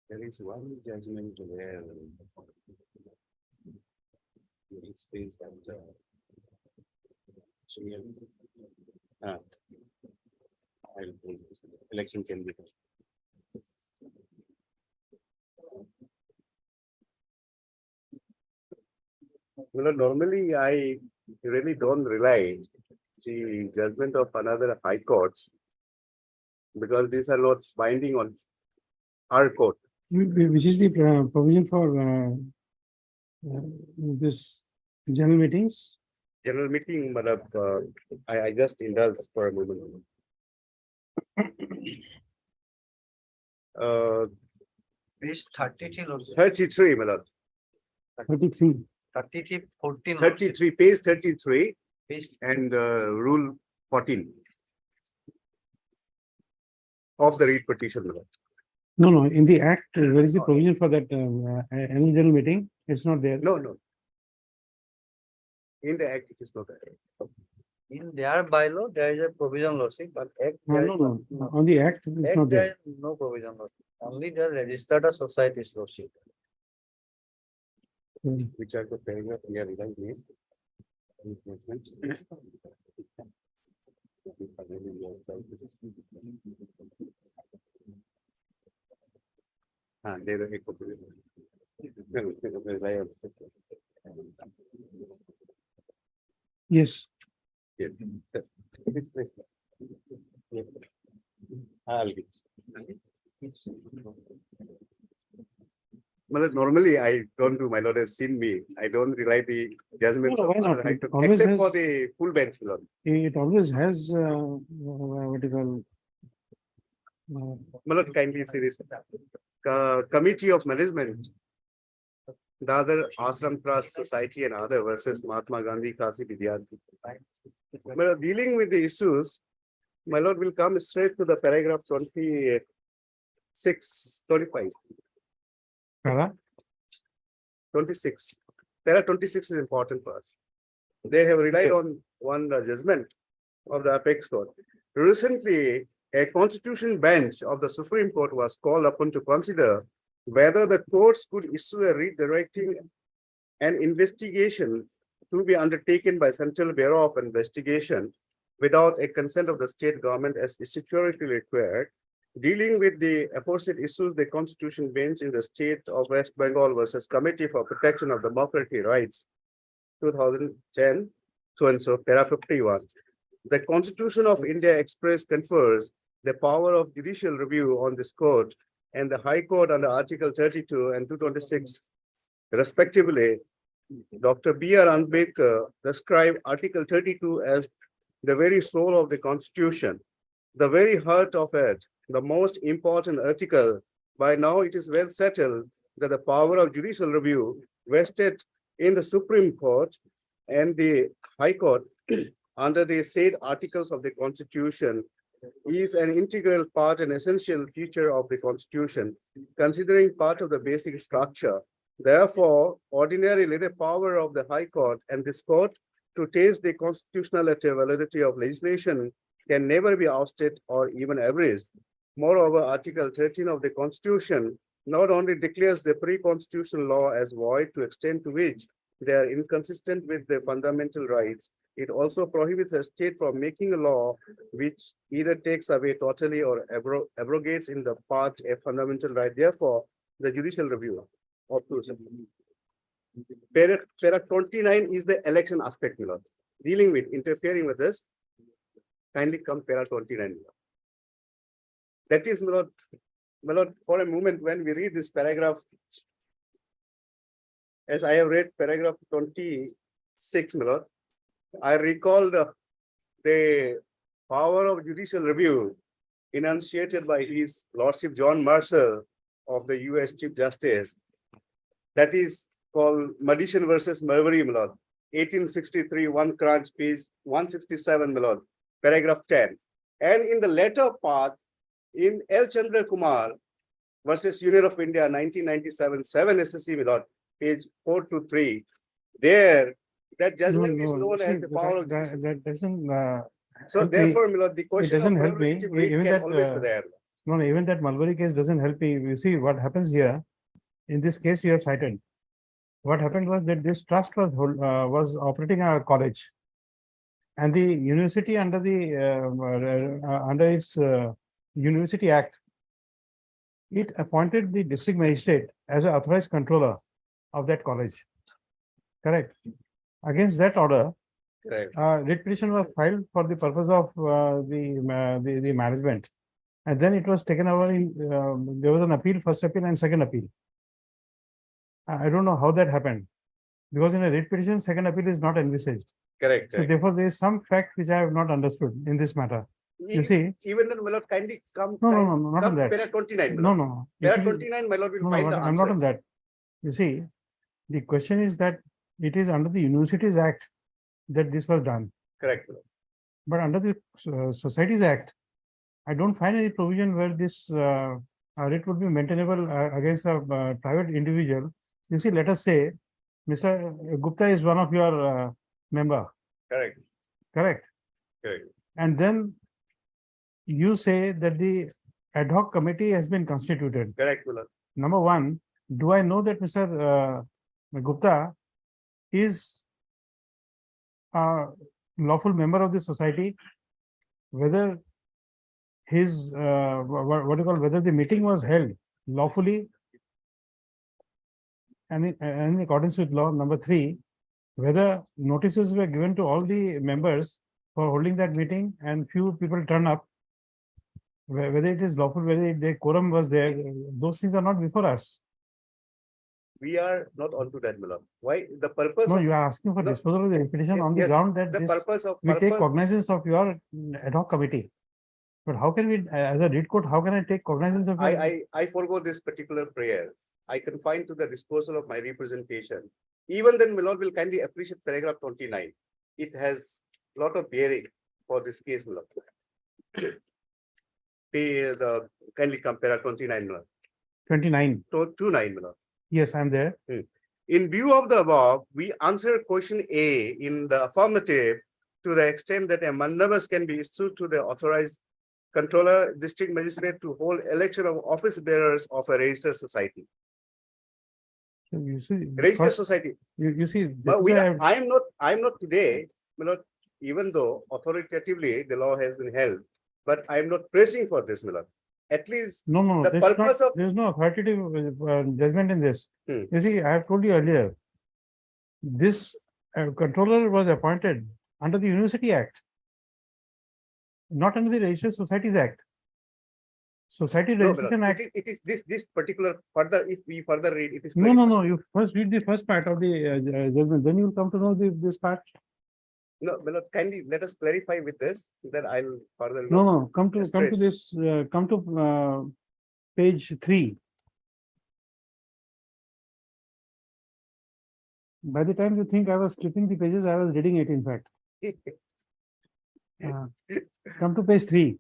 There is one judgment where it says that I'll place this. Election can be. Well, normally I really don't rely the judgment of another high courts because these are not binding on our court. Which is the provision for this general meetings? General meeting, but I just indulge for a moment. Page 33, 33, my lord. 33. 33, 14. 33, page 33 Page and rule 14 of the read petition, my lord. No, no, in the act, where is the provision for that annual general meeting? It's not there. No, no. In the act, it is not there. In their bylaw, there is a provision lawsuit, but act. No, there no, is no, not. on the act, it's Act, not there there. is no provision lawsuit. Only the registered societies lawsuit. Which are the paragraph we are relying there are Yes. yeah. I'll get it. Well, normally I don't do, my lord has seen me. I don't rely the judgments No, of why not? other high It court, always except for has- the full bench, my lord. It always has what you call My lord, kindly see this. Committee of Management, the other Ashram Trust Society and other versus Mahatma Gandhi Kasi Vidyarthi. My lord, dealing with the issues, my lord will come straight to the paragraph 26, 25. para. 26. Para 26 is important for us. They have relied on one judgment of the apex court. Recently, a constitution bench of the Supreme Court was called upon to consider whether the courts could issue a writ directing an investigation to be undertaken by Central Bureau of Investigation without a consent of the state government as statutorily required. Dealing with the aforesaid issues, the constitution bench in the state of West Bengal versus Committee for Protection of Democratic Rights, 2010, so and so, para 51. The Constitution of India Express confers the power of judicial review on this court, and the High Court under Article 32 and 226 respectively. Dr. B.R. Ambedkar described Article 32 as the very soul of the Constitution, the very heart of it, the most important article. By now, it is well settled that the power of judicial review vested in the Supreme Court and the High Court under the said articles of the Constitution is an integral part and essential feature of the Constitution, considering part of the basic structure. Therefore, ordinarily, the power of the High Court and this court to test the constitutionality validity of legislation can never be ousted or even abridged. Moreover, Article 13 of the Constitution not only declares the pre-constitutional law as void to extent to which they are inconsistent with the fundamental rights, it also prohibits a state from making a law which either takes away totally or abrogates in the part a fundamental right. Therefore, the judicial review of Para 29 is the election aspect, my lord. Dealing with, interfering with this, kindly come Para 29. That is, my lord, for a moment, when we read this paragraph, as I have read paragraph 26, my lord, I recalled the power of judicial review enunciated by His Lordship John Marshall of the US Chief Justice. That is called Petition versus Marbury, my lord. 1863, 1 Crunch, page 167, my lord, paragraph 10. And in the latter part, in L. Chandra Kumar versus Union of India, 1997, 7 SSC, my lord, page 4 to 3, there, that judgment is known as the power of that doesn't. So help me. therefore, my lord, the It question of doesn't help me. prerogative right Even can that, always be there. no, even that Mulberry case doesn't help me. You see what happens here. In this case, you have cited. What happened was that this trust was operating a college, and the university under its University Act, it appointed the district magistrate as an authorized controller of that college. Correct. Against that order, Correct. writ petition was filed for the purpose of the management, and then it was taken over in. There was an appeal, first appeal and second appeal. I don't know how that happened, because in a writ petition, second appeal is not envisaged. Correct. So therefore, there is some fact which I have not understood in this matter. You see, Even then, my lord, kindly come. no, not come on that. Para 29. No. Para 29, my lord, will No, find the I'm not on answers. that. You see, the question is that it is under the Universities Act that this was done. Correct. But under the Societies Act, I don't find any provision where this writ would be maintainable against a private individual. You see, let us say, Mr. Gupta is one of your member, Correct. correct? Correct. And then you say that the ad hoc committee has been constituted. Correct, my lord. Number one, do I know that Mr. Gupta is a lawful member of the society? Whether his what do you call, whether the meeting was held lawfully and in accordance with law. Number three, whether notices were given to all the members for holding that meeting and few people turn up, whether it is lawful, whether the quorum was there, those things are not before us. We are not onto that, my lord. Why? The purpose No, of you are asking for No. disposal of the petition on the Yes, ground that the this, purpose of we take cognizance of your ad hoc committee. But how can we, as a writ court, how can I take cognizance of? I forego this particular prayer. I confine to the disposal of my representation. Even then, my lord will kindly appreciate paragraph 29. It has a lot of bearing for this case, my lord. Kindly compare 29, my lord. 29. 29, my lord. Yes, I'm there. In view of the above, we answer question A in the affirmative to the extent that a mandabas can be issued to the authorized controller, district magistrate to hold election of office bearers of a registered society. So you see, Registered first, society. you see, But I am not today, my lord, even though authoritatively the law has been held, but I am not pressing for this, my lord. At least no, the purpose of there's no authoritative judgment in this. Hmm. You see, I have told you earlier, this controller was appointed under the University Act. Not under the Registered Societies Act. Society No, Registration Milord, Act. it is this particular further, if we further read, it is. No, no, no. You first read the first part of the judgment, then you will come to know this part. No, Milord, kindly let us clarify with this, then I'll further. No, no. Come to Stress. this. Come to page 3. By the time you think I was flipping the pages, I was reading it. In fact, come to page 3.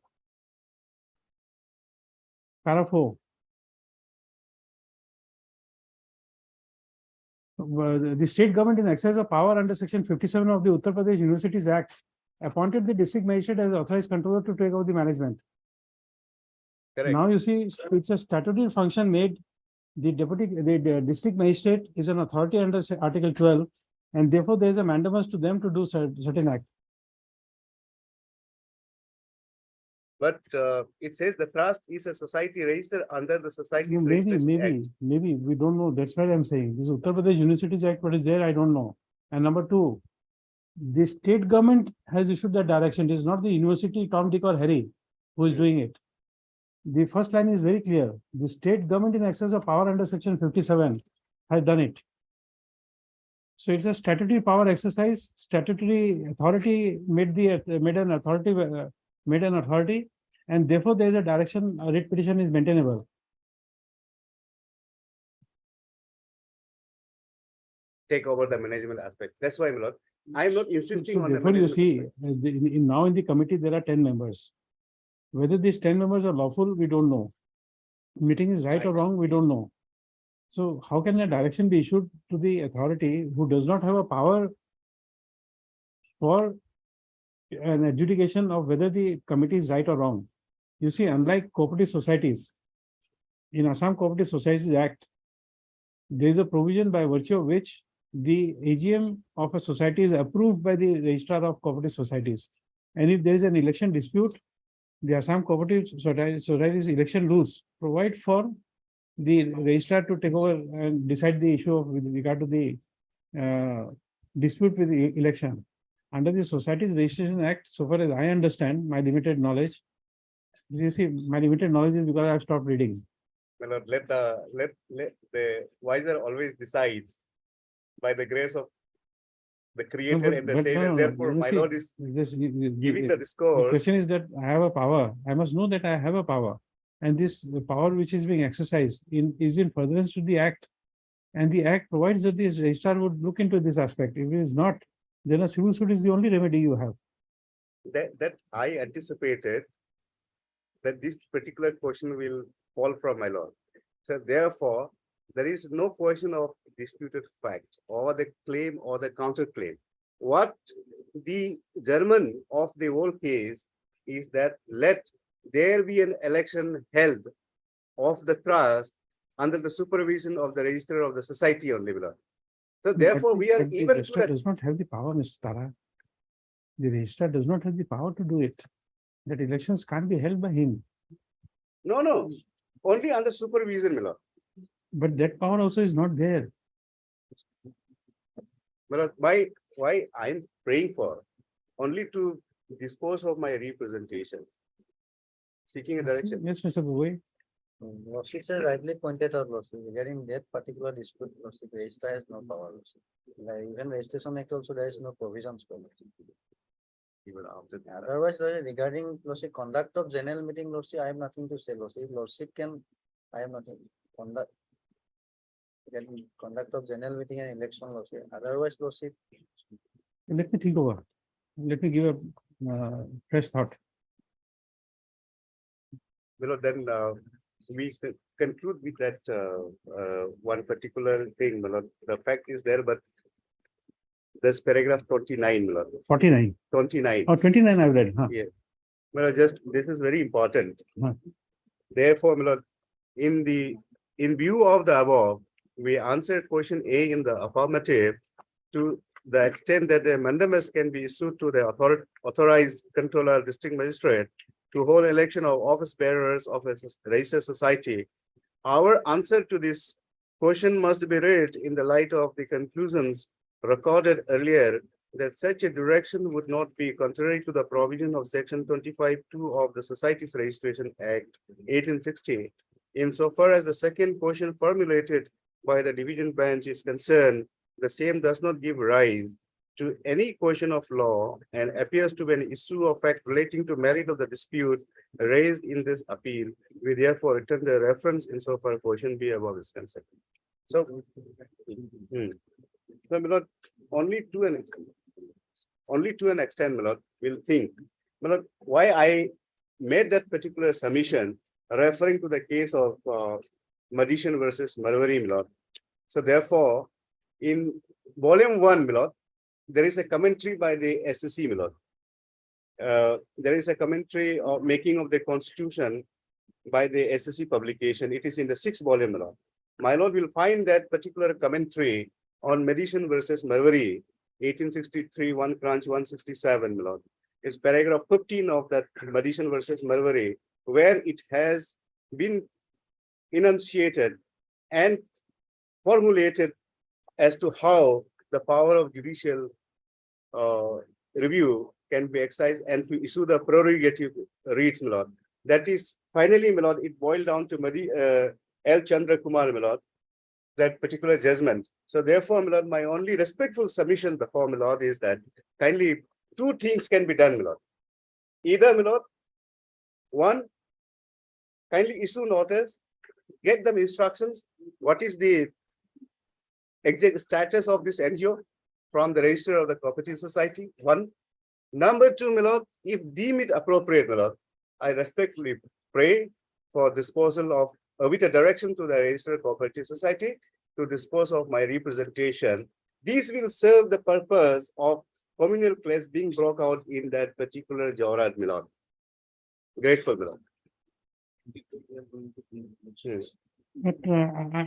Paragraph 4. The state government in exercise of power under section 57 of the Uttar Pradesh Universities Act appointed the district magistrate as authorized controller to take over the management. Correct. Now you see, it's a statutory function made. The district magistrate is an authority under Article 12, and therefore there is a mandamus to them to do certain act. But it says the trust is a society registered under the Society Registration Act. Maybe we don't know. That's why I'm saying this Uttar Pradesh Universities Act. What is there? I don't know. And number 2, the state government has issued that direction. It is not the university, Tom, Dick, or Harry who is doing it. The first line is very clear. The state government in excess of power under section 57 has done it. So it's a statutory power exercise. Statutory authority made an authority, and therefore there is a direction. A writ petition is maintainable. Take over the management aspect. That's why, Milord, I'm not insisting So on the. therefore, you management see, aspect. now in the committee there are 10 members. Whether these 10 members are lawful, we don't know. Meeting is right or wrong, we don't know. So how can a direction be issued to the authority who does not have a power for an adjudication of whether the committee is right or wrong? You see, unlike cooperative societies, in Assam Cooperative Societies Act, there is a provision by virtue of which the AGM of a society is approved by the registrar of cooperative societies. And if there is an election dispute, the Assam Cooperative Societies election rules provide for the registrar to take over and decide the issue with regard to the dispute with the election. Under the Societies Registration Act, so far as I understand, my limited knowledge, you see, my limited knowledge is because I've stopped reading. Milord, let the wiser always decides by the grace of the creator and the savior. Therefore, my Lord is giving the The discourse. question is that I have a power. I must know that I have a power. And this power which is being exercised is in furtherance to the act. And the act provides that this registrar would look into this aspect. If it is not, then a civil suit is the only remedy you have. That I anticipated that this particular question will fall from my Lord. So therefore, there is no question of disputed fact or the claim or the counterclaim. What the German of the whole case is that let there be an election held of the trust under the supervision of the registrar of the society only, Milord. So therefore, we are But the even. registrar does not have the power, Mr. Tara. The registrar does not have the power to do it. That elections can't be held by him. No, only under supervision, Milord. But that power also is not there. Milord, why I'm praying for only to dispose of my representation, seeking a direction. Yes, Mr. Gogoi. Lordship sir rightly pointed out, Lordship, regarding that particular dispute, Lordship, registrar has no power, Lordship. Like even registration act also, there is no provisions for it. Even after that. Otherwise, Lordship, regarding Lordship, conduct of general meeting, Lordship, I have nothing to say, Lordship. Lordship can, I have nothing, conduct. Regarding conduct of general meeting and election, Lordship. Otherwise, Lordship, Let me think over. Let me give a fresh thought. Milord, then we conclude with that one particular thing, Milord. The fact is there, but this paragraph 29, Milord. 49. 29. Or 29 I've read. Huh? Yeah. Milord, just this is very important. Huh. Therefore, Milord, in view of the above, we answered question A in the affirmative to the extent that the mandamus can be issued to the authorized controller district magistrate to hold election of office bearers of a registered society. Our answer to this question must be read in the light of the conclusions recorded earlier that such a direction would not be contrary to the provision of section 25(2) of the Societies Registration Act 1860, insofar as the second portion formulated by the division bench is concerned, the same does not give rise to any question of law and appears to be an issue of fact relating to merit of the dispute raised in this appeal. We therefore return the reference insofar portion B above is concerned. So, so, my lord, only to an extent, my lord, will think, my lord, why I made that particular submission referring to the case of Madison versus Marwari, my lord. So therefore, in volume 1, my lord, there is a commentary by the SSC, my lord. There is a commentary of making of the constitution by the SSC publication. It is in the 6th volume, my lord. My lord will find that particular commentary on Madison versus Marwari, 1863, 1 crunch 167, my lord. Is paragraph 15 of that Madison versus Marwari, where it has been enunciated and formulated as to how the power of judicial review can be exercised and to issue the prerogative reads, my lord. That is finally, my lord, it boiled down to L. Chandra Kumar, my lord, that particular judgment. So therefore, my lord, my only respectful submission before, my lord, is that kindly 2 things can be done, my lord. Either, my lord, 1, kindly issue notice, get them instructions, what is the exact status of this NGO from the register of the cooperative society, 1. Number 2, my lord, if deem it appropriate, my lord, I respectfully pray for disposal of, with a direction to the registered cooperative society to dispose of my representation. These will serve the purpose of communal class being brought out in that particular Jawrad, my lord. Grateful, my lord. But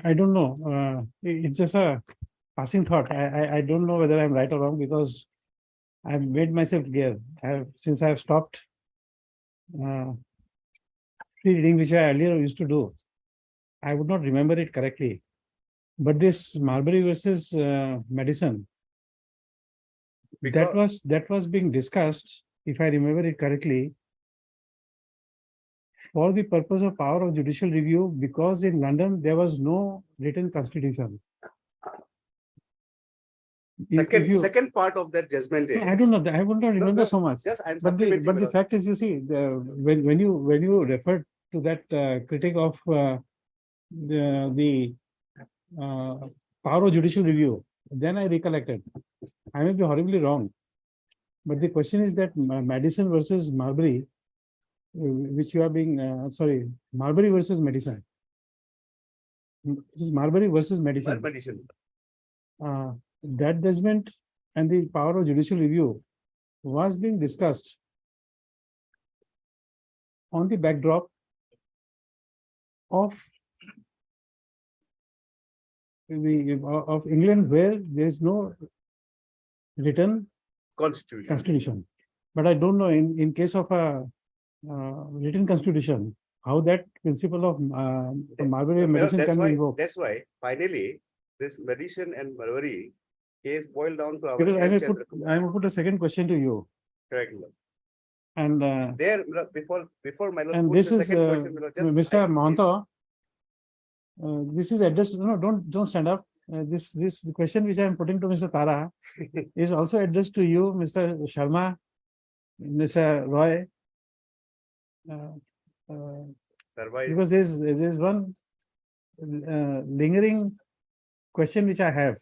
I don't know. It's just a passing thought. I don't know whether I'm right or wrong because I've made myself clear. Since I have stopped reading, which I earlier used to do, I would not remember it correctly. But this Marbury versus Madison, that was being discussed, if I remember it correctly, for the purpose of power of judicial review, because in London there was no written constitution. Second part of that judgment is, I don't know. I would not remember so much. Just I'm But the fact is, you see, when you refer to that critic of the power of judicial review, then I recollected. I may be horribly wrong, but the question is that Madison versus Marbury, which you are being Marbury versus Madison. This is Marbury versus Madison. That judgment and the power of judicial review was being discussed on the backdrop of England, where there is no written constitution. But I don't know in case of a written constitution how that principle of Marbury and Madison can be invoked. That's why finally this Madison and Marbury case boiled down to our. Because I may put a second question to you. Correct. And there before my lord. And this is Mr. Mahanta. This is addressed. No, don't stand up. This question which I am putting to Mr. Tara is also addressed to you, Mr. Sharma, Mr. Roy. Because there's one lingering question which I have.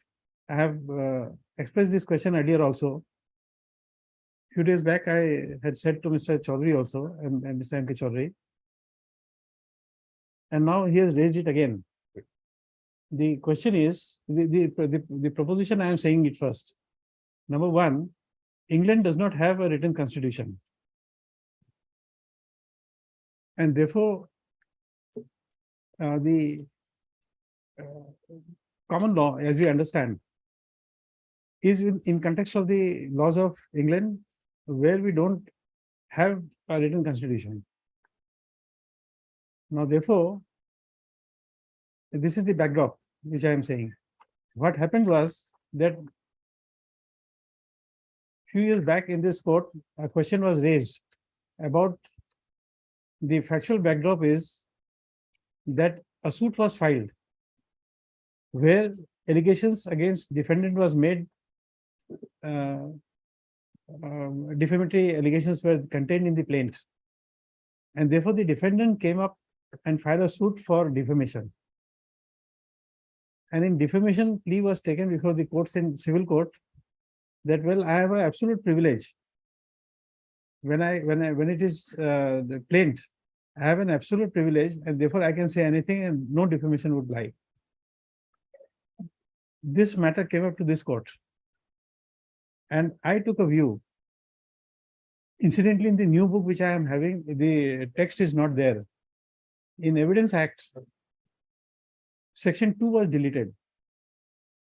I have expressed this question earlier also. Few days back, I had said to Mr. Chaudhary also and Mr. M.K. Chaudhary, and now he has raised it again. The question is the proposition. I am saying it first. Number 1, England does not have a written constitution, and therefore the common law, as we understand, is in context of the laws of England, where we don't have a written constitution. Now, therefore, this is the backdrop which I am saying. What happened was that few years back in this court, a question was raised about the factual backdrop is that a suit was filed where allegations against defendant was made, defamatory allegations were contained in the plaint. And therefore the defendant came up and filed a suit for defamation. And in defamation, plea was taken before the courts in civil court that, well, I have an absolute privilege. When it is the plaint, I have an absolute privilege and therefore I can say anything and no defamation would lie. This matter came up to this court. And I took a view. Incidentally, in the new book which I am having, the text is not there. In Evidence Act, Section 2 was deleted.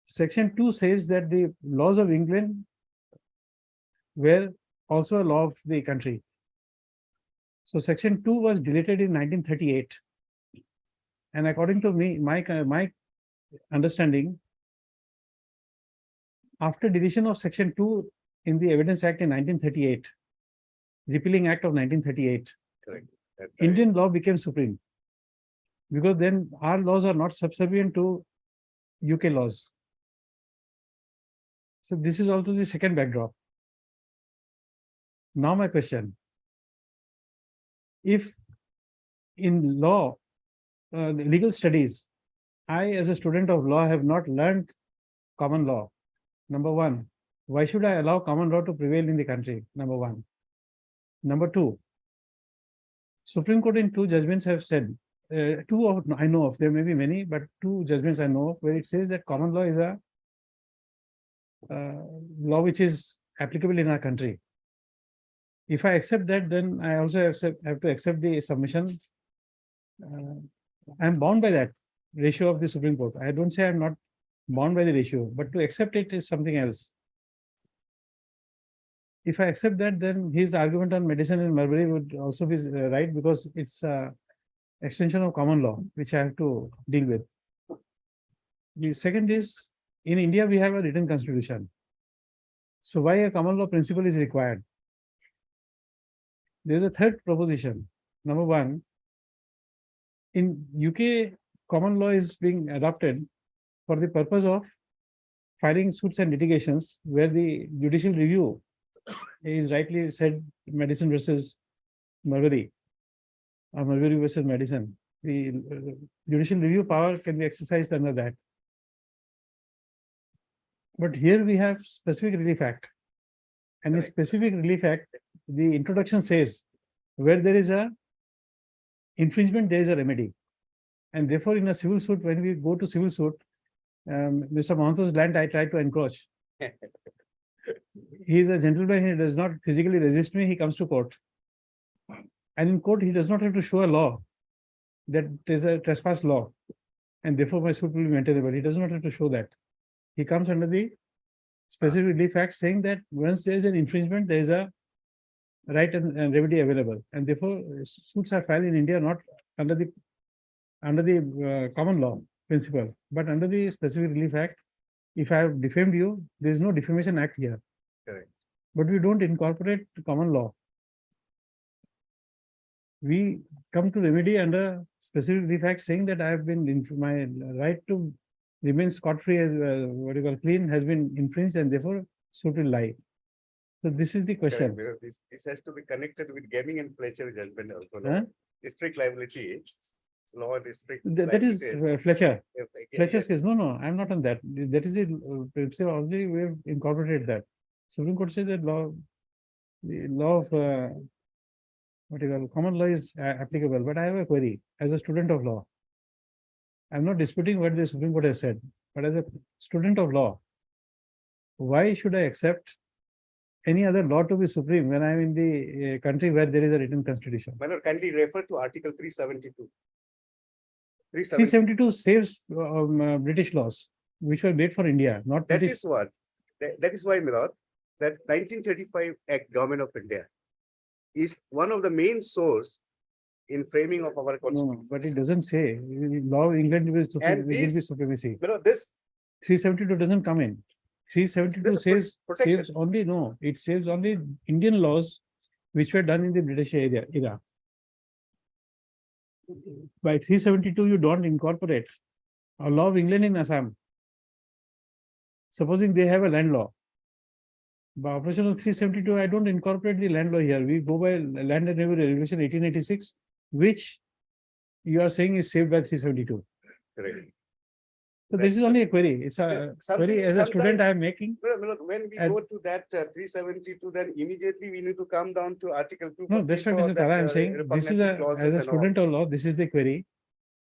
Section 2 says that the laws of England were also a law of the country. So Section 2 was deleted in 1938. And according to me, my understanding, after deletion of Section 2 in the Evidence Act in 1938, Repealing Act of 1938, Correct. Indian law became supreme. Because then our laws are not subservient to UK laws. So this is also the second backdrop. Now my question, if in law, legal studies, I as a student of law have not learned common law, number one, why should I allow common law to prevail in the country? Number one. Number two, Supreme Court in 2 judgments have said, two of, I know of, there may be many, but 2 judgments I know of where it says that common law is a law which is applicable in our country. If I accept that, then I also have to accept the submission. I'm bound by that ratio of the Supreme Court. I don't say I'm not bound by the ratio, but to accept it is something else. If I accept that, then his argument on medicine and Marbury would also be right, because it's extension of common law, which I have to deal with. The second is, in India, we have a written constitution. So why a common law principle is required? There's a third proposition. Number one, in UK, common law is being adopted for the purpose of filing suits and litigations where the judicial review is rightly said medicine versus Marbury, or Marbury versus medicine. The judicial review power can be exercised under that. But here we have specific relief act. And in specific relief act, the introduction says where there is a infringement, there is a remedy. And therefore, in a civil suit, when we go to civil suit, Mr. Mahanto's land I try to encroach. He is a gentleman, he does not physically resist me, he comes to court. And in court, he does not have to show a law that there's a trespass law, and therefore my suit will be maintainable. He does not have to show that. He comes under the specific relief act saying that once there is an infringement, there is a right and remedy available. And therefore, suits are filed in India not under the common law principle, but under the specific relief act. If I have defamed you, there is no defamation act here. Correct. But we don't incorporate common law. We come to remedy under specific relief act saying that I have been, my right to remain scot-free as clean has been infringed, and therefore suit will lie. So this is the question. Correct, because this has to be connected with gaming and pleasure judgment also. Huh? District liability, law and district. That is Fletcher. Yeah, Fletcher's case. No, I'm not on that. That is the principle already we have incorporated that. Supreme Court says that the law of common law is applicable. But I have a query as a student of law. I'm not disputing what the Supreme Court has said, but as a student of law, why should I accept any other law to be supreme when I'm in the country where there is a written constitution? My lord, can we refer to Article 372? 372 saves British laws, which were made for India, not That British. is what, that is why, my lord, that 1935 Act, Government of India, is one of the main source in framing of our No, constitution. but it doesn't say law of England will be And supremacy. You know, this 372 doesn't come in. 372 This is says, protection. saves only, no, it saves only Indian laws which were done in the British era. By 372, you don't incorporate a law of England in Assam. Supposing they have a land law. By operation of 372, I don't incorporate the land law here. We go by Land and Revenue Regulation 1886, which you are saying is saved by 372. Correct. So this is only a query. It's a Something- query as a student sometimes- I am making. When we And- go to that 372, then immediately we need to come down to Article 2. No, that's why, Mr. Tara, I'm saying, this is as a student of law, this is the query.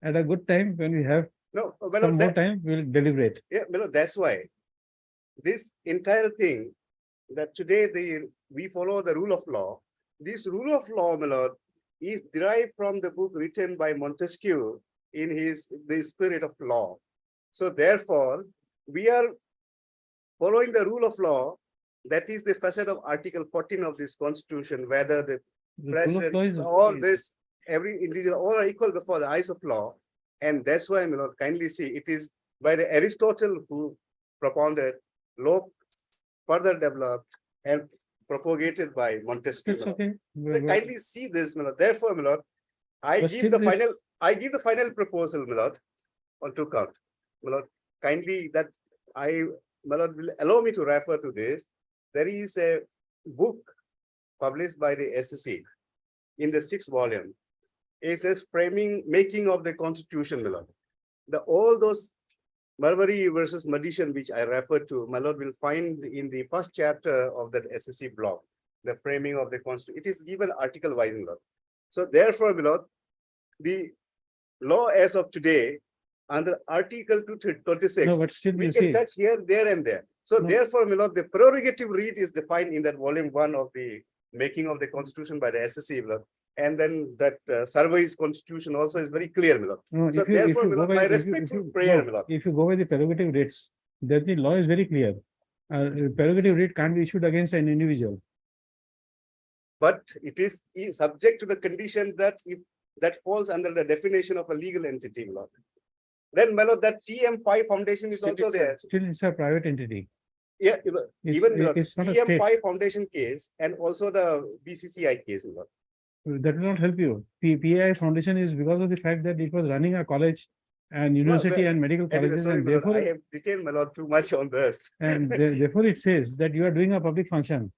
At a good time, when we have No, some more time, we'll deliberate. yeah, that's why. This entire thing, that today we follow the rule of law. This rule of law, my lord, is derived from the book written by Montesquieu in The Spirit of Law. So therefore, we are following the rule of law. That is the facet of Article 14 of this Constitution, whether the The rule of law president is- or this, every individual, all are equal before the eyes of law. And that's why, my lord, kindly see, it is by the Aristotle who propounded law further developed and propagated by Montesquieu. It's my lord. okay. So kindly see this, my lord. Therefore, my lord, I But give still the this- final, I give the final proposal, my lord, on two count. My lord, kindly that my lord, will allow me to refer to this. There is a book published by the SSC in the 6th volume. It says making of the Constitution, my lord. All those Marbury versus Madison, which I referred to, my lord, will find in the first chapter of that SSC blog, the framing of the Constitution. It is given article wise, my lord. So therefore, my lord, the law as of today, under Article 226, No, but still we you can see, touch here, there, and there. So No. therefore, my lord, the prerogative read is defined in that volume 1 of the making of the Constitution by the SSC, my lord. And then that Survey's Constitution also is very clear, my lord. no, So if you therefore, my go lord, by, my if you- respectful prayer, no, my lord. if you go by the prerogative rates, then the law is very clear. Prerogative rate can't be issued against an individual. But it is subject to the condition that if that falls under the definition of a legal entity, my lord. Then, my lord, that TM5 Foundation is also there. Still, it's a private entity. Yeah, It's- even my lord, it's not a state. TM5 Foundation case and also the BCCI case, my lord. That will not help you. PAI Foundation is because of the fact that it was running a college and university and medical Anyway, colleges, sorry, and my lord, I therefore, have detailed, my lord, too much on this. and therefore it says that you are doing a public function.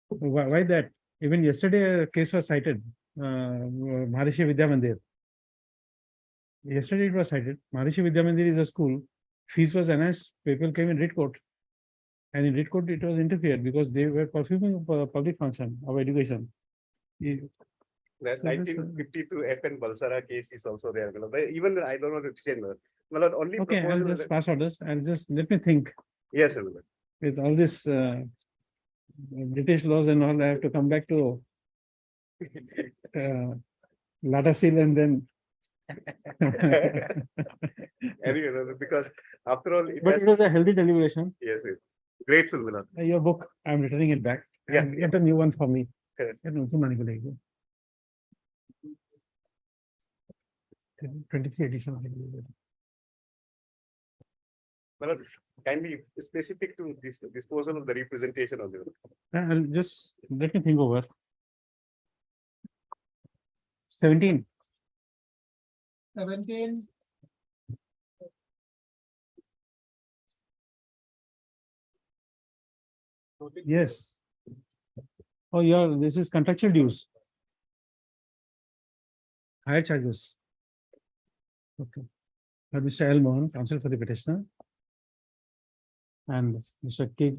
Why that? Even yesterday, a case was cited, Maharishi Vidya Mandir. Yesterday it was cited. Maharishi Vidya Mandir is a school. Fees was announced. People came in writ court. And in writ court, it was interfered because they were performing a public function of education. That So this, 1952 FN Balsara case is also there, my lord. But even I don't know the detail, my lord. My lord, only Okay, I'll proposal just that- pass orders. I'll just, let me think. Yes, my lord. With all this British laws and all, I have to come back to Lata Seal and then. Anyway, my lord, because after all, it But has, it was a healthy deliberation. yes, yes. Grateful, my lord. Your book, I'm returning it back. Yeah, And Get a new one for me. Correct. 23 edition. My lord, kindly specific to this disposal of the representation of the. I'll just, let me think over. 17. 17. Yes. Oh, yeah, this is contractual dues. Higher charges. Okay. Mr. L. Mohan, counsel for the petitioner. And Mr. K.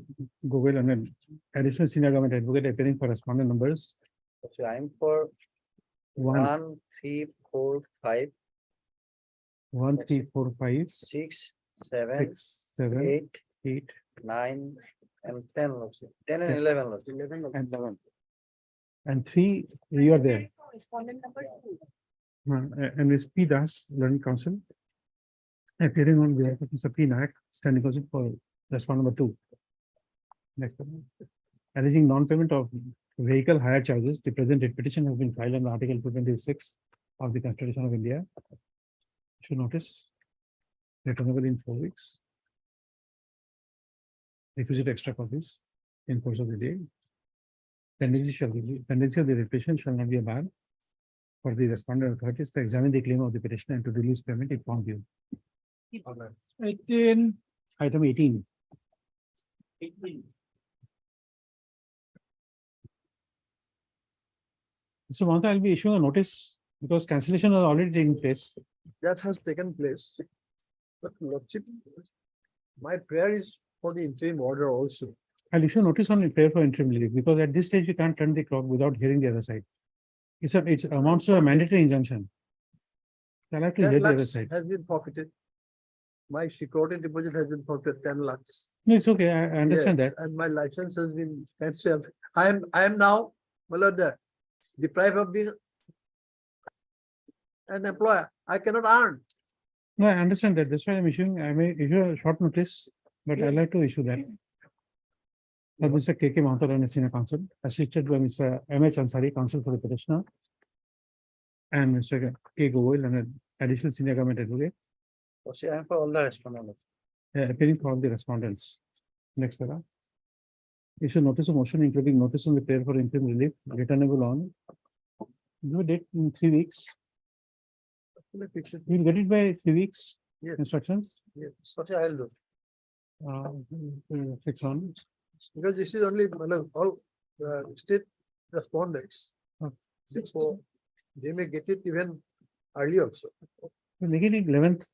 Gogol, I mean, additional senior government advocate appearing for respondent numbers. So I'm for 1, 3, 4, 5, 1, 3, 4, 5, 6, 7, 6, 7, 8, 9, and 10 also. 10 and 11 also. 11 and 11. And 3, you are there. Respondent number 2. And Ms. P. Das, learning counsel, appearing on behalf of Mr. P. Nayak, standing counsel for respondent number 2. Next one. Alleging non-payment of vehicle hire charges, the present petition has been filed under Article 226 of the Constitution of India. Should notice, returnable in 4 weeks. requisite extra copies in course of the day. Tendency of the reparation shall not be a bar for the respondent authorities to examine the claim of the petitioner and to release payment if found due. 18. Item 18. So Mahanta, I'll be issuing a notice because cancellation has already taken place. That has taken place. But Lordship, my prayer is for the interim order also. I'll issue notice on prayer for interim relief because at this stage we can't turn the clock without hearing the other side. It amounts to a mandatory injunction. I'll have to hear Ten the other lakhs side. has been forfeited. My security deposit has been forfeited 10 lakhs. No, it's okay. I understand Yeah, that. and my license has been cancelled. I am now, my lord, deprived of being an employer. I cannot earn. No, I understand that. That's why I'm issuing, I may issue a short notice, but Yeah. I'd like to issue that. Mr. K.K. Mahanta and Senior Counsel, assisted by Mr. M.H. Ansari, Counsel for the petitioner, and Mr. K. Goel, and an additional senior government advocate, appearing for all the respondents. Next para. Issue notice of motion, including notice on the prayer for interim relief, returnable on due date in 3 weeks. We'll get it by 3 weeks. Yes. Instructions. Yes, so I'll do. Fix on. Because this is only all state respondents. Okay. So they may get it even early also. We're making it 11th.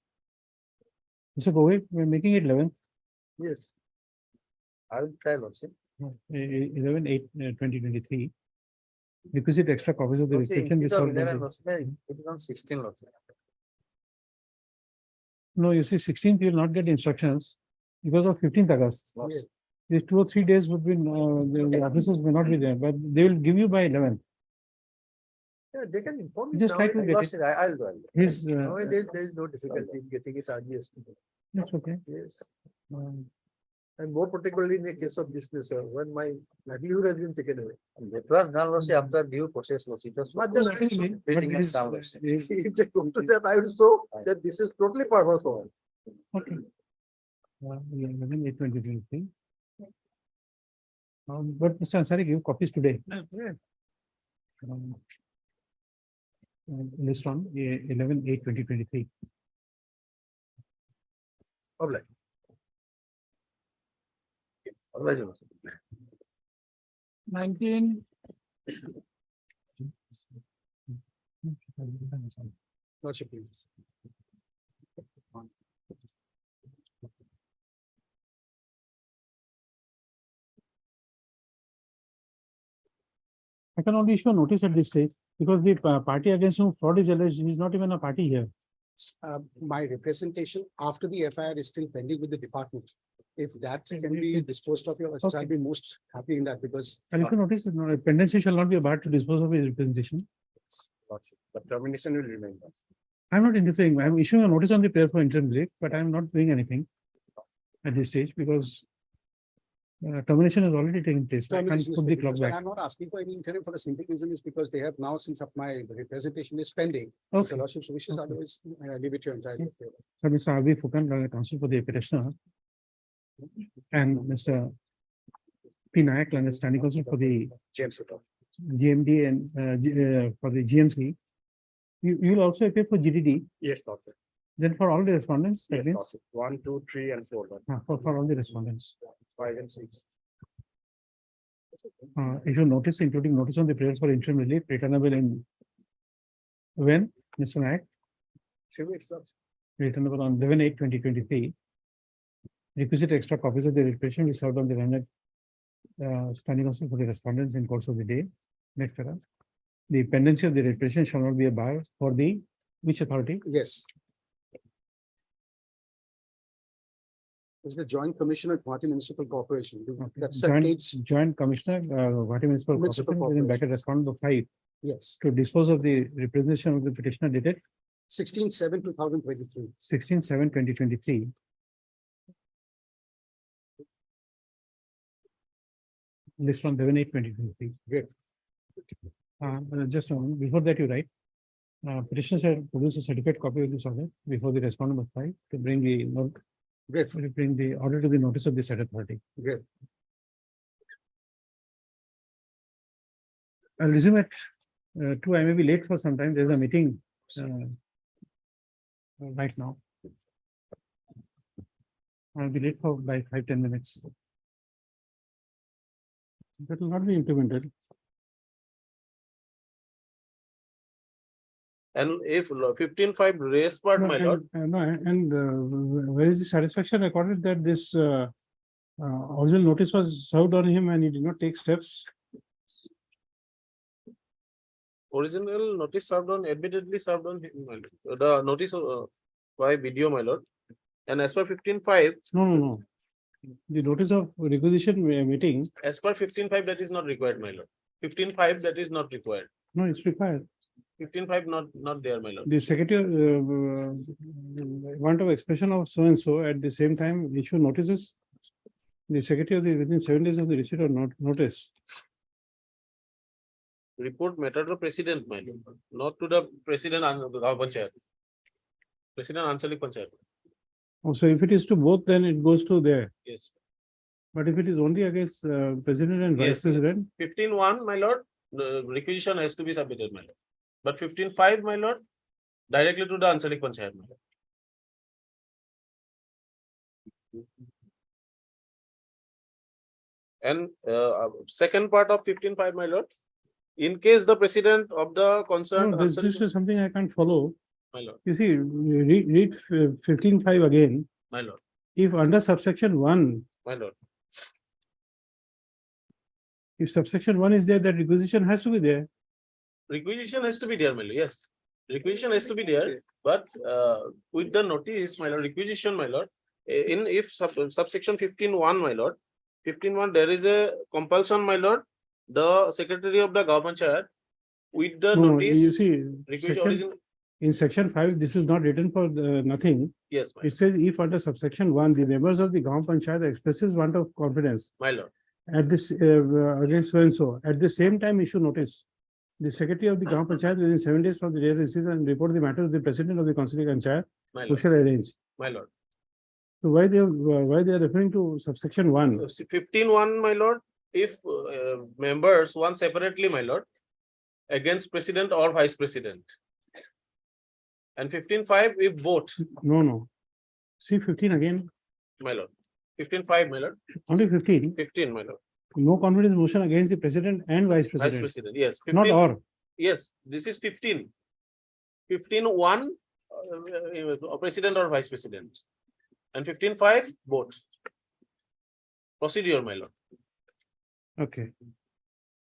Mr. Goel, we're making it 11th. Yes. I will try also. 11/8/2023. Requisite extra copies of the restriction. It is on 16 also. No, you see, 16th you will not get instructions because of 15th August. Yes. These 2 or 3 days would be, the officers may not be there, but they will give you by 11th. Yeah, they can inform me. Just try to get it. I'll do. His, Nowadays, there is no difficulty in getting it earliest. that's okay. Yes. Um, And more particularly in the case of business, when my livelihood has been taken away. It was done also after due process. But then but it is- if they come to that, I would show that this is totally purpose for all. Okay. 11/8/2023. But Mr. Ansari, give copies today. List on 11/8/2023. Public. 19. Lordship, please. I can only issue a notice at this stage because the party against whom fraud is alleged is not even a party here. My representation after the FIR is still pending with the department. If that can be disposed of, I'll be most happy in that because. And if you notice, pendency shall not be a bar to dispose of his representation. But termination will remain. I'm not interfering. I'm issuing a notice on the prayer for interim relief, but I'm not doing anything at this stage because termination has already taken place. I can't Termination is put the pending. clock That's why back. I'm not asking for any interim for the simple reason is because they have now, since up my representation is pending. Okay. The lordship's wishes, otherwise I leave it to you entirely. So Mr. R.B. Fukan, counsel for the petitioner, and Mr. P. Nayak, standing counsel for the GMD and for the GMC. You will also appear for GDD. Yes, doctor. Then for all the respondents, that means 1, 2, 3 and 4. for all the respondents. 5 and 6. Issue notice, including notice on the prayer for interim relief, returnable in when, Mr. Nayak, 3 weeks, doctor. returnable on 11/8/2023. Requisite extra copies of the registration we served on the Rangad standing counsel for the respondents in course of the day. Next para. The pendency of the registration shall not be a bar for the which authority? Yes. It's the Joint Commissioner, Guwahati Municipal Corporation. That's Joint Commissioner, Guwahati Municipal Municipal Corporation, within bracket respondent of 5 Yes, to dispose of the representation of the petitioner dated 16/7/2023. 16/7/2023. List from 11/8/2023. Great. Just before that, you write. Petitioner shall produce a certificate copy of this order before the respondent of 5 to bring the note Great. For bring the order to the notice of the said authority. Great. I'll resume at 2. I may be late for some time. There's a meeting right now. I'll be late for by 5-10 minutes. That will not be implemented. And if 15.5 race part, No, my lord, where is the satisfaction recorded that this original notice was served on him and he did not take steps? original notice served on, admittedly served on him, my lord. The notice by video, my lord. And as per 15.5, No. The notice of requisition meeting, as per 15.5, that is not required, my lord. 15.5, that is not required. no, it's required. 15.5 not there, my lord. The secretary want of expression of so and so at the same time issue notices. The secretary of the within 7 days of the receipt of notice. Report matter to president, my lord, not to the president and the Panchayat. President Anchalik Panchayat. Also, if it is to both, then it goes to there. Yes. But if it is only against president and vice Yes, yes. president, 15.1, my lord, the requisition has to be submitted, my lord. But 15.5, my lord, directly to the Anchalik Panchayat, my lord. And second part of 15.5, my lord, in case the president of the concerned, no, this is something I can't follow. my lord, You see, read 15.5 again. my lord, If under subsection 1, my lord. if subsection 1 is there, that requisition has to be there. Requisition has to be there, my lord, yes. Requisition has to be there, but with the notice, my lord, requisition, my lord, in if subsection 15.1, my lord, 15.1, there is a compulsion, my lord, the secretary of the government chair with the No, notice. you see, Requisition, in section 5, this is not written for nothing. yes, my It says if under subsection 1, the members of the Gaon Panchayat expresses want of confidence lord, at this against so and so, at the same time issue notice. The secretary of the Gaon Panchayat within 7 days from the day of decision and report the matter to the president of the Council Panchayat, my who lord, shall arrange. my lord. So why they are referring to subsection 1? 15.1, my lord, if members want separately, my lord, against president or vice president. And 15.5, if both, No. See 15 again, my lord. 15.5, my lord. only 15. 15, my lord. No confidence motion against the president and vice Vice president, president, yes. not 15, or. yes, this is 15. 15.1, president or vice president. And 15.5, both. Procedure, my lord. Okay.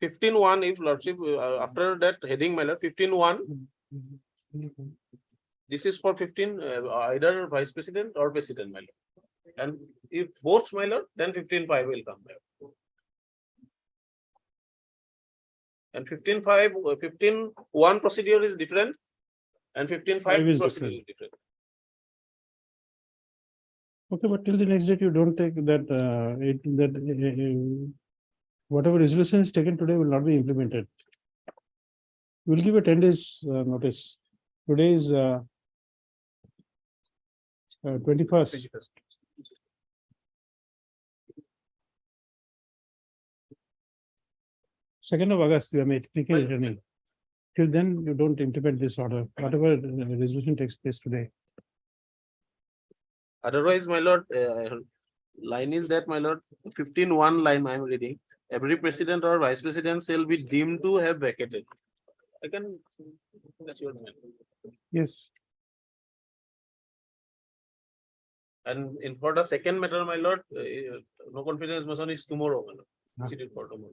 15.1, if lordship, after that heading, my lord, 15.1, this is for 15, either vice president or president, my lord. And if both, my lord, then 15.5 will come, my lord. And 15.5, 15.1 procedure is different, and 15.5 is procedure different. is different. Okay, but till the next date, you don't take that, whatever resolution is taken today will not be implemented. We'll give a 10 days notice. Today is 21st. 2nd of August, we are making returning. Till then, you don't implement this order, whatever resolution takes place today. Otherwise, my lord, line is that, my lord, 15.1 line I am reading. Every president or vice president shall be deemed to have vacated. I can, that's your mind. Yes. And in for the second matter, my lord, no confidence motion is tomorrow, my lord. Ah. Consider for tomorrow.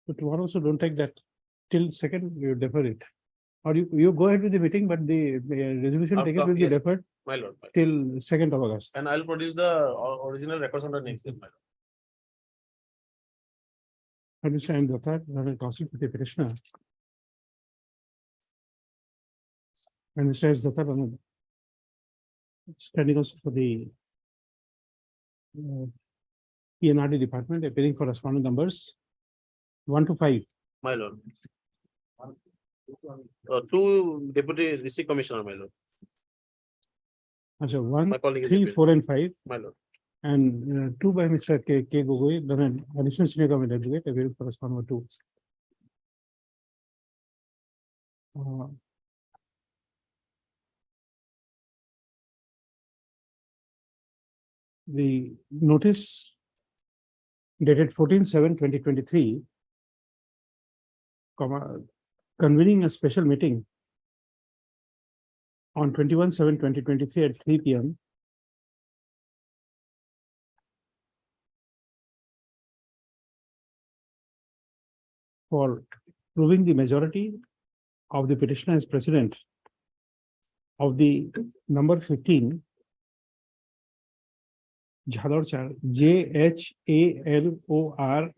So tomorrow also don't take that. Till 2nd, you defer it. Or you go ahead with the meeting, but the resolution taken will be Yes, deferred my lord. till 2nd of August. And I'll produce the original records on the next day, my lord. I understand that counsel for the petitioner. And Mr. S. Datta, standing also for the PNRD department, appearing for respondent numbers 1 to 5. My lord. 2 deputy district commissioner, my lord. Achha, 1, My colleague is 3, agreed. 4 and 5 My lord. and 2 by Mr. K. Gogoi, then an additional senior government advocate, I will correspond with 2. The notice dated 14/7/2023, convening a special meeting on 21/7/2023 at 3 p.m. for proving the majority of the petitioner as president of the number 15 Jhalor JHALORCHAR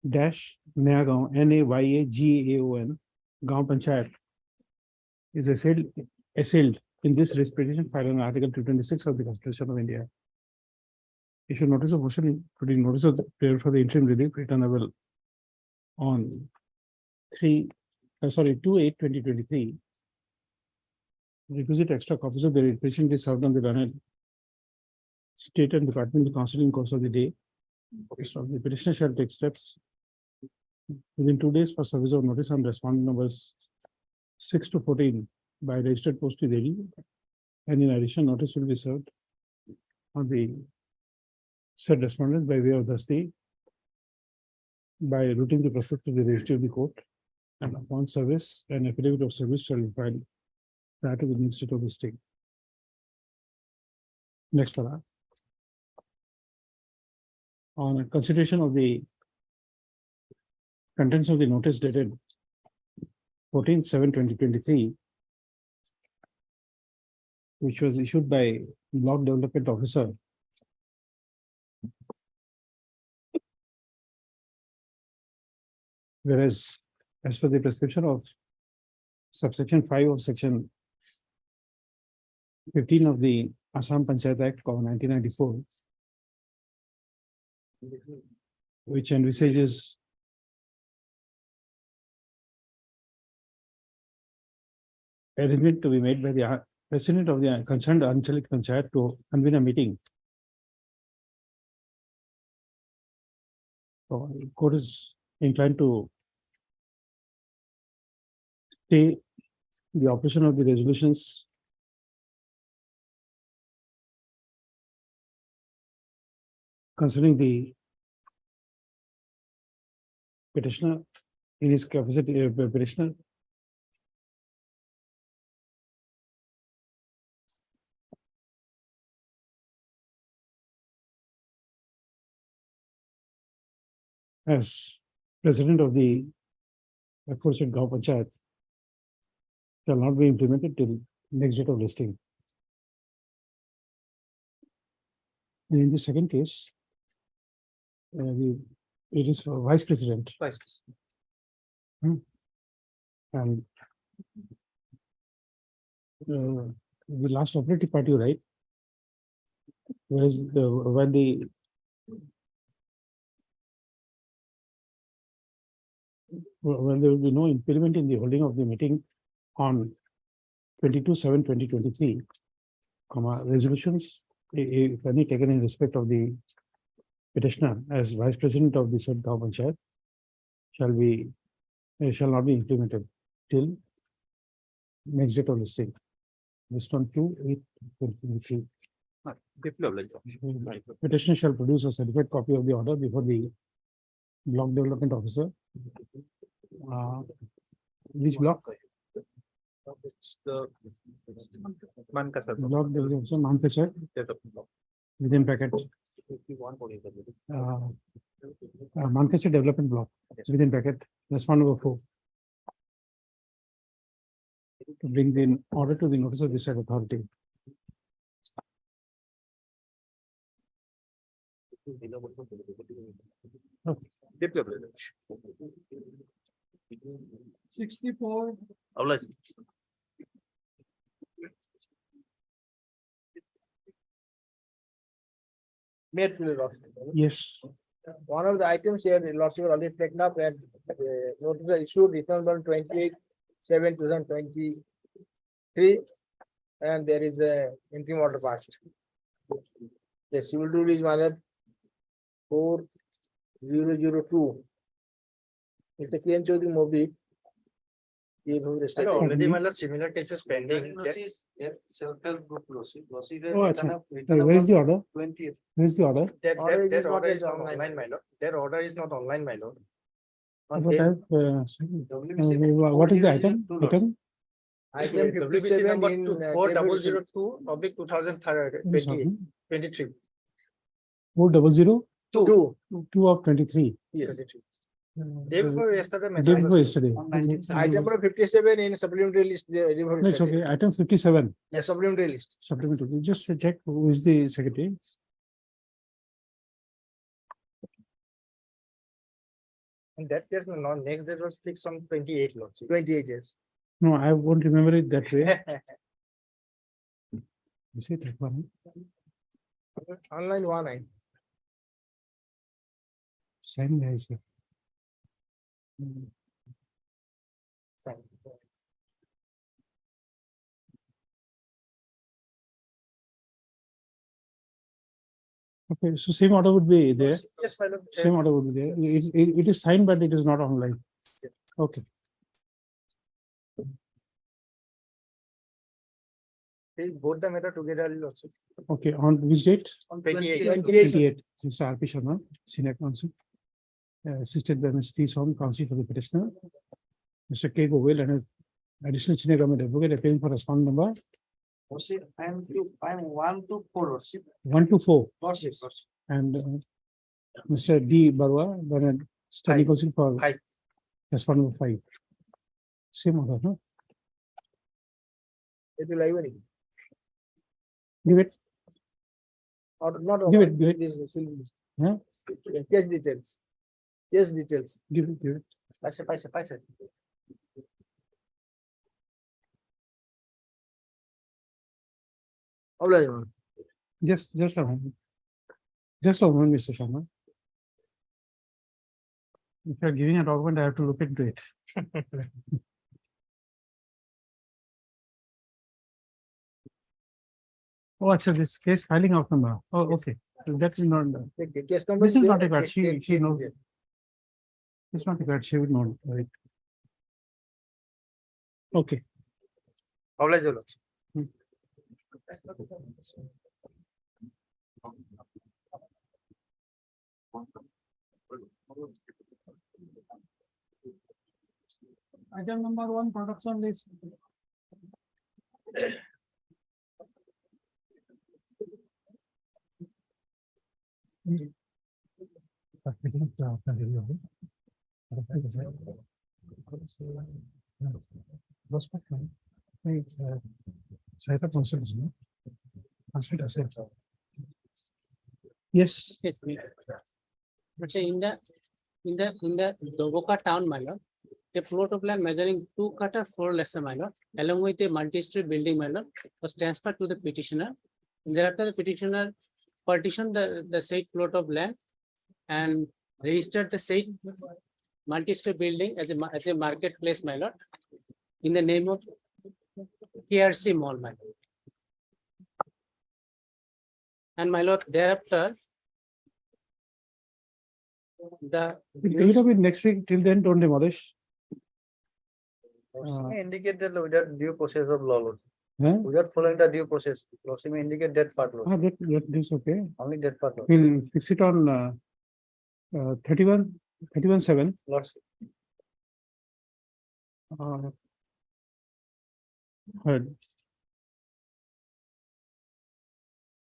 dash Nayagaon NAYAGAON Gaon Panchayat is assailed in this risk petition filed on Article 226 of the Constitution of India. Issue notice of motion putting notice of the prayer for the interim relief returnable on 2/8/2023. Requisite extra copies of the writ petition is served on the learned state and departmental counsel in course of the day. So the petitioner shall take steps within 2 days for service of notice on respondent numbers 6 to 14 by registered post to Delhi. And in addition, notice will be served on the said respondents by way of Dasti by routing the prospect to the registry of the court, and upon service, an affidavit of service shall be filed prior to the next state of the state. Next para. On consideration of the contents of the notice dated 14/7/2023, which was issued by Block Development Officer whereas as per the prescription of subsection 5 of section 15 of the Assam Panchayat Act of 1994, which envisages arrangement to be made by the president of the concerned Anchalik Panchayat to convene a meeting. So the court is inclined to stay the operation of the resolutions concerning the petitioner in his capacity petitioner as president of the aforesaid Gaon Panchayat shall not be implemented till next date of listing. And in the second case, it is for vice president. And the last operative party, right? Whereas when there will be no impediment in the holding of the meeting on 22/7/2023, resolutions, if any, taken in respect of the petitioner as vice president of the said Gaon Panchayat shall not be implemented till next date of listing. This on 2/8/2023. Petitioner shall produce a certified copy of the order before the block development officer. Which block? It's the Block development officer, Mankasa, within bracket. Mankasa development block, within bracket, respondent number 4. To bring the order to the notice of the said authority. Okay. 64. Yes. One of the items here, the lordship already taken up and notice is issued returnable 28 7/2023. And there is a interim order passed. The civil rule is valid 4002. Mr. Kian Chaudhary Mobi. Already my lord, similar cases pending. Self-help group lawsuit. Oh, acha. Where's the order? 20th. Where's the order? That Order is order not is yet not online. online, my lord. That order is not online, my lord. But what is the item? Item? Item WBC 57 number in 4002/2023. 400? Two. 2 of 23. Yes. Day before yesterday, my Day lord. before yesterday. Item number 57 in supplementary list. No, it's okay. Item 57. The supplementary list. Supplementary. Just check who is the secretary. In that case, no, next date was fixed on 28, lord. 28 years. No, I won't remember it that way. Is it that one? Online one. Sign guys. Okay, so same order would be there. Yes, my lord. Same order would be there. It is signed, but it is not online. Okay. Please vote the matter together, lordship. Okay, on which date? On 28. 28. Mr. R.P. Sharma, Senior Counsel. Assisted by Ms. T. Som, Counsel for the petitioner. Mr. K. Govill and his additional senior government advocate appearing for respondent number I'm 124. Lordship. 124. Lordship. And Mr. D. Barwa, then study Five. counsel for Five. respondent number 5. Same order, no? It will library. Give it. Or not. Give it, give it. Huh? Yes, details. Yes, details. Give it, give it. Paise. Obligation. Just a moment. Just a moment, Mr. Sharma. If you are giving a document, I have to look into it. Oh, actually, this case filing out number. Oh, okay. That is not, Case number. this is not there, required. case- She case knows. there. It's not required. She would know, right? Okay. Oblige, lordship. Item number 1, production list. Yes. Yes, we- So in the Doboka town, my lord, a plot of land measuring 2 cutter 4 lesser, my lord, along with a multi-story building, my lord, was transferred to the petitioner. And thereafter, the petitioner partitioned the said plot of land and registered the said multi-story building as a marketplace, my lord, in the name of KRC Mall, my lord. And my lord, thereafter, the It'll be next week. Till then, don't demolish. Indicate that without due process of law, lord. Huh? Without following the due process, lordship may indicate that part, lord. That is okay. Only that part, lord. We'll fix it on 31/7. Lordship. Heard.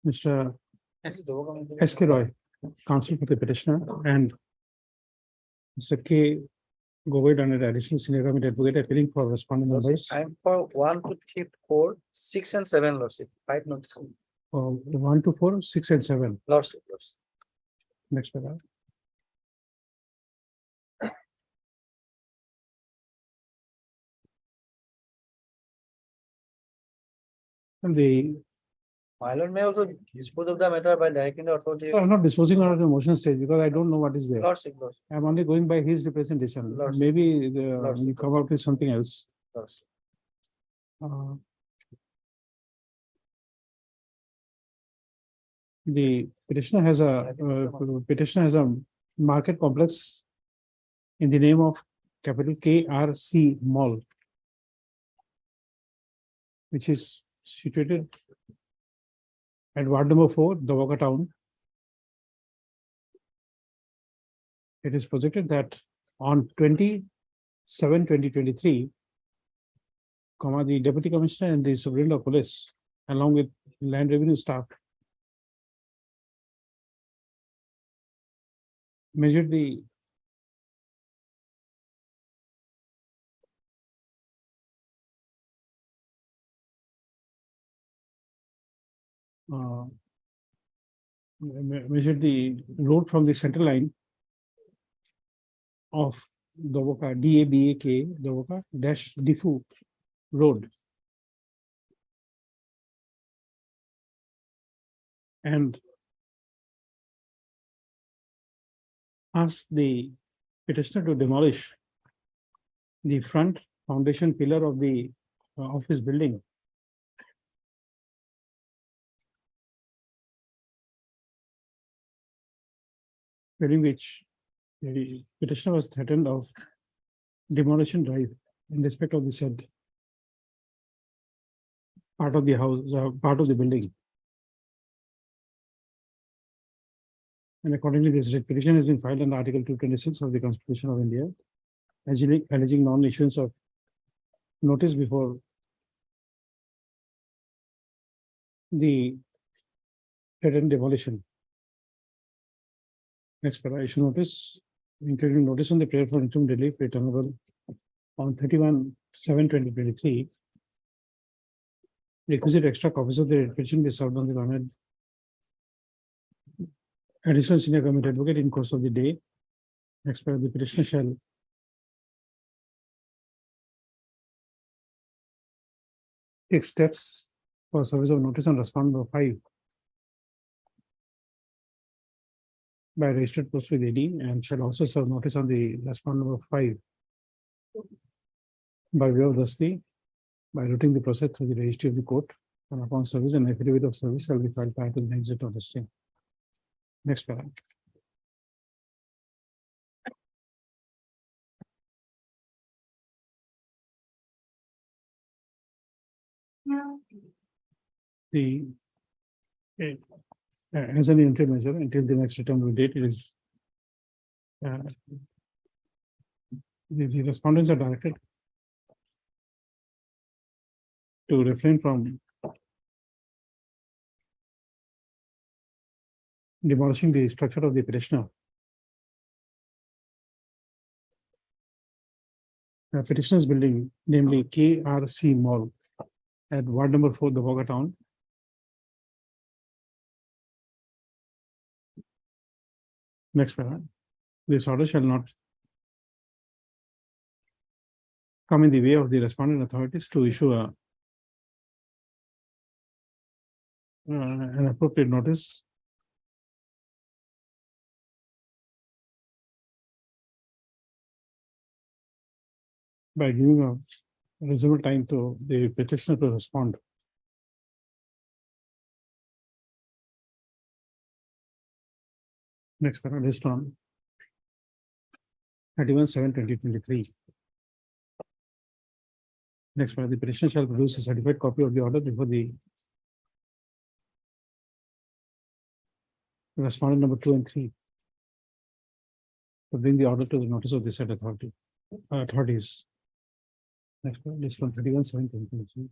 Mr. S.K. Roy, counsel for the petitioner, and Mr. K. Govill and an additional senior government advocate appearing for responding members. I'm for 1, 2, 3, 4, 6 and 7, lordship. 5 notice. 1 to 4, 6 and 7. Lordship. Next paragraph. And My lord may also dispose of the matter by directing the authority. I'm not disposing on the motion stage because I don't know what is there. Lordship. I'm only going by his representation. Lordship. Maybe Lordship. you come out with something else. Uh, The petitioner has a market complex in the name of capital KRC Mall, which is situated at ward number 4, Dawaka Town. It is projected that on 27/2023, the Deputy Commissioner and the Superintendent of Police, along with land revenue staff, measured the measured the road from the center line of Dawaka, DABAK, Dawaka dash Difu Road. And asked the petitioner to demolish the front foundation pillar of the office building. During which the petitioner was threatened of demolition drive in respect of the said part of the house, part of the building. And accordingly, this petition has been filed under Article 226 of the Constitution of India, alleging non-issuance of notice before the threatened demolition. Next issue notice, including notice on the prayer for interim relief returnable on 31/7/2023. Requisite extra copies of the petition be served on the government additional senior government advocate in course of the day. Next, the petitioner shall take steps for service of notice on respondent number 5 by registered post with AD, and shall also serve notice on the respondent number 5 by way of Dasti, by routing the process through the registry of the court, and upon service an affidavit of service shall be filed prior to the next date of listing. Next paragraph. The as an interim measure until the next returnable date, it is the respondents are directed to refrain from demolishing the structure of the petitioner. The petitioner's building, namely KRC Mall at ward number 4, Dawaka Town. Next paragraph. This order shall not come in the way of the respondent authorities to issue an appropriate notice by giving a reasonable time to the petitioner to respond. Next paragraph is on 31/7/2023. Next paragraph, the petitioner shall produce a certified copy of the order before the respondent number 2 and 3 to bring the order to the notice of the said authorities. Next one is from 31/7/2023.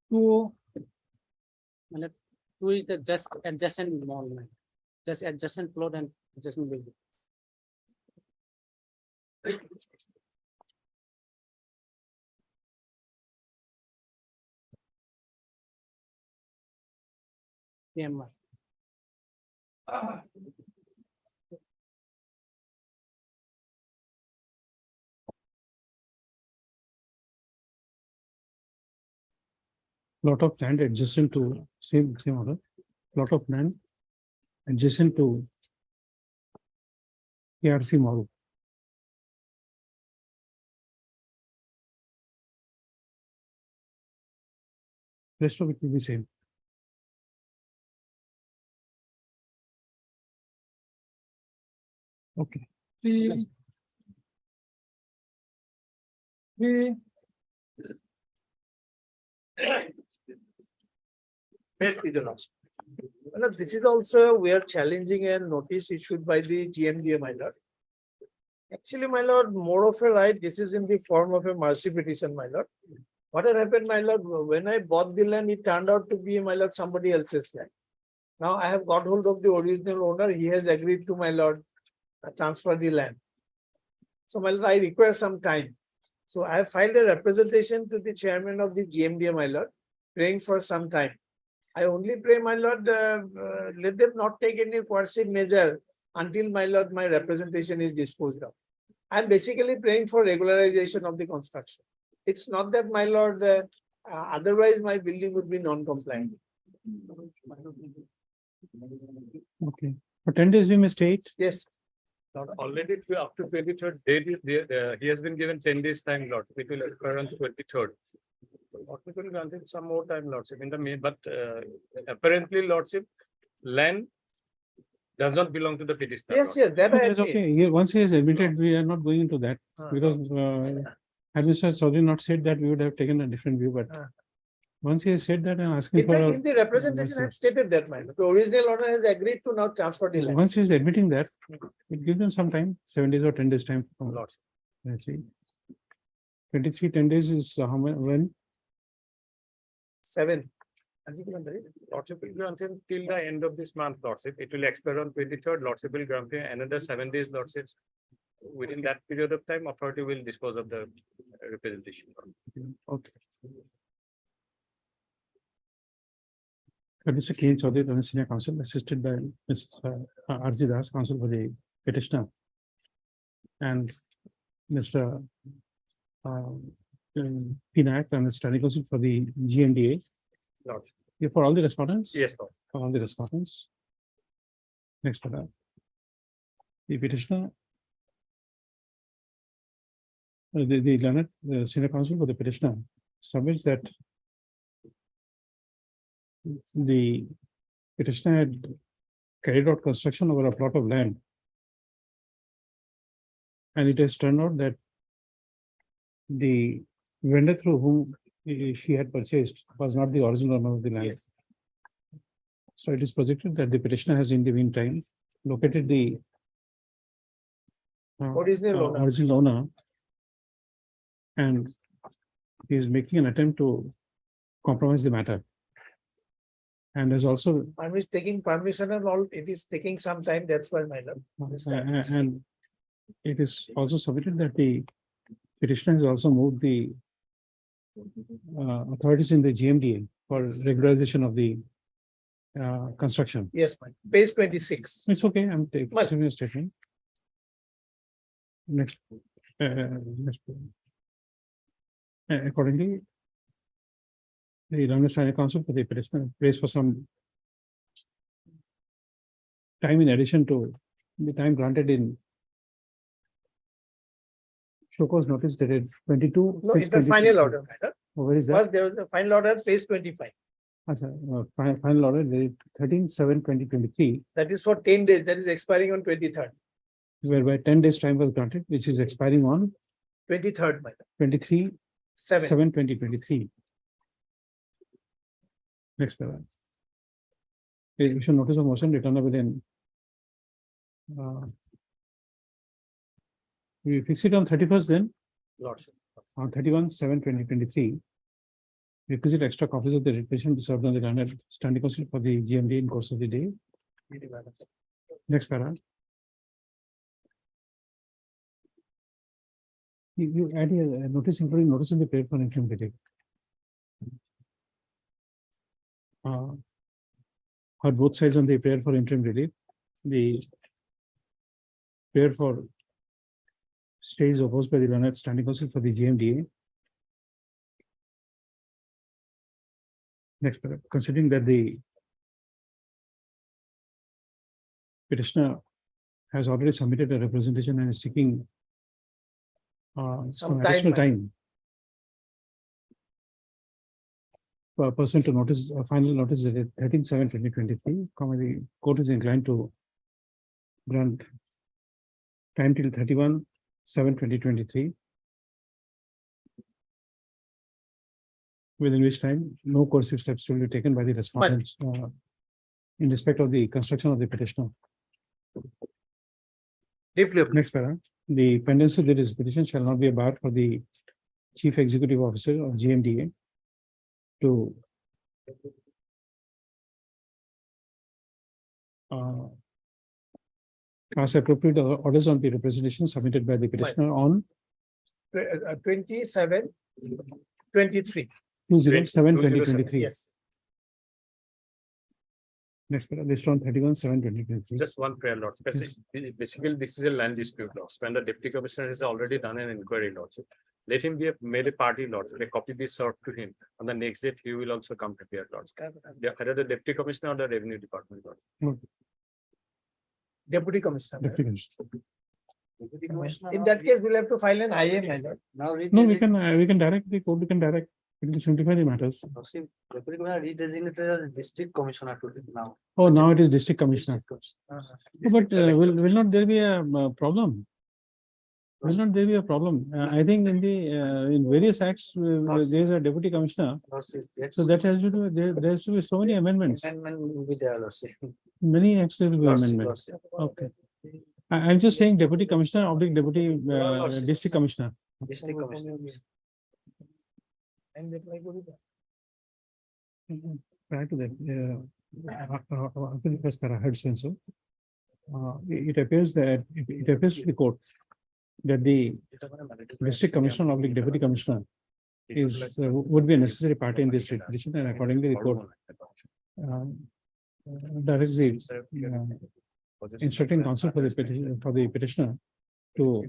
Two is the just adjacent mall, just adjacent plot and adjacent building. PMR. Plot of land adjacent to same order. Plot of land adjacent to KRC Mall Rest of it will be same. Okay. Well, this is also we are challenging a notice issued by the GMDA, my lord. Actually, my lord, more of a right, this is in the form of a mercy petition, my lord. What had happened, my lord, when I bought the land, it turned out to be, my lord, somebody else's land. Now I have got hold of the original owner. He has agreed to, my lord, transfer the land. So, my lord, I require some time. So I have filed a representation to the chairman of the GMDA, my lord, praying for some time. I only pray, my lord, let them not take any coercive measure until, my lord, my representation is disposed of. I'm basically praying for regularization of the construction. It's not that, my lord, otherwise my building would be non-compliant. Okay. For 10 days we may stay. Yes. Not already up to 23rd date, he has been given 10 days time, Lord. It will occur on 23rd. Lordship will grant him some more time, Lordship, in the May, but apparently, Lordship, land does not belong to the petitioner. Yes, yes, that I Yes, agree. okay. Once he has admitted, we are not going into that because had Mr. Chaudhary not said that, we would have taken a different view. But once he has said that, I'm asking In for. fact, in the representation, I have stated that, my lord. The original owner has agreed to now transfer the land. Once he is admitting that, it gives them some time, 7 days or 10 days time. Lordship. 23, 10 days is how many, when? 7. Lordship will grant him till the end of this month, Lordship. It will expire on 23rd. Lordship will grant him another 7 days, Lordship. Within that period of time, authority will dispose of the representation. Okay. Mr. K. Chaudhary, Senior Counsel, assisted by Ms. R.J. Das, Counsel for the petitioner, and Mr. Pinack, and Standing Counsel for the GMDA. Lordship. For all the respondents? Yes, Lord. For all the respondents. Next for that. The petitioner. The learned Senior Counsel for the petitioner submits that the petitioner had carried out construction over a plot of land. And it has turned out that the vendor through whom she had purchased was not the original owner of the land. Yes. So it is projected that the petitioner has in the meantime located the Original owner. original owner, and he is making an attempt to compromise the matter. And is also I was taking permission and all, it is taking some time, that's why, my lord. and it is also submitted that the petitioner has also moved the authorities in the GMDA for regularization of the construction. Yes, my page 26. It's okay, I'm taking Well- a statement. Next. Next. Accordingly, the Learned Senior Counsel for the petitioner prays for some time in addition to the time granted in show cause notice dated 22. No, it's the final order, my lord. Where is that? First, there was a final order, page 25. Final order dated 13/7/2023, That is for 10 days, that is expiring on 23rd. whereby 10 days time was granted, which is expiring on 23rd, my lord. 7. 23/7/2023. Next paragraph. We should notice a motion returned within. We fix it on 31st then, Lordship. on 31/7/2023. Requisite extra copies of the writ petition be served on the Learned Standing Counsel for the GMD in course of the day. Next paragraph. You add a notice including notice in the prayer for interim relief. Heard both sides on the prayer for interim relief. The prayer for stay is opposed by the Learned Standing Counsel for the GMDA. Next paragraph. Considering that the petitioner has already submitted a representation and is seeking some Some additional time. time pursuant to notice, final notice dated 13/7/2023, the court is inclined to grant time till 31/7/2023, within which time no coercive steps will be taken by the respondents in respect of the construction of the petitioner. Deeply. Next para, the pendency of this petition shall not be a bar for the Chief Executive Officer of GMDA to pass appropriate orders on the representation submitted by the petitioner on 27/23. 2/7/2023. Yes. Next para, based on 31/7/2023. Just one prayer, Lord. Basically, this is a land dispute, Lord. When the deputy commissioner has already done an inquiry, Lord. Let him be made a party, Lord. A copy be served to him. On the next date, he will also come prepared, Lord. Either the deputy commissioner or the revenue department, Lord. Deputy Commissioner. Deputy Commissioner. In that case, we'll have to file an IA, my lord. Now read. No, we can direct the court, we can direct, it will simplify the matters. Deputy Commissioner redesignated as district commissioner today now. Oh, now it is district commissioner. Uh-huh. But will not there be a problem? Will not there be a problem? I think in the in various acts, there is a deputy commissioner. So that has to do, there has to be so many amendments. Amendment will be there, Lordship. Many acts there will be Lordship, amendments. Lordship. Okay. I'm just saying deputy commissioner or the deputy district commissioner. District commissioner. And that might go Prior to that, after the first para, I heard so and so. It appears that it appears to the court that the district commissioner or the deputy commissioner is would be a necessary party in this petition, and accordingly the court directs the instructing counsel for the petitioner to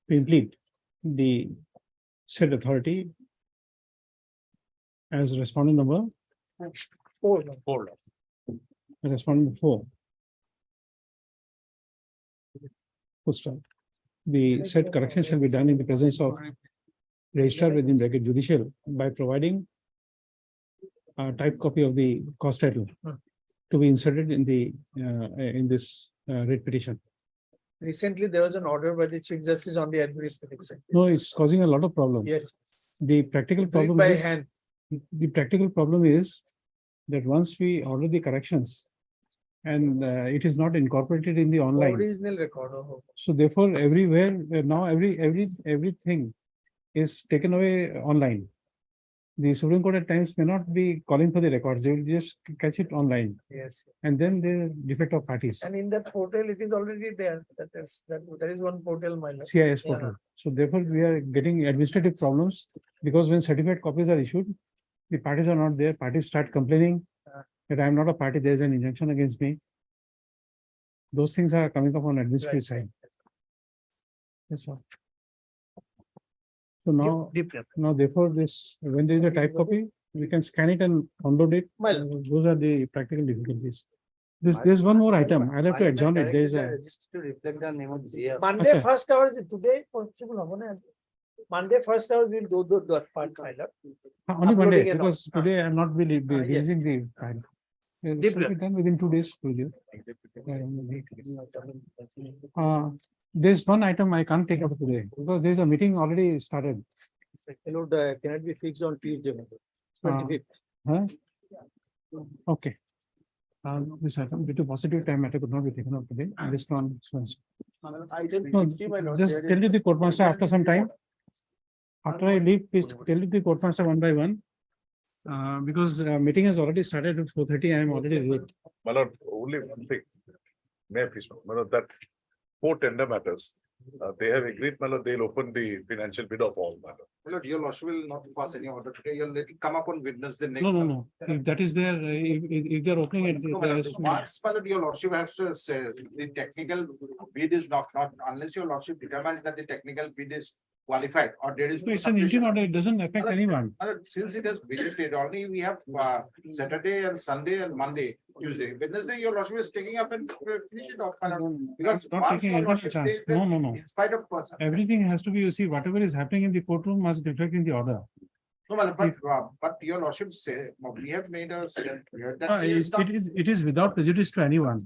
implead the said authority as respondent number 4. respondent 4. Full stop. The said correction shall be done in the presence of registrar within bracket judicial by providing a type copy of the cost title to be inserted in the in this writ petition. Recently, there was an order by the Chief Justice on the administrative side. No, it's causing a lot of problem. Yes. The practical Do it problem by is hand. the practical problem is that once we order the corrections and it is not incorporated in the online. Original record. Oh. So therefore, everywhere now everything is taken away online. The Supreme Court at times may not be calling for the records; they will just catch it online, Yes. and then the defect of parties. And in that portal, it is already there. There is one portal, my lord. CIS portal. So therefore, we are getting administrative problems because when certified copies are issued, the parties are not there. Parties start complaining that I am not a party. There is an injunction against me. Those things are coming up on administrative side. That's all. So now therefore this, when there is a type copy, we can scan it and download it. Those are the practical difficulties. There's one more item. I'll have to adjourn it. There is a. Just to reflect the name of GF. Monday Achha. first hours today. Monday first hours we'll do that part, my lord. Only Monday, Uploading and all. because today I'm not really Yes. releasing the file. It should be done within 2 days. Will you? There's one item I can't take up today because there's a meeting already started. Lord, cannot be fixed on Tuesday. 25th. Huh? Okay. This item due to positive time matter could not be taken up today. This one. No, just tell you the court master after some time. After I leave, please tell the court master one by one. Because meeting has already started at 4:30. I am already late. My lord, only one thing. May I please, my lord, that 4 tender matters, they have agreed, my lord, they'll open the financial bid of all, my lord. My lord, your lordship will not pass any order today. You'll let it come up on Wednesday next. No. If that is there, if they are opening it, No, there my is- lord, once, my lord, your lordship has to say the technical bid is not unless your lordship determines that the technical bid is qualified or there is. So it's an interim order, it doesn't affect anyone. Since it has visited, only we have Saturday and Sunday and Monday, Tuesday, Wednesday, your lordship is taking up and finish it off. Because Not once taking your any lordship chance. says No, that no, no. in spite of person. Everything has to be, you see, whatever is happening in the courtroom must reflect in the order. No, but your lordship say, we have made a. It is without prejudice to anyone.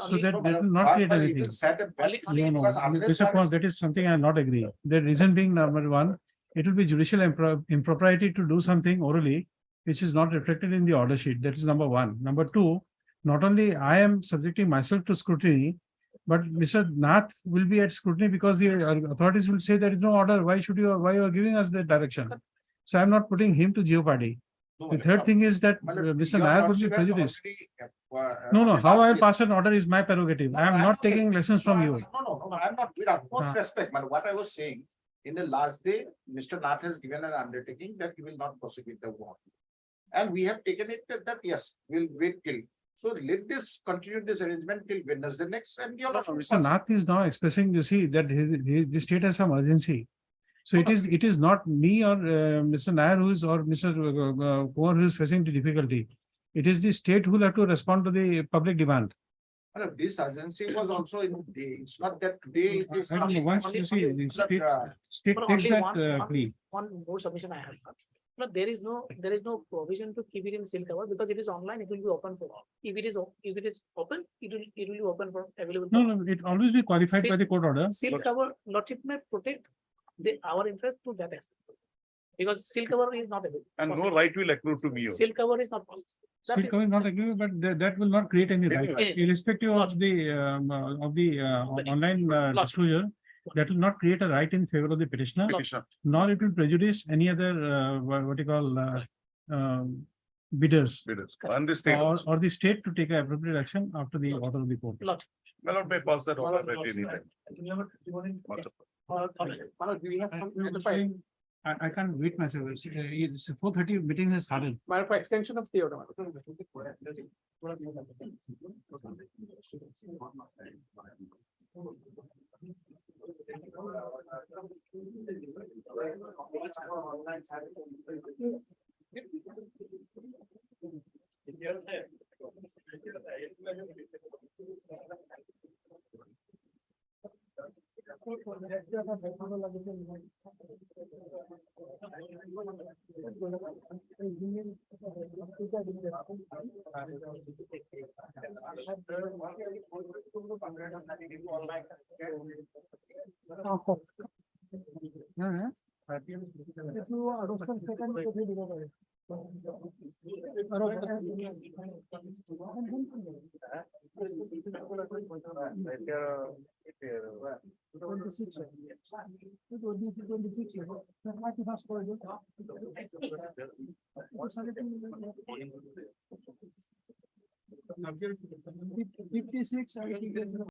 So that will not create anything. No, no, Mr. Paul, that is something I not agree. The reason being, number one, it will be judicial impropriety to do something orally, which is not reflected in the order sheet. That is number one. Number two, not only I am subjecting myself to scrutiny, but Mr. Nath will be at scrutiny because the authorities will say there is no order. Why you are giving us that direction? So I'm not putting him to jeopardy. The third thing is that Mr. Nayak would be prejudiced. No, how I pass an order is my prerogative. I am not taking lessons from you. No, I'm not, with utmost respect, but what I was saying, in the last day, Mr. Nath has given an undertaking that he will not prosecute the war. And we have taken it that yes, we'll wait till. So let this continue this arrangement till Wednesday next and your. Mr. Nath is now expressing, you see, that the state has some urgency. So it is not me or Mr. Nair who is or Mr. Kumar who is facing the difficulty. It is the state who will have to respond to the public demand. This urgency was also in the day. It's not that today. It is I don't know, once you see, the state But takes only that plea. one more submission I have. No, there is no provision to keep it in seal cover because it is online, it will be open for all. If it is open, it will be open for available. No, it always be qualified by the court order. Seal cover, lordship may protect our interest to that extent. Because seal cover is not available. And no right will accrue to me also. Seal cover is not possible. That Still is- coming not agree, but that will not create any right, right. irrespective of the online disclosure. That will not create a right in favor of the petitioner, nor it will prejudice any other what you call bidders And the state. or the state to take appropriate action after the order of the court. Lordship. Well, may pass that order at any time. Do you have some? I can't wait myself. It's 4:30 meetings has started. For extension of the order.